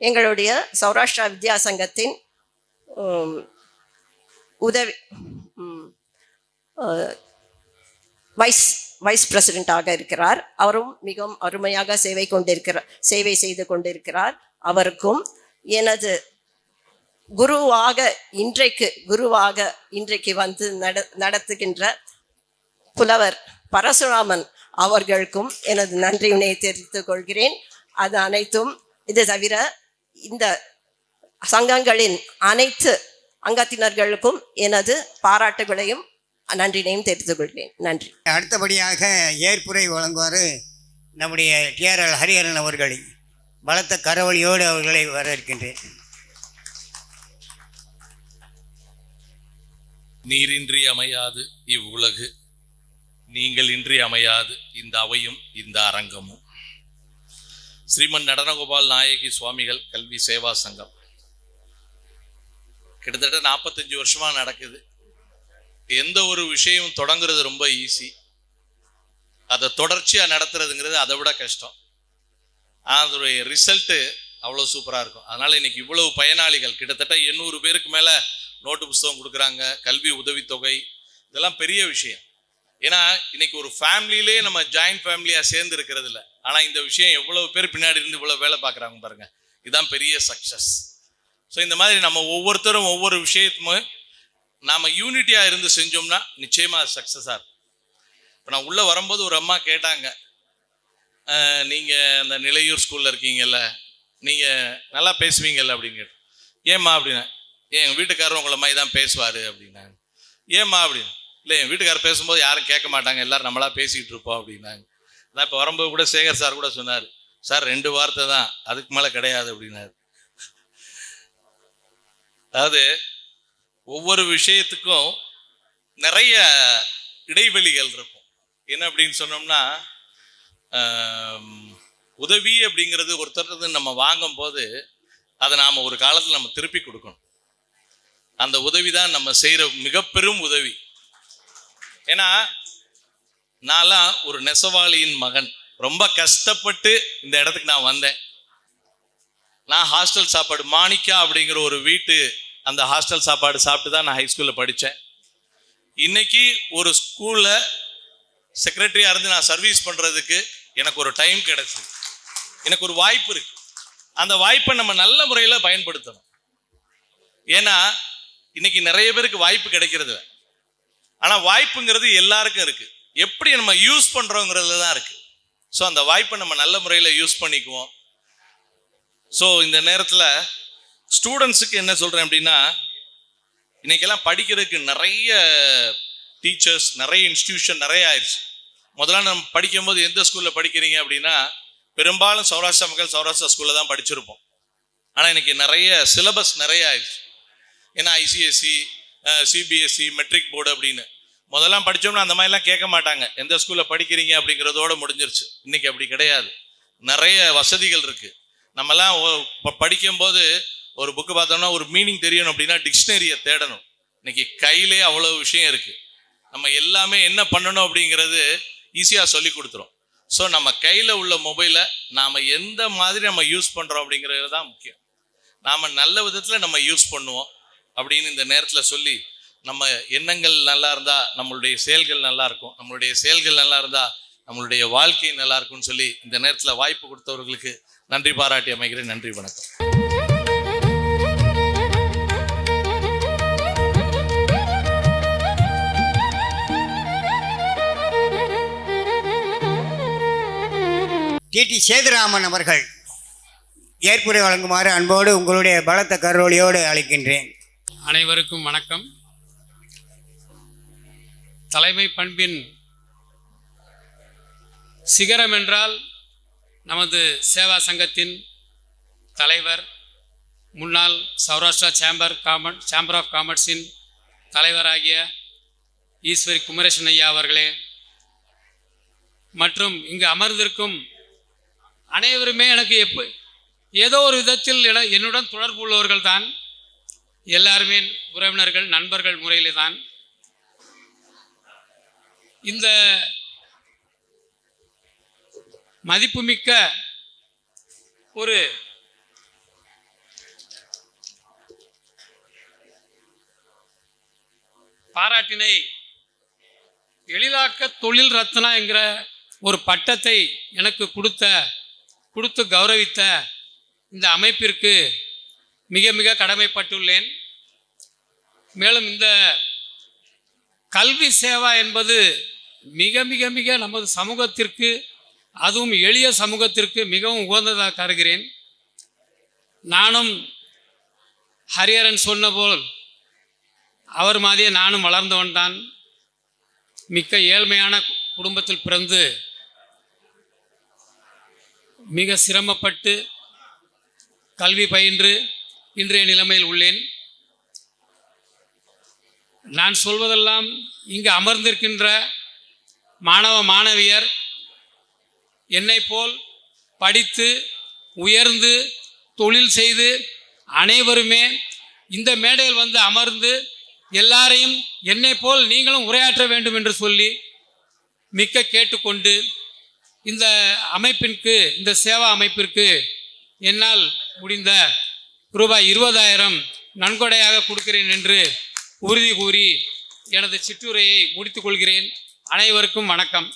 எங்களுடைய சௌராஷ்டிரா வித்யா சங்கத்தின் உதவி வைஸ் பிரசிடென்ட்டாக இருக்கிறார். அவரும் மிகவும் அருமையாக சேவை செய்து கொண்டிருக்கிறார். அவருக்கும் எனது குருவாக இன்றைக்கு நடத்துகின்ற புலவர் பரசுராமன் அவர்களுக்கும் எனது நன்றியினை தெரிவித்துக் கொள்கிறேன். அது அனைத்தும் இது தவிர இந்த சங்கங்களின் அனைத்து அங்கத்தினர்களுக்கும் எனது பாராட்டுகளையும் நன்றியினையும் தெரிவித்துக் கொள்கிறேன். நன்றி.
அடுத்தபடியாக ஏற்புரை வழங்குவார் நம்முடைய TRL ஹரிஹரன் அவர்களை பலத்த கரவொலியோடு அவர்களை வரவேற்கின்றேன்.
நீரின்றி அமையாது இவ்வுலகு, நீங்கள் இன்றி அமையாது இந்த அவையும் இந்த அரங்கமும். ஸ்ரீமன் நடனகோபால் நாயகி சுவாமிகள் கல்வி சேவா சங்கம் கிட்டத்தட்ட 45 வருஷமா நடக்குது. எந்த ஒரு விஷயம் தொடங்குறது ரொம்ப ஈஸி, அதை தொடர்ச்சியாக நடத்துறதுங்கிறது அதை விட கஷ்டம். அதோடைய ரிசல்ட்டு அவ்வளோ சூப்பராக இருக்கும். அதனால் இன்னைக்கு இவ்வளவு பயனாளிகள் கிட்டத்தட்ட 800 பேருக்கு மேலே நோட்டு புஸ்தகம் கொடுக்குறாங்க, கல்வி உதவித்தொகை, இதெல்லாம் பெரிய விஷயம். ஏன்னா இன்னைக்கு ஒரு ஃபேமிலியிலே நம்ம ஜாயிண்ட் ஃபேமிலியாக சேர்ந்து இருக்கிறது இல்லை. ஆனால் இந்த விஷயம் எவ்வளவு பேர் பின்னாடி இருந்து இவ்வளோ வேலை பார்க்குறாங்க பாருங்க, இதுதான் பெரிய சக்ஸஸ். ஸோ இந்த மாதிரி நம்ம ஒவ்வொருத்தரும் ஒவ்வொரு விஷயத்துமே நாம் யூனிட்டியாக இருந்து செஞ்சோம்னா நிச்சயமாக சக்ஸஸாக இருக்கும். இப்போ நான் உள்ளே வரும்போது ஒரு அம்மா கேட்டாங்க, நீங்கள் அந்த நிலையூர் ஸ்கூலில் இருக்கீங்கல்ல, நீங்கள் நல்லா பேசுவீங்கல்ல அப்படின்னு கேட்டேன். ஏம்மா அப்படின்னா, எங்கள் வீட்டுக்காரர் உங்களை மாதிரி தான் பேசுவார் அப்படின்னாங்க. ஏம்மா அப்படின்னு, இல்லை என் வீட்டுக்காரர் பேசும்போது யாரும் கேட்க மாட்டாங்க, எல்லோரும் நம்மளா பேசிக்கிட்டு இருப்போம் அப்படின்னாங்க. நான் இப்போ வரும்போது கூட சேகர் சார் கூட சொன்னார், சார் 2 வார்த்தை தான், அதுக்கு மேலே கிடையாது அப்படின்னாரு. அதாவது ஒவ்வொரு விஷயத்துக்கும் நிறைய இடைவெளிகள் இருக்கும். என்ன அப்படின்னு சொன்னோம்னா, உதவி அப்படிங்கிறது ஒருத்தர் நம்ம வாங்கும் போது அதை நாம் ஒரு காலத்தில் நம்ம திருப்பி கொடுக்கணும். அந்த உதவி தான் நம்ம செய்கிற மிக பெரும் உதவி. ஏன்னா நான்லாம் ஒரு நெசவாளியின் மகன். ரொம்ப கஷ்டப்பட்டு இந்த இடத்துக்கு நான் வந்தேன். நான் ஹாஸ்டல் சாப்பாடு மாணிக்கா அப்படிங்கிற ஒரு வீட்டு அந்த ஹாஸ்டல் சாப்பாடு சாப்பிட்டு தான் நான் ஹைஸ்கூலில் படித்தேன். இன்னைக்கு ஒரு ஸ்கூலில் செக்ரட்டரியாக இருந்து நான் சர்வீஸ் பண்ணுறதுக்கு எனக்கு ஒரு டைம் கிடைச்சிது. எனக்கு ஒரு வாய்ப்பு இருக்கு. அந்த வாய்ப்பை நம்ம நல்ல முறையில் பயன்படுத்தணும். ஏன்னா இன்னைக்கு நிறைய பேருக்கு வாய்ப்பு கிடைக்கிறது இல்லை. ஆனால் வாய்ப்புங்கிறது எல்லாருக்கும் இருக்கு. எப்படி நம்ம யூஸ் பண்ணுறோங்கிறதுல தான் இருக்கு. ஸோ அந்த வாய்ப்பை நம்ம நல்ல முறையில் யூஸ் பண்ணிக்குவோம். ஸோ இந்த நேரத்தில் ஸ்டூடெண்ட்ஸுக்கு என்ன சொல்கிறேன் அப்படின்னா, இன்னைக்கெல்லாம் படிக்கிறதுக்கு நிறைய டீச்சர்ஸ், நிறைய இன்ஸ்டிடியூஷன் நிறைய ஆயிடுச்சு. முதல்ல நம்ம படிக்கும்போது எந்த ஸ்கூலில் படிக்கிறீங்க அப்படின்னா, பெரும்பாலும் சௌராஷ்டிரா மக்கள் சௌராஷ்டிரா ஸ்கூலில் தான் படிச்சிருப்போம். ஆனால் இன்னைக்கு நிறைய சிலபஸ் நிறைய ஆயிடுச்சு. ஏன்னா ஐசிஎஸ்சி, சிபிஎஸ்சி, மெட்ரிக் போர்டு அப்படின்னு முதல்லாம் படித்தோம்னா அந்த மாதிரிலாம் கேட்க மாட்டாங்க. எந்த ஸ்கூலில் படிக்கிறீங்க அப்படிங்கிறதோட முடிஞ்சிருச்சு. இன்னைக்கு அப்படி கிடையாது. நிறைய வசதிகள் இருக்குது. நம்மலாம் படிக்கும்போது ஒரு புக்கு பார்த்தோம்னா ஒரு மீனிங் தெரியணும் அப்படின்னா டிக்ஷனரியை தேடணும். இன்னைக்கு கையிலே அவ்வளோ விஷயம் இருக்குது. நம்ம எல்லாமே என்ன பண்ணணும் அப்படிங்கிறது ஈஸியாக சொல்லி கொடுத்துரும். ஸோ நம்ம கையில் உள்ள மொபைலை நாம் எந்த மாதிரி நம்ம யூஸ் பண்ணுறோம் அப்படிங்கிறது தான் முக்கியம். நாம் நல்ல விதத்தில் நம்ம யூஸ் பண்ணுவோம் அப்படின்னு இந்த நேரத்தில் சொல்லி, நம்ம எண்ணங்கள் நல்லா இருந்தால் நம்மளுடைய செயல்கள் நல்லா இருக்கும், நம்மளுடைய செயல்கள் நல்லா இருந்தால் நம்மளுடைய வாழ்க்கை நல்லா இருக்கும்னு சொல்லி இந்த நேரத்தில் வாய்ப்பு கொடுத்தவர்களுக்கு நன்றி பாராட்டி அமைகிறேன். நன்றி, வணக்கம்.
டிடி சேதுராமன் அவர்கள் ஏற்புரை வழங்குமாறு அன்போடு உங்களுடைய பலத்த கரோலியோடு அழைக்கின்றேன்.
அனைவருக்கும் வணக்கம். தலைமை பண்பின் சிகரம் என்றால் நமது சேவா சங்கத்தின் தலைவர், முன்னாள் சௌராஷ்டிரா சேம்பர் ஆஃப் காமர்ஸின் தலைவராகிய ஈஸ்வரி குமரேசன் ஐயா அவர்களே மற்றும் இங்கு அமர்ந்திருக்கும் அனைவருமே எனக்கு ஏதோ ஒரு விதத்தில் என்னுடன் தொடர்பு உள்ளவர்கள் தான். எல்லாருமே உறவினர்கள், நண்பர்கள் முறையிலே தான். இந்த மதிப்புமிக்க ஒரு பாராட்டினை எழிலாக்க தொழில் ரத்னா என்கிற ஒரு பட்டத்தை எனக்கு கொடுத்து கௌரவித்த இந்த அமைப்பிற்கு மிக மிக கடமைப்பட்டுள்ளேன். மேலும் இந்த கல்வி சேவா என்பது மிக மிக மிக நமது சமூகத்திற்கு, அதுவும் எளிய சமூகத்திற்கு மிகவும் உகந்ததாக கருகிறேன். நானும் ஹரிஹரன் சொன்ன போல் அவர் மாதிரியே நானும் வளர்ந்தவன் தான். மிக்க ஏழ்மையான குடும்பத்தில் பிறந்து மிக சிரமப்பட்டு கல்வி பயின்று இன்றைய நிலைமையில் உள்ளேன். நான் சொல்வதெல்லாம் இங்கு அமர்ந்திருக்கின்ற மாணவ மாணவியர் என்னை போல் படித்து உயர்ந்து தொழில் செய்து அனைவருமே இந்த மேடையில் வந்து அமர்ந்து எல்லாரையும் என்னை போல் நீங்களும் உரையாற்ற வேண்டும் என்று சொல்லி மிக்க கேட்டுக்கொண்டு இந்த அமைப்பிற்கு, இந்த சேவா அமைப்பிற்கு என்னால் முடிந்த ரூபாய் 20,000 நன்கொடையாக கொடுக்கிறேன் என்று உறுதி கூறி எனது சிற்றுரையை முடித்துக் கொள்கிறேன். அனைவருக்கும் வணக்கம்.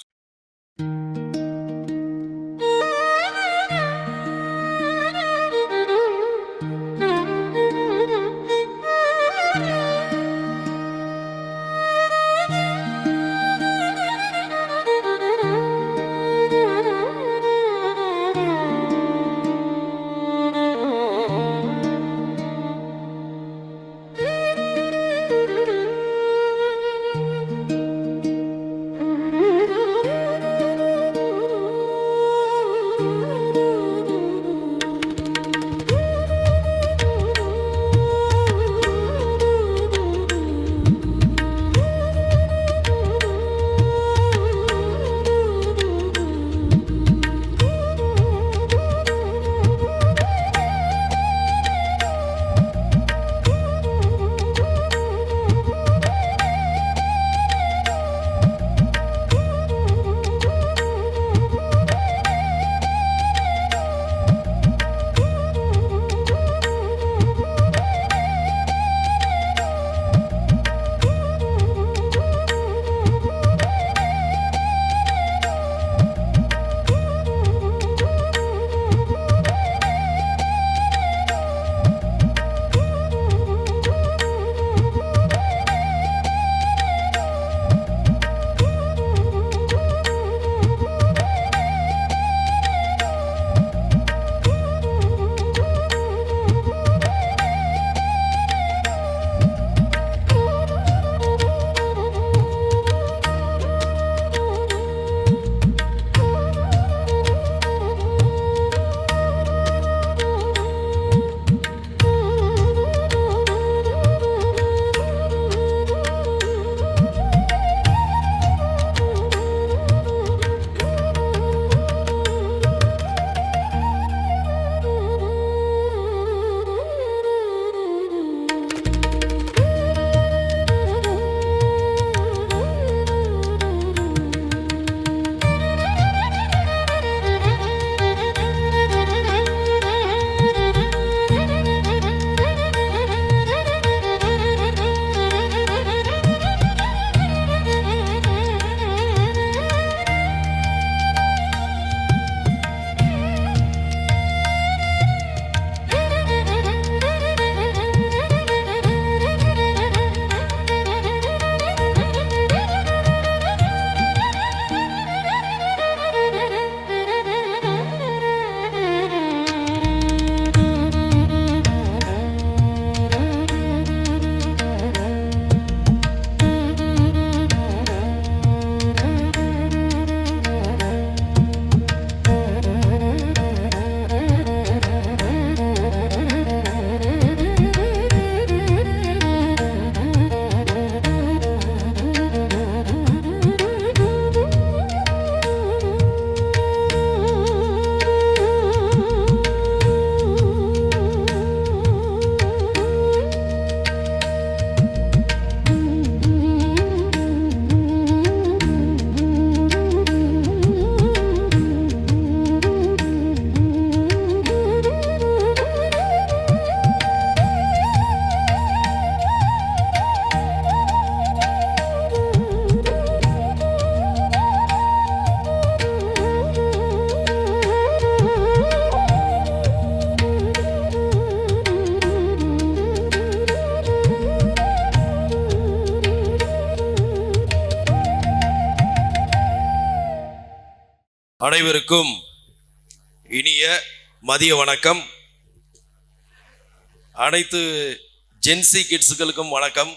அனைவருக்கும் இனிய மதிய வணக்கம். அனைத்து ஜென்சி கிட்ஸுகளுக்கும் வணக்கம்.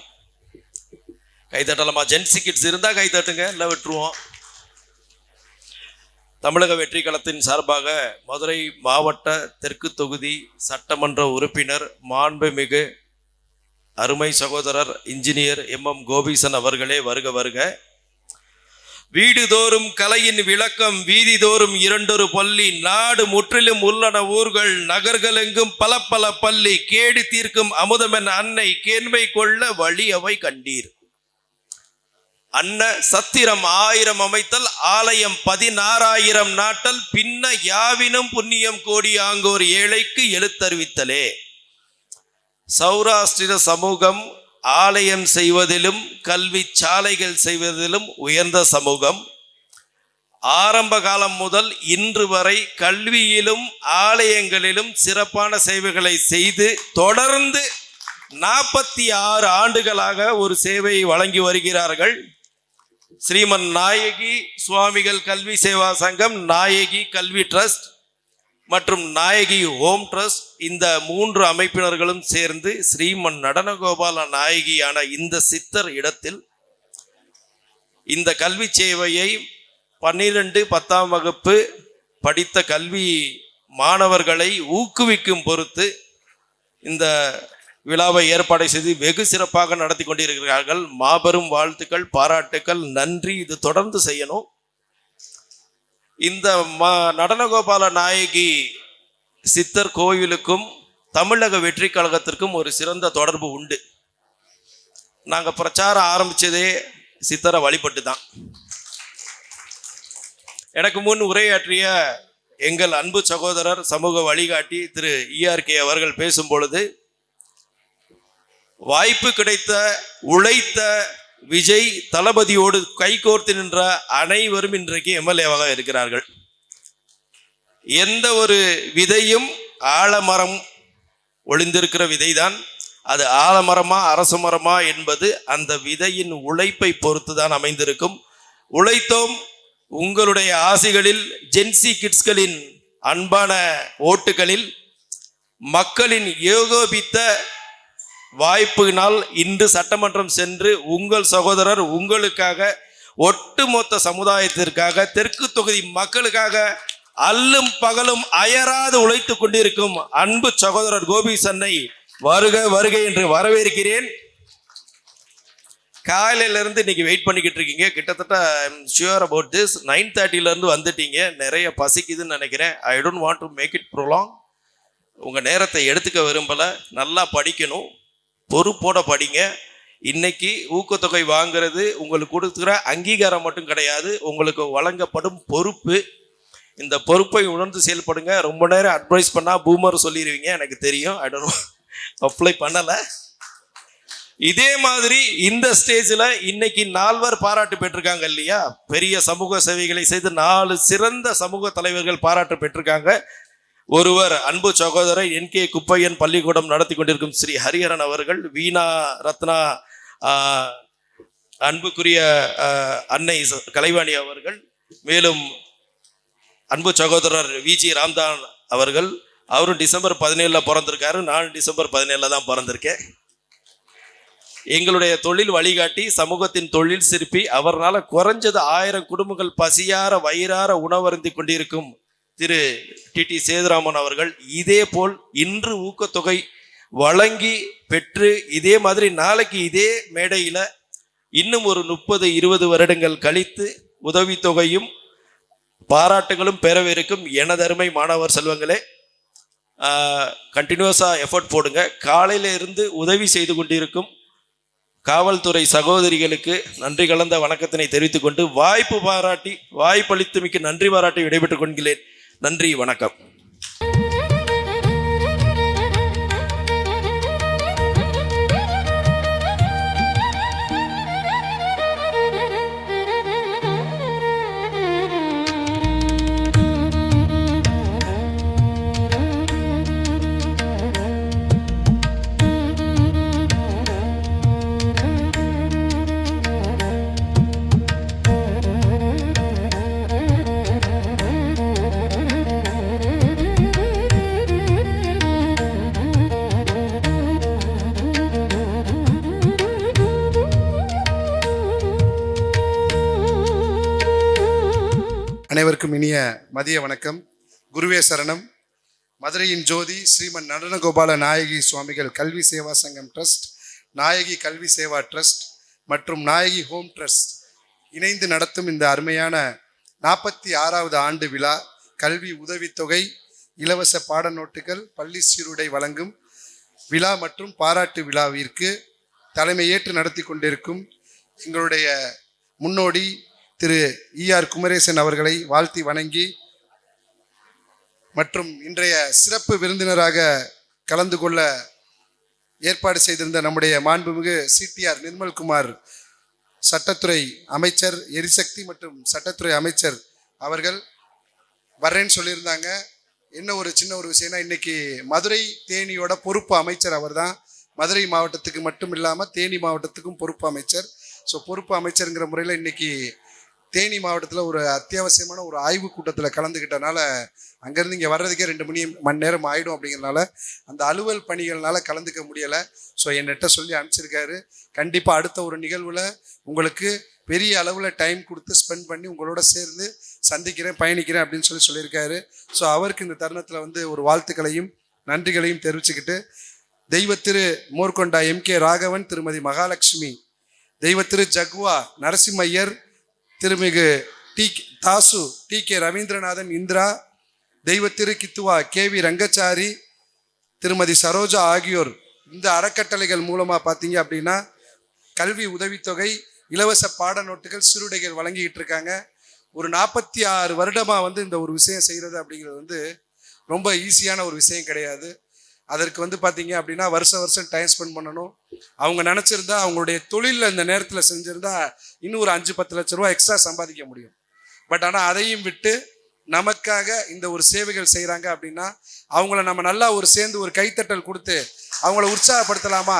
கைத்தட்டலாமா? ஜென்சி கிட்ஸ் இருந்தால் கைத்தட்டுங்க, இல்லை விட்டுருவோம். தமிழக வெற்றி களத்தின் சார்பாக மதுரை மாவட்ட தெற்கு தொகுதி சட்டமன்ற உறுப்பினர் மாண்புமிகு அருமை சகோதரர் இன்ஜினியர் MM கோபீசன் அவர்களே, வருக வருக. வீடுதோறும் கலையின் விளக்கம், வீதிதோறும் 2 பள்ளி, நாடு முற்றிலும் உள்ளன ஊர்கள், நகர்கள் எங்கும் பல பல பள்ளி, கேடு தீர்க்கும் அமுதமென் அன்னை, கேண்மை கொள்ள வழி அவை கண்டீர். அன்ன சத்திரம் 1000 அமைத்தல், ஆலயம் 16,000 நாட்டல், பின்ன யாவினும் புண்ணியம் கோடி ஆங்கோர் ஏழைக்கு எழுத்தறிவித்தலே. சௌராஷ்டிர சமூகம் ஆலயம் செய்வதிலும் கல்வி சாலைகள் செய்வதிலும் உயர்ந்த சமூகம். ஆரம்ப காலம் முதல் இன்று வரை கல்வியிலும் ஆலயங்களிலும் சிறப்பான சேவைகளை செய்து தொடர்ந்து 46 ஆண்டுகளாக ஒரு சேவையை வழங்கி வருகிறார்கள். ஸ்ரீமன் நாயகி சுவாமிகள் கல்வி சேவா சங்கம், நாயகி கல்வி ட்ரஸ்ட் மற்றும் நாயகி ஹோம் ட்ரஸ்ட், இந்த 3 அமைப்பினர்களும் சேர்ந்து ஸ்ரீமன் நடனகோபால நாயகியான இந்த சித்தர் இடத்தில் இந்த கல்வி சேவையை 12, 10ஆம் வகுப்பு படித்த கல்வி மாணவர்களை ஊக்குவிக்கும் பொருட்டு இந்த விழாவை ஏற்பாடு செய்து வெகு சிறப்பாக நடத்தி கொண்டிருக்கிறார்கள். மாபெரும் வாழ்த்துக்கள், பாராட்டுக்கள், நன்றி. இது தொடர்ந்து செய்யணும். இந்த நடனகோபால நாயகி சித்தர் கோயிலுக்கும் தமிழக வெற்றி கழகத்திற்கும் ஒரு சிறந்த தொடர்பு உண்டு. நாங்கள் பிரச்சாரம் ஆரம்பித்ததே சித்தரை வழிபட்டு தான். எனக்கு முன் உரையாற்றிய எங்கள் அன்பு சகோதரர் சமூக வழிகாட்டி திரு ERK அவர்கள் பேசும் பொழுது, வாய்ப்பு கிடைத்த உழைத்த விஜய் தளபதியோடு கைகோர்த்து நின்ற அனைவரும் இன்றைக்கு MLA-வாக இருக்கிறார்கள். எந்த ஒரு விதையும் ஆலமரம் ஒளிந்திருக்கிற விதைதான். அது ஆலமரமா அரச மரமா என்பது அந்த விதையின் உழைப்பை பொறுத்து தான் அமைந்திருக்கும். உழைத்தோம். உங்களுடைய ஆசைகளில், ஜென்சி கிட்ஸ்களின் அன்பான ஓட்டுகளில், மக்களின் ஏகோபித்த வாய்ப்பினால் இன்று சட்டமன்றம் சென்று உங்கள் சகோதரர் உங்களுக்காக, ஒட்டுமொத்த சமுதாயத்திற்காக, தெற்கு தொகுதி மக்களுக்காக அல்லும் பகலும் அயராது உழைத்து கொண்டிருக்கும் அன்பு சகோதரர் கோபீசனை வருக வருக என்று வரவேற்கிறேன். காலையிலேருந்து இன்னைக்கு வெயிட் பண்ணிக்கிட்டு இருக்கீங்க. கிட்டத்தட்ட ஷியூர் அபவுட் திஸ் 9:30 வந்துட்டீங்க. நிறைய பசிக்குதுன்னு நினைக்கிறேன். I don't want to make it prolong. உங்கள் நேரத்தை எடுத்துக்க விரும்பலை. நல்லா படிக்கணும், பொறுப்போட படிங்க. இன்னைக்கு ஊக்கத்தொகை வாங்கிறது உங்களுக்கு கொடுக்குற அங்கீகாரம் மட்டும் கிடையாது, உங்களுக்கு வழங்கப்படும் பொறுப்பு. இந்த பொறுப்பை உணர்ந்து செயல்படுங்க. ரொம்ப நேரம் அட்வைஸ் பண்ணால் பூமர் சொல்லிடுவீங்க, எனக்கு தெரியும். ஐ டோன்ட் அப்ளை பண்ணலை. இதே மாதிரி இந்த ஸ்டேஜில் இன்னைக்கு 4 பாராட்டு பெற்றிருக்காங்க இல்லையா? பெரிய சமூக சேவைகளை செய்து 4 சிறந்த சமூக தலைவர்கள் பாராட்டு பெற்றிருக்காங்க. ஒருவர் அன்பு சகோதரர் NK குப்பையன் பள்ளிக்கூடம் நடத்தி கொண்டிருக்கும் ஸ்ரீ ஹரிஹரன் அவர்கள், வீணா ரத்னா அன்புக்குரிய அன்னை கலைவாணி அவர்கள், மேலும் அன்பு சகோதரர் VG ராம்தான் அவர்கள். அவரும் டிசம்பர் 17 பிறந்திருக்காரு. நான் டிசம்பர் 17 தான் பிறந்திருக்கேன். எங்களுடைய தொழில் வழிகாட்டி, சமூகத்தின் தொழில் சிற்பி, அவர்னால குறைஞ்சது 1000 குடும்பங்கள் பசியார வயிறார உணவருந்தி கொண்டிருக்கும் திரு TT சேதுராமன் அவர்கள். இதே போல் இன்று ஊக்கத்தொகை வழங்கி பெற்று இதே மாதிரி நாளைக்கு இதே மேடையில் இன்னும் ஒரு 30-20 வருடங்கள் கழித்து உதவித்தொகையும் பாராட்டுகளும் பெறவிருக்கும் எனதருமை மாணவர் செல்வங்களே, கண்டினியூஸாக எஃபர்ட் போடுங்க. காலையில் இருந்து உதவி செய்து கொண்டிருக்கும் காவல்துறை சகோதரிகளுக்கு நன்றி கலந்த வணக்கத்தினை தெரிவித்துக் கொண்டு வாய்ப்பளித்துமிக்கு நன்றி பாராட்டி விடைபெற்றுக் கொள்கிறேன். நன்றி, வணக்கம்.
எல்லோருக்கும் இனிய மதிய வணக்கம். குருவே சரணம். மதுரையின் ஜோதி ஸ்ரீமன் நடனகோபால நாயகி சுவாமிகள் கல்வி சேவா சங்கம் ட்ரஸ்ட், நாயகி கல்வி சேவா ட்ரஸ்ட் மற்றும் நாயகி ஹோம் ட்ரஸ்ட் இணைந்து நடத்தும் இந்த அருமையான 46வது ஆண்டு விழா, கல்வி உதவித்தொகை, இலவச பாட நோட்டுகள், பள்ளி சீருடை வழங்கும் விழா மற்றும் பாராட்டு விழாவிற்கு தலைமையேற்று நடத்தி கொண்டிருக்கும் எங்களுடைய முன்னோடி திரு ER குமரேசன் அவர்களை வாழ்த்தி வணங்கி, மற்றும் இன்றைய சிறப்பு விருந்தினராக கலந்து கொள்ள ஏற்பாடு செய்திருந்த நம்முடைய மாண்புமிகு CTR நிர்மல்குமார் சட்டத்துறை அமைச்சர், எரிசக்தி மற்றும் சட்டத்துறை அமைச்சர் அவர்கள் வர்றேன்னு சொல்லியிருந்தாங்க. என்ன ஒரு சின்ன ஒரு விஷயம்னா, இன்னைக்கு மதுரை தேனியோட பொறுப்பு அமைச்சர் அவர் தான். மதுரை மாவட்டத்துக்கு மட்டும் இல்லாமல் தேனி மாவட்டத்துக்கும் பொறுப்பு அமைச்சர். ஸோ பொறுப்பு அமைச்சருங்கிற முறையில் இன்னைக்கு தேனி மாவட்டத்தில் ஒரு அத்தியாவசியமான ஒரு ஆய்வு கூட்டத்தில் கலந்துக்கிட்டனால அங்கேருந்து இங்கே வர்றதுக்கே 2 மணி நேரம் ஆகிடும். அப்படிங்கிறனால அந்த அலுவல் பணிகள்னால கலந்துக்க முடியலை. ஸோ என்கிட்ட சொல்லி அனுப்பிச்சிருக்காரு. கண்டிப்பாக அடுத்த ஒரு நிகழ்வில் உங்களுக்கு பெரிய அளவில் டைம் கொடுத்து ஸ்பெண்ட் பண்ணி உங்களோட சேர்ந்து சந்திக்கிறேன், பயணிக்கிறேன் அப்படின்னு சொல்லியிருக்காரு. ஸோ அவருக்கு இந்த தருணத்தில் வந்து ஒரு வாழ்த்துக்களையும் நன்றிகளையும் தெரிவிச்சுக்கிட்டு, தெய்வத்திரு மோர்கொண்டா MK ராகவன், திருமதி மகாலட்சுமி, தெய்வத்திரு ஜக்வா நரசிம்மையர், திருமிகு தாசு TK ரவீந்திரநாதன் இந்திரா, தெய்வத்திரு கித்துவா KV ரங்கச்சாரி, திருமதி சரோஜா ஆகியோர் இந்த அறக்கட்டளைகள் மூலமாக பார்த்தீங்க அப்படின்னா கல்வி உதவித்தொகை, இலவச பாட நோட்டுகள், சிறுடைகள் வழங்கிக்கிட்டு இருக்காங்க. ஒரு 46 வருடமாக வந்து இந்த ஒரு விஷயம் செய்கிறது அப்படிங்கிறது வந்து ரொம்ப ஈஸியான ஒரு விஷயம் கிடையாது. அதற்கு வந்து பார்த்தீங்க அப்படின்னா வருஷம் டைம் ஸ்பெண்ட் பண்ணணும். அவங்க நினச்சிருந்தா அவங்களுடைய தொழிலில் இந்த நேரத்தில் செஞ்சுருந்தா இன்னும் ஒரு 5-10 லட்ச ரூபா எக்ஸ்ட்ரா சம்பாதிக்க முடியும். பட் ஆனால் அதையும் விட்டு நமக்காக இந்த ஒரு சேவைகள் செய்கிறாங்க அப்படின்னா அவங்கள நம்ம நல்லா ஒரு சேர்ந்து ஒரு கைத்தட்டல் கொடுத்து அவங்கள உற்சாகப்படுத்தலாமா?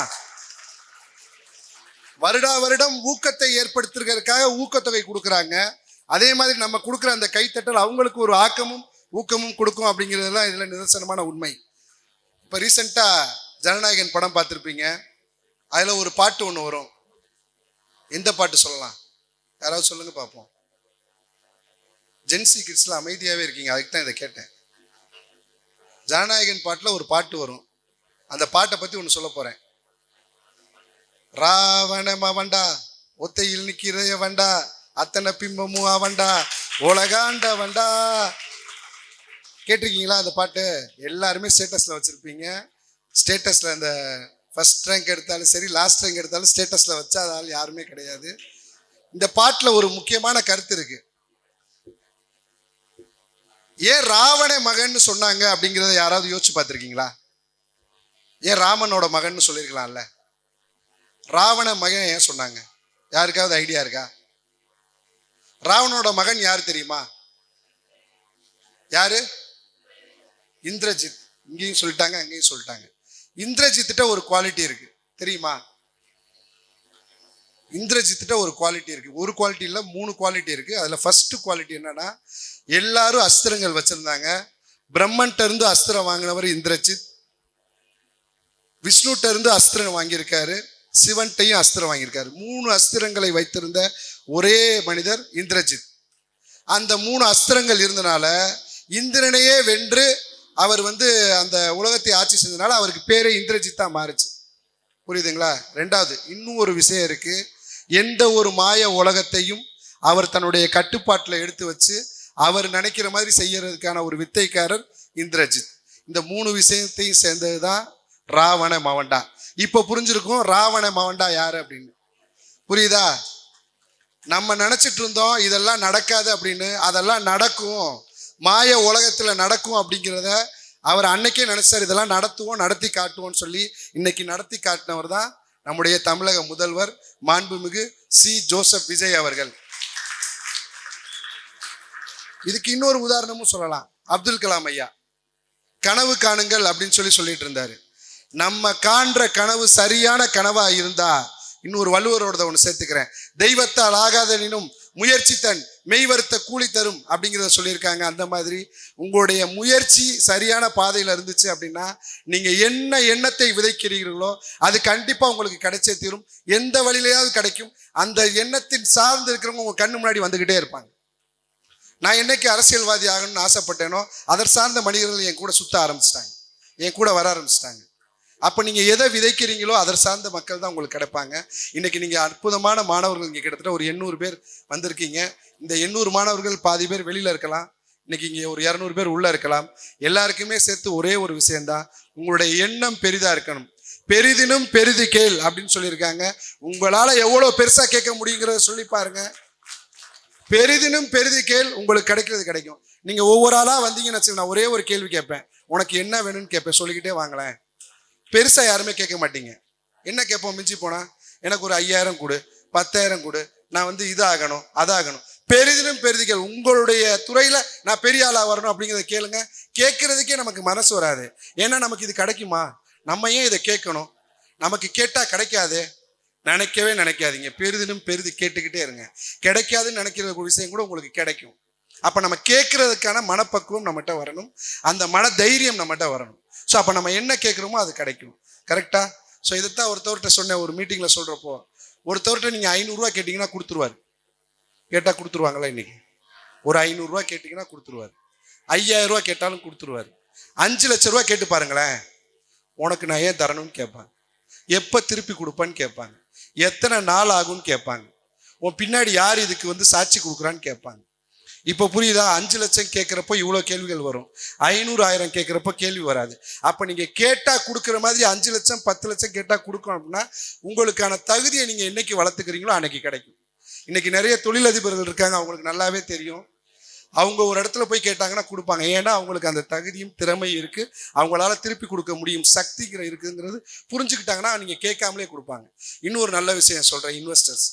வருடம் ஊக்கத்தை ஏற்படுத்துறதுக்காக ஊக்கத்தொகை கொடுக்குறாங்க. அதே மாதிரி நம்ம கொடுக்குற அந்த கைத்தட்டல் அவங்களுக்கு ஒரு ஆக்கமும் ஊக்கமும் கொடுக்கும் அப்படிங்கிறதுலாம் இதில் நிதர்சனமான உண்மை. இப்போ ரீசெண்டாக ஜனநாயகன் படம் பார்த்துருப்பீங்க. அதில் ஒரு பாட்டு ஒன்று வரும். எந்த பாட்டு சொல்லலாம்? யாராவது சொல்லுங்க பார்ப்போம். ஜென்சி கிட்ஸ்ல அமைதியாகவே இருக்கீங்க, அதுக்கு தான் இதை கேட்டேன். ஜனநாயகன் பாட்டில் ஒரு பாட்டு வரும். அந்த பாட்டை பற்றி ஒன்று சொல்ல போகிறேன். ராவணம் அவன்டா, ஒத்தையில் நிற்கிறைய வண்டா, அத்தனை பிம்பமும் அவன்டா, உலகாண்ட வண்டா. கேட்டிருக்கீங்களா அந்த பாட்டு? எல்லாருமே ஸ்டேட்டஸில் வச்சுருப்பீங்க. ஸ்டேட்டஸில் அந்த ஃபர்ஸ்ட் ரேங்க் எடுத்தாலும் சரி, லாஸ்ட் ரேங்க் எடுத்தாலும் ஸ்டேட்டஸில் வச்சா அதால் யாருமே கிடையாது. இந்த பாட்டில் ஒரு முக்கியமான கருத்து இருக்கு. ஏன் ராவண மகன் சொன்னாங்க அப்படிங்கிறத யாராவது யோசிச்சு பார்த்துருக்கீங்களா? ஏன் ராமனோட மகன் சொல்லியிருக்கலாம்ல? ராவண மகன் ஏன் சொன்னாங்க? யாருக்காவது ஐடியா இருக்கா? ராவணோட மகன் யார் தெரியுமா? யாரு? இந்திரஜித். இங்கேயும் சொல்லிட்டாங்க, அங்கேயும் சொல்லிட்டாங்க. இந்திரஜித்திட்ட ஒரு குவாலிட்டி இருக்கு தெரியுமா? இந்திரஜித்திட்ட ஒரு குவாலிட்டி இருக்கு. ஒரு குவாலிட்டி இல்லை, 3 குவாலிட்டி இருக்கு. அதுல ஃபர்ஸ்ட் குவாலிட்டி என்னன்னா, எல்லாரும் அஸ்திரங்கள் வச்சிருந்தாங்க. பிரம்மன்ட்ட இருந்து அஸ்திரம் வாங்கினவர் இந்திரஜித், விஷ்ணுட்ட இருந்து அஸ்திரம் வாங்கியிருக்காரு, சிவன்ட்டையும் அஸ்திரம் வாங்கியிருக்காரு. 3 அஸ்திரங்களை வைத்திருந்த ஒரே மனிதர் இந்திரஜித். அந்த 3 அஸ்திரங்கள் இருந்தனால இந்திரனையே வென்று அவர் வந்து அந்த உலகத்தை ஆட்சி செஞ்சதுனால அவருக்கு பேரே இந்திரஜித்தா மாறுச்சு. புரியுதுங்களா? 2வது இன்னும் ஒரு விஷயம் இருக்கு. எந்த ஒரு மாய உலகத்தையும் அவர் தன்னுடைய கட்டுப்பாட்டில் எடுத்து வச்சு அவர் நினைக்கிற மாதிரி செய்யறதுக்கான ஒரு வித்தைக்காரர் இந்திரஜித். இந்த 3 விஷயத்தையும் சேர்ந்தது தான் ராவண மவண்டா. இப்போ புரிஞ்சிருக்கும் ராவண மவண்டா யாரு அப்படின்னு. புரியுதா? நம்ம நினைச்சிட்டு இருந்தோம் இதெல்லாம் நடக்காது அப்படின்னு. அதெல்லாம் நடக்கும், மாய உலகத்துல நடக்கும் அப்படிங்கிறத அவர் அன்னைக்கே நினைச்சார். இதெல்லாம் நடத்துவோம், நடத்தி காட்டுவோம்னு சொல்லி இன்னைக்கு நடத்தி காட்டினவர் தான் நம்முடைய தமிழக முதல்வர் மாண்புமிகு C. ஜோசப் விஜய் அவர்கள். இதுக்கு இன்னொரு உதாரணமும் சொல்லலாம். அப்துல் கலாம் ஐயா கனவு காணுங்கள் அப்படின்னு சொல்லிட்டு இருந்தாரு. நம்ம காண்ற கனவு சரியான கனவா இருந்தா, இன்னொரு வள்ளுவரோட ஒன்று சேர்த்துக்கிறேன், தெய்வத்தால் ஆகாதனினும் முயற்சி தன் மெய்வருத்த கூலி தரும் அப்படிங்கிறத சொல்லியிருக்காங்க. அந்த மாதிரி உங்களுடைய முயற்சி சரியான பாதையில் இருந்துச்சு அப்படின்னா நீங்க என்ன எண்ணத்தை விதைக்கிறீர்களோ அது கண்டிப்பா உங்களுக்கு கிடைச்சே தீரும். எந்த வழியிலையாவது கிடைக்கும். அந்த எண்ணத்தின் சார்ந்து இருக்கிறவங்க உங்க கண்ணு முன்னாடி வந்துகிட்டே இருப்பாங்க. நான் என்னைக்கு அரசியல்வாதி ஆகணும்னு ஆசைப்பட்டேனோ அதை சார்ந்த மனிதர்கள் என் கூட சுத்த ஆரம்பிச்சிட்டாங்க, என் கூட வர ஆரம்பிச்சிட்டாங்க. அப்போ நீங்கள் எதை விதைக்கிறீங்களோ அதை சார்ந்த மக்கள் தான் உங்களுக்கு கிடைப்பாங்க. இன்றைக்கி நீங்கள் அற்புதமான மாணவர்கள் இங்கே கிட்டத்தட்ட ஒரு 800 பேர் வந்திருக்கீங்க. இந்த 800 மாணவர்கள் பாதி பேர் வெளியில் இருக்கலாம், இன்றைக்கி இங்கே ஒரு 200 பேர் உள்ளே இருக்கலாம். எல்லாருக்குமே சேர்த்து ஒரே ஒரு விஷயந்தான், உங்களுடைய எண்ணம் பெரிதாக இருக்கணும். பெரிதினும் பெரிது கேள் அப்படின்னு சொல்லியிருக்காங்க. உங்களால் எவ்வளோ பெருசாக கேட்க முடியுங்கிறத சொல்லி பாருங்க. பெரிதினும் பெரிது கேள், உங்களுக்கு கிடைக்கிறது கிடைக்கும். நீங்கள் ஒவ்வொரு ஆளாக வந்தீங்கன்னு வச்சுக்க, நான் ஒரே ஒரு கேள்வி கேட்பேன், உனக்கு என்ன வேணும்னு கேட்பேன், சொல்லிக்கிட்டே வாங்களேன். பெருசாக யாருமே கேட்க மாட்டீங்க. என்ன கேட்போம் மிஞ்சி போனால், எனக்கு ஒரு 5000 கொடு, 10000 கொடு, நான் வந்து இதாகணும் அதாகணும். பெரிதிலும் பெரிது கேள், உங்களுடைய துறையில் நான் பெரிய ஆளாக வரணும் அப்படிங்கிறத கேளுங்க. கேட்கறதுக்கே நமக்கு மனசு வராது. ஏன்னா நமக்கு இது கிடைக்குமா, நம்ம ஏன் இதை கேட்கணும், நமக்கு கேட்டால் கிடைக்காது நினைக்கவே நினைக்காதீங்க. பெரிதிலும் பெரிது கேட்டுக்கிட்டே இருங்க. கிடைக்காதுன்னு நினைக்கிற ஒரு விஷயம் கூட உங்களுக்கு கிடைக்கும். அப்போ நம்ம கேட்கறதுக்கான மனப்பக்குவம் நம்மகிட்ட வரணும், அந்த மன தைரியம் நம்மகிட்ட வரணும். ஸோ அப்போ நம்ம என்ன கேட்குறோமோ அது கிடைக்கும். கரெக்டாக? ஸோ இதைத்தான் ஒருத்தவர்கிட்ட சொன்னேன் ஒரு மீட்டிங்கில் சொல்கிறப்போ, ஒருத்தவர்கிட்ட நீங்கள் 500 ரூபா கேட்டிங்கன்னா கொடுத்துருவார். கேட்டால் கொடுத்துருவாங்களா? இன்றைக்கி ஒரு 500 ரூபா கேட்டிங்கன்னா கொடுத்துருவார். 5000 ரூபா கேட்டாலும் கொடுத்துருவார். 5 லட்ச ரூபா கேட்டு பாருங்களேன், உனக்கு நான் ஏன் தரணும்னு கேட்பாங்க, எப்போ திருப்பி கொடுப்பேன்னு கேட்பாங்க, எத்தனை நாள் ஆகும்னு கேட்பாங்க, உன் பின்னாடி யார் இதுக்கு வந்து சாட்சி கொடுக்குறான்னு கேட்பாங்க. இப்போ புரியுதா? 5 லட்சம் கேட்குறப்போ இவ்வளோ கேள்விகள் வரும், 500 1000 கேட்குறப்போ கேள்வி வராது. அப்போ நீங்கள் கேட்டால் கொடுக்குற மாதிரி 5 லட்சம் 10 லட்சம் கேட்டால் கொடுக்கணும் அப்படின்னா உங்களுக்கான தகுதியை நீங்கள் என்னைக்கு வளர்த்துக்கிறீங்களோ அன்னைக்கு கிடைக்கும். இன்னைக்கு நிறைய தொழிலதிபர்கள் இருக்காங்க, அவங்களுக்கு நல்லாவே தெரியும். அவங்க ஒரு இடத்துல போய் கேட்டாங்கன்னா கொடுப்பாங்க. ஏன்னா அவங்களுக்கு அந்த தகுதியும் திறமையும் இருக்குது, அவங்களால திருப்பி கொடுக்க முடியும் சக்திங்கிற இருக்குங்கிறது புரிஞ்சுக்கிட்டாங்கன்னா நீங்கள் கேட்காமலே கொடுப்பாங்க. இன்னொரு நல்ல விஷயம் சொல்கிறேன், இன்வெஸ்டர்ஸ்,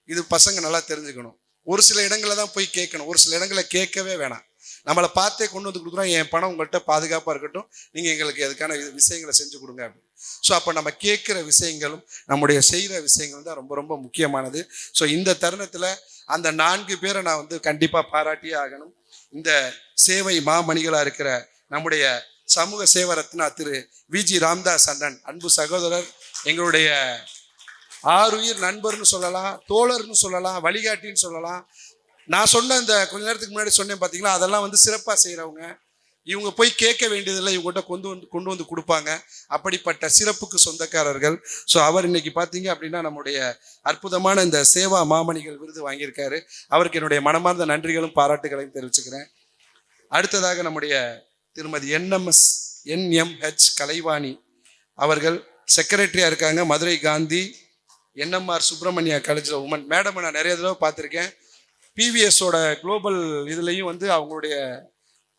இது பசங்க நல்லா தெரிஞ்சுக்கணும். ஒரு சில இடங்களில் தான் போய் கேட்கணும், ஒரு சில இடங்களில் கேட்கவே வேணாம். நம்மளை பார்த்தே கொண்டு வந்து கொடுக்குறோம், என் பணம் உங்கள்கிட்ட பாதுகாப்பாக இருக்கட்டும், நீங்கள் எங்களுக்கு அதுக்கான விஷயங்களை செஞ்சு கொடுங்க அப்படின்னு. ஸோ அப்போ நம்ம கேட்குற விஷயங்களும் நம்முடைய செய்கிற விஷயங்களும் தான் ரொம்ப ரொம்ப முக்கியமானது. ஸோ இந்த தருணத்தில் அந்த 4 பேரை நான் வந்து கண்டிப்பாக பாராட்டியே ஆகணும். இந்த சேவை மாமணிகளாக இருக்கிற நம்முடைய சமூக சேவரத்னா திரு விஜி ராம்தாஸ் அண்ணன், அன்பு சகோதரர், எங்களுடைய ஆருயிர் நண்பர்னு சொல்லலாம், தோழர்னு சொல்லலாம், வழிகாட்டின்னு சொல்லலாம். நான் சொன்ன இந்த கொஞ்ச நேரத்துக்கு முன்னாடி சொன்னேன் பார்த்தீங்களா, அதெல்லாம் வந்து சிறப்பாக செய்கிறவங்க. இவங்க போய் கேட்க வேண்டியதில்லை, இவங்ககிட்ட கொண்டு வந்து கொடுப்பாங்க. அப்படிப்பட்ட சிறப்புக்கு சொந்தக்காரர்கள். ஸோ அவர் இன்னைக்கு பார்த்தீங்க அப்படின்னா நம்முடைய அற்புதமான இந்த சேவா மாமணிகள் விருது வாங்கியிருக்காரு. அவருக்கு என்னுடைய மனமார்ந்த நன்றிகளும் பாராட்டுகளையும் தெரிவிச்சுக்கிறேன். அடுத்ததாக நம்முடைய திருமதி NMH கலைவாணி அவர்கள் செக்ரட்டரியாக இருக்காங்க, மதுரை காந்தி NMR சுப்பிரமணியா காலேஜில் உமன். மேடம் நான் நிறைய தடவை பார்த்துருக்கேன், PVSோட குளோபல் இதுலேயும் வந்து அவங்களுடைய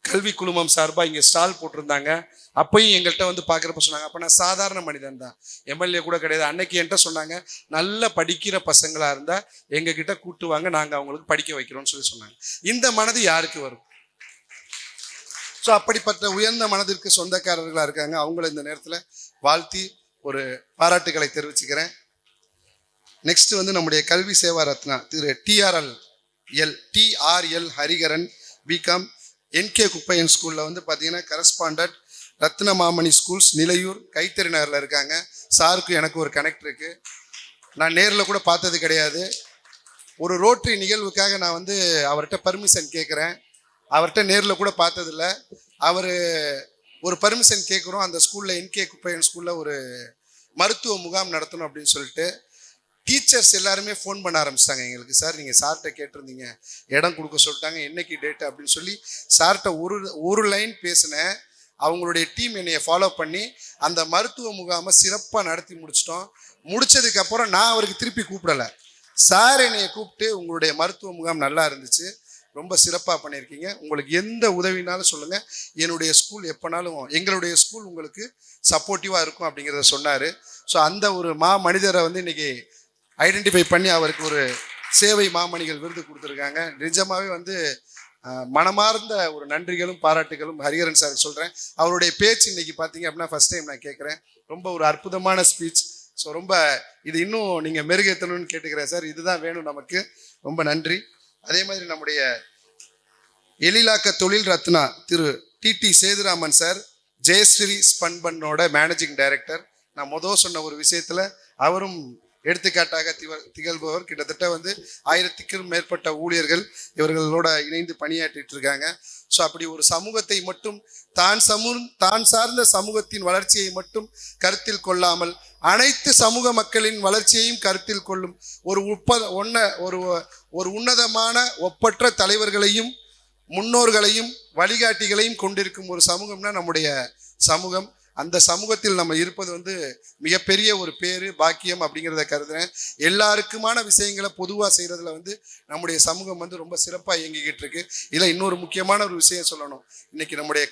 கல்வி குழுமம் சார்பாக இங்கே ஸ்டால் போட்டிருந்தாங்க. அப்பையும் எங்கள்கிட்ட வந்து பார்க்குறப்ப சொன்னாங்க, அப்போ நான் சாதாரண மனிதன் தான், MLA கூட கிடையாது. அன்னைக்கு என்கிட்ட சொன்னாங்க, நல்ல படிக்கிற பசங்களாக இருந்தால் எங்ககிட்ட கூட்டுவாங்க, நாங்கள் அவங்களுக்கு படிக்க வைக்கிறோம்னு சொன்னாங்க. இந்த மனது யாருக்கு வரும்? ஸோ அப்படிப்பட்ட உயர்ந்த மனதிற்கு சொந்தக்காரர்களாக இருக்காங்க. அவங்கள இந்த நேரத்தில் வாழ்த்தி ஒரு பாராட்டுகளை தெரிவிச்சுக்கிறேன். நெக்ஸ்ட் வந்து நம்முடைய கல்வி சேவா ரத்னா திரு TRL Hariharan, BCom, NK Kuppaiyan ஸ்கூலில் வந்து பார்த்தீங்கன்னா கரஸ்பாண்டட், ரத்ன மாமணி ஸ்கூல்ஸ் நிலையூர் கைத்தறி நகரில் இருக்காங்க. சாருக்கு எனக்கு ஒரு கனெக்ட் இருக்குது, நான் நேரில் கூட பார்த்தது கிடையாது. ஒரு ரோட்டரி நிகழ்வுக்காக நான் வந்து அவர்கிட்ட பர்மிஷன் கேட்குறேன், அவர்கிட்ட நேரில் கூட பார்த்ததில்ல. அவர் ஒரு பர்மிஷன் கேட்குறோம், அந்த ஸ்கூலில் NK குப்பையன் ஸ்கூலில் ஒரு மருத்துவ முகாம் நடத்தணும் அப்படின்னு சொல்லிட்டு டீச்சர்ஸ் எல்லாருமே ஃபோன் பண்ண ஆரம்பிச்சிட்டாங்க எங்களுக்கு. சார் நீங்கள் சார்கிட்ட கேட்டிருந்தீங்க, இடம் கொடுக்க சொல்லிட்டாங்க, என்னைக்கு டேட்டு அப்படின்னு சொல்லி சார்கிட்ட ஒரு லைன் பேசினேன். அவங்களுடைய டீம் என்னையை ஃபாலோ பண்ணி அந்த மருத்துவ முகாமை சிறப்பாக நடத்தி முடிச்சிட்டோம். முடித்ததுக்கப்புறம் நான் அவருக்கு திருப்பி கூப்பிடலை, சார் என்னையை கூப்பிட்டு உங்களுடைய மருத்துவ முகாம் நல்லா இருந்துச்சு, ரொம்ப சிறப்பாக பண்ணியிருக்கீங்க, உங்களுக்கு எந்த உதவினாலும் சொல்லுங்கள், என்னுடைய ஸ்கூல் எப்போனாலும் எங்களுடைய ஸ்கூல் உங்களுக்கு சப்போர்ட்டிவாக இருக்கும் அப்படிங்கிறத சொன்னார். ஸோ அந்த ஒரு மனிதரை வந்து இன்றைக்கி ஐடென்டிஃபை பண்ணி அவருக்கு ஒரு சேவை மாமணிகள் விருது கொடுத்துருக்காங்க. நிஜமாகவே வந்து மனமார்ந்த ஒரு நன்றிகளும் பாராட்டுகளும் ஹரிகரன் சார் சொல்கிறேன். அவருடைய பேச்சு இன்னைக்கு பார்த்தீங்க அப்படின்னா ஃபர்ஸ்ட் டைம் நான் கேட்குறேன், ரொம்ப ஒரு அற்புதமான ஸ்பீச். ஸோ ரொம்ப இது இன்னும் நீங்கள் மெருகேற்றணும்னு கேட்டுக்கிறேன் சார், இதுதான் வேணும் நமக்கு. ரொம்ப நன்றி. அதே மாதிரி நம்முடைய எழிலாக்க தொழில் ரத்னா திரு TT சேதுராமன் சார், ஜெயஸ்ரீ ஸ்பன்பனோட மேனேஜிங் டைரக்டர். நான் சொன்ன ஒரு விஷயத்தில் அவரும் எடுத்துக்காட்டாக திகழ்பவர். கிட்டத்தட்ட 1000க்கும் மேற்பட்ட ஊழியர்கள் இவர்களோட இணைந்து பணியாற்றிட்டு இருக்காங்க. ஸோ அப்படி ஒரு சமூகத்தை மட்டும் தான் சார்ந்த சமூகத்தின் வளர்ச்சியை மட்டும் கருத்தில் கொள்ளாமல் அனைத்து சமூக மக்களின் வளர்ச்சியையும் கருத்தில் கொள்ளும் ஒரு உன்னதமான ஒப்பற்ற தலைவர்களையும் முன்னோர்களையும் வழிகாட்டிகளையும் கொண்டிருக்கும் ஒரு சமூகம்னா நம்முடைய சமூகம். அந்த சமூகத்தில் நம்ம இருப்பது மிகப்பெரிய ஒரு பேரு பாக்கியம் அப்படிங்கிறத கருதுறேன். எல்லாருக்குமான விஷயங்களை பொதுவாக செய்கிறதுல நம்முடைய சமூகம் ரொம்ப சிறப்பாக இயங்கிக்கிட்டு இருக்கு. இதில் இன்னொரு முக்கியமான ஒரு விஷயம் சொல்லணும். இன்னைக்கு நம்முடைய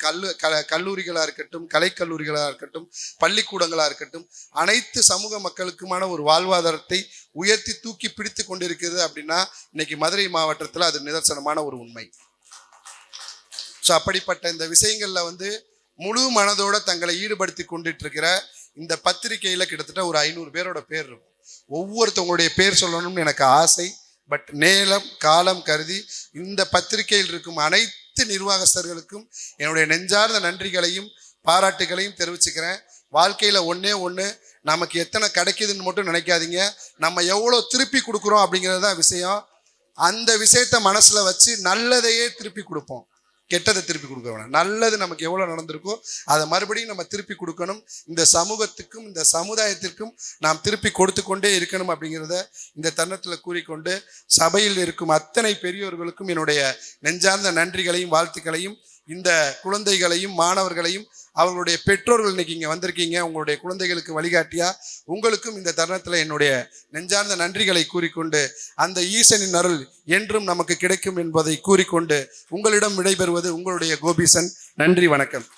கல்லூரிகளாக இருக்கட்டும், கலைக்கல்லூரிகளாக இருக்கட்டும், பள்ளிக்கூடங்களாக இருக்கட்டும், அனைத்து சமூக மக்களுக்குமான ஒரு வாழ்வாதாரத்தை உயர்த்தி தூக்கி பிடித்து கொண்டிருக்குது அப்படின்னா இன்னைக்கு மதுரை மாவட்டத்தில் அது நிதர்சனமான ஒரு உண்மை. ஸோ அப்படிப்பட்ட இந்த விஷயங்களில் முழு மனதோட தங்களை ஈடுபடுத்தி கொண்டுட்டு இருக்கிற இந்த பத்திரிகையில் கிட்டத்தட்ட ஒரு 500 பேரோட பேர் இருக்கும். ஒவ்வொருத்தவங்களுடைய பேர் சொல்லணும்னு எனக்கு ஆசை. பட் நேரம் காலம் கருதி இந்த பத்திரிகையில் இருக்கும் அனைத்து நிர்வாகஸ்தர்களுக்கும் என்னுடைய நெஞ்சார்ந்த நன்றிகளையும் பாராட்டுகளையும் தெரிவிச்சுக்கிறேன். வாழ்க்கையில் ஒன்று நமக்கு எத்தனை கிடைக்குதுன்னு மட்டும் நினைக்காதீங்க. நம்ம எவ்வளோ திருப்பி கொடுக்குறோம் அப்படிங்கிறது தான் விஷயம். அந்த விஷயத்த மனசில் வச்சு நல்லதையே திருப்பி கொடுப்போம், கெட்டதை திருப்பி கொடுக்க வேணாம். நல்லது நமக்கு எவ்வளோ நடந்திருக்கோ அதை மறுபடியும் நம்ம திருப்பி கொடுக்கணும். இந்த சமூகத்துக்கும் இந்த சமுதாயத்திற்கும் நாம் திருப்பி கொடுத்து கொண்டே இருக்கணும் அப்படிங்கிறத இந்த தருணத்தில் கூறிக்கொண்டு சபையில் இருக்கும் அத்தனை பெரியோர்களுக்கும் என்னுடைய நெஞ்சார்ந்த நன்றிகளையும் வாழ்த்துக்களையும், இந்த குழந்தைகளையும் மாணவர்களையும் அவர்களுடைய பெற்றோர்கள் இன்னைக்கு இங்கே வந்திருக்கீங்க, உங்களுடைய குழந்தைகளுக்கு வழிகாட்டியா உங்களுக்கும் இந்த தருணத்தில் என்னுடைய நெஞ்சார்ந்த நன்றிகளை கூறிக்கொண்டு அந்த ஈசனின் அருள் என்றும் நமக்கு கிடைக்கும் என்பதை கூறிக்கொண்டு உங்களிடம் விடைபெறுவது உங்களுடைய கோபிசன். நன்றி, வணக்கம்.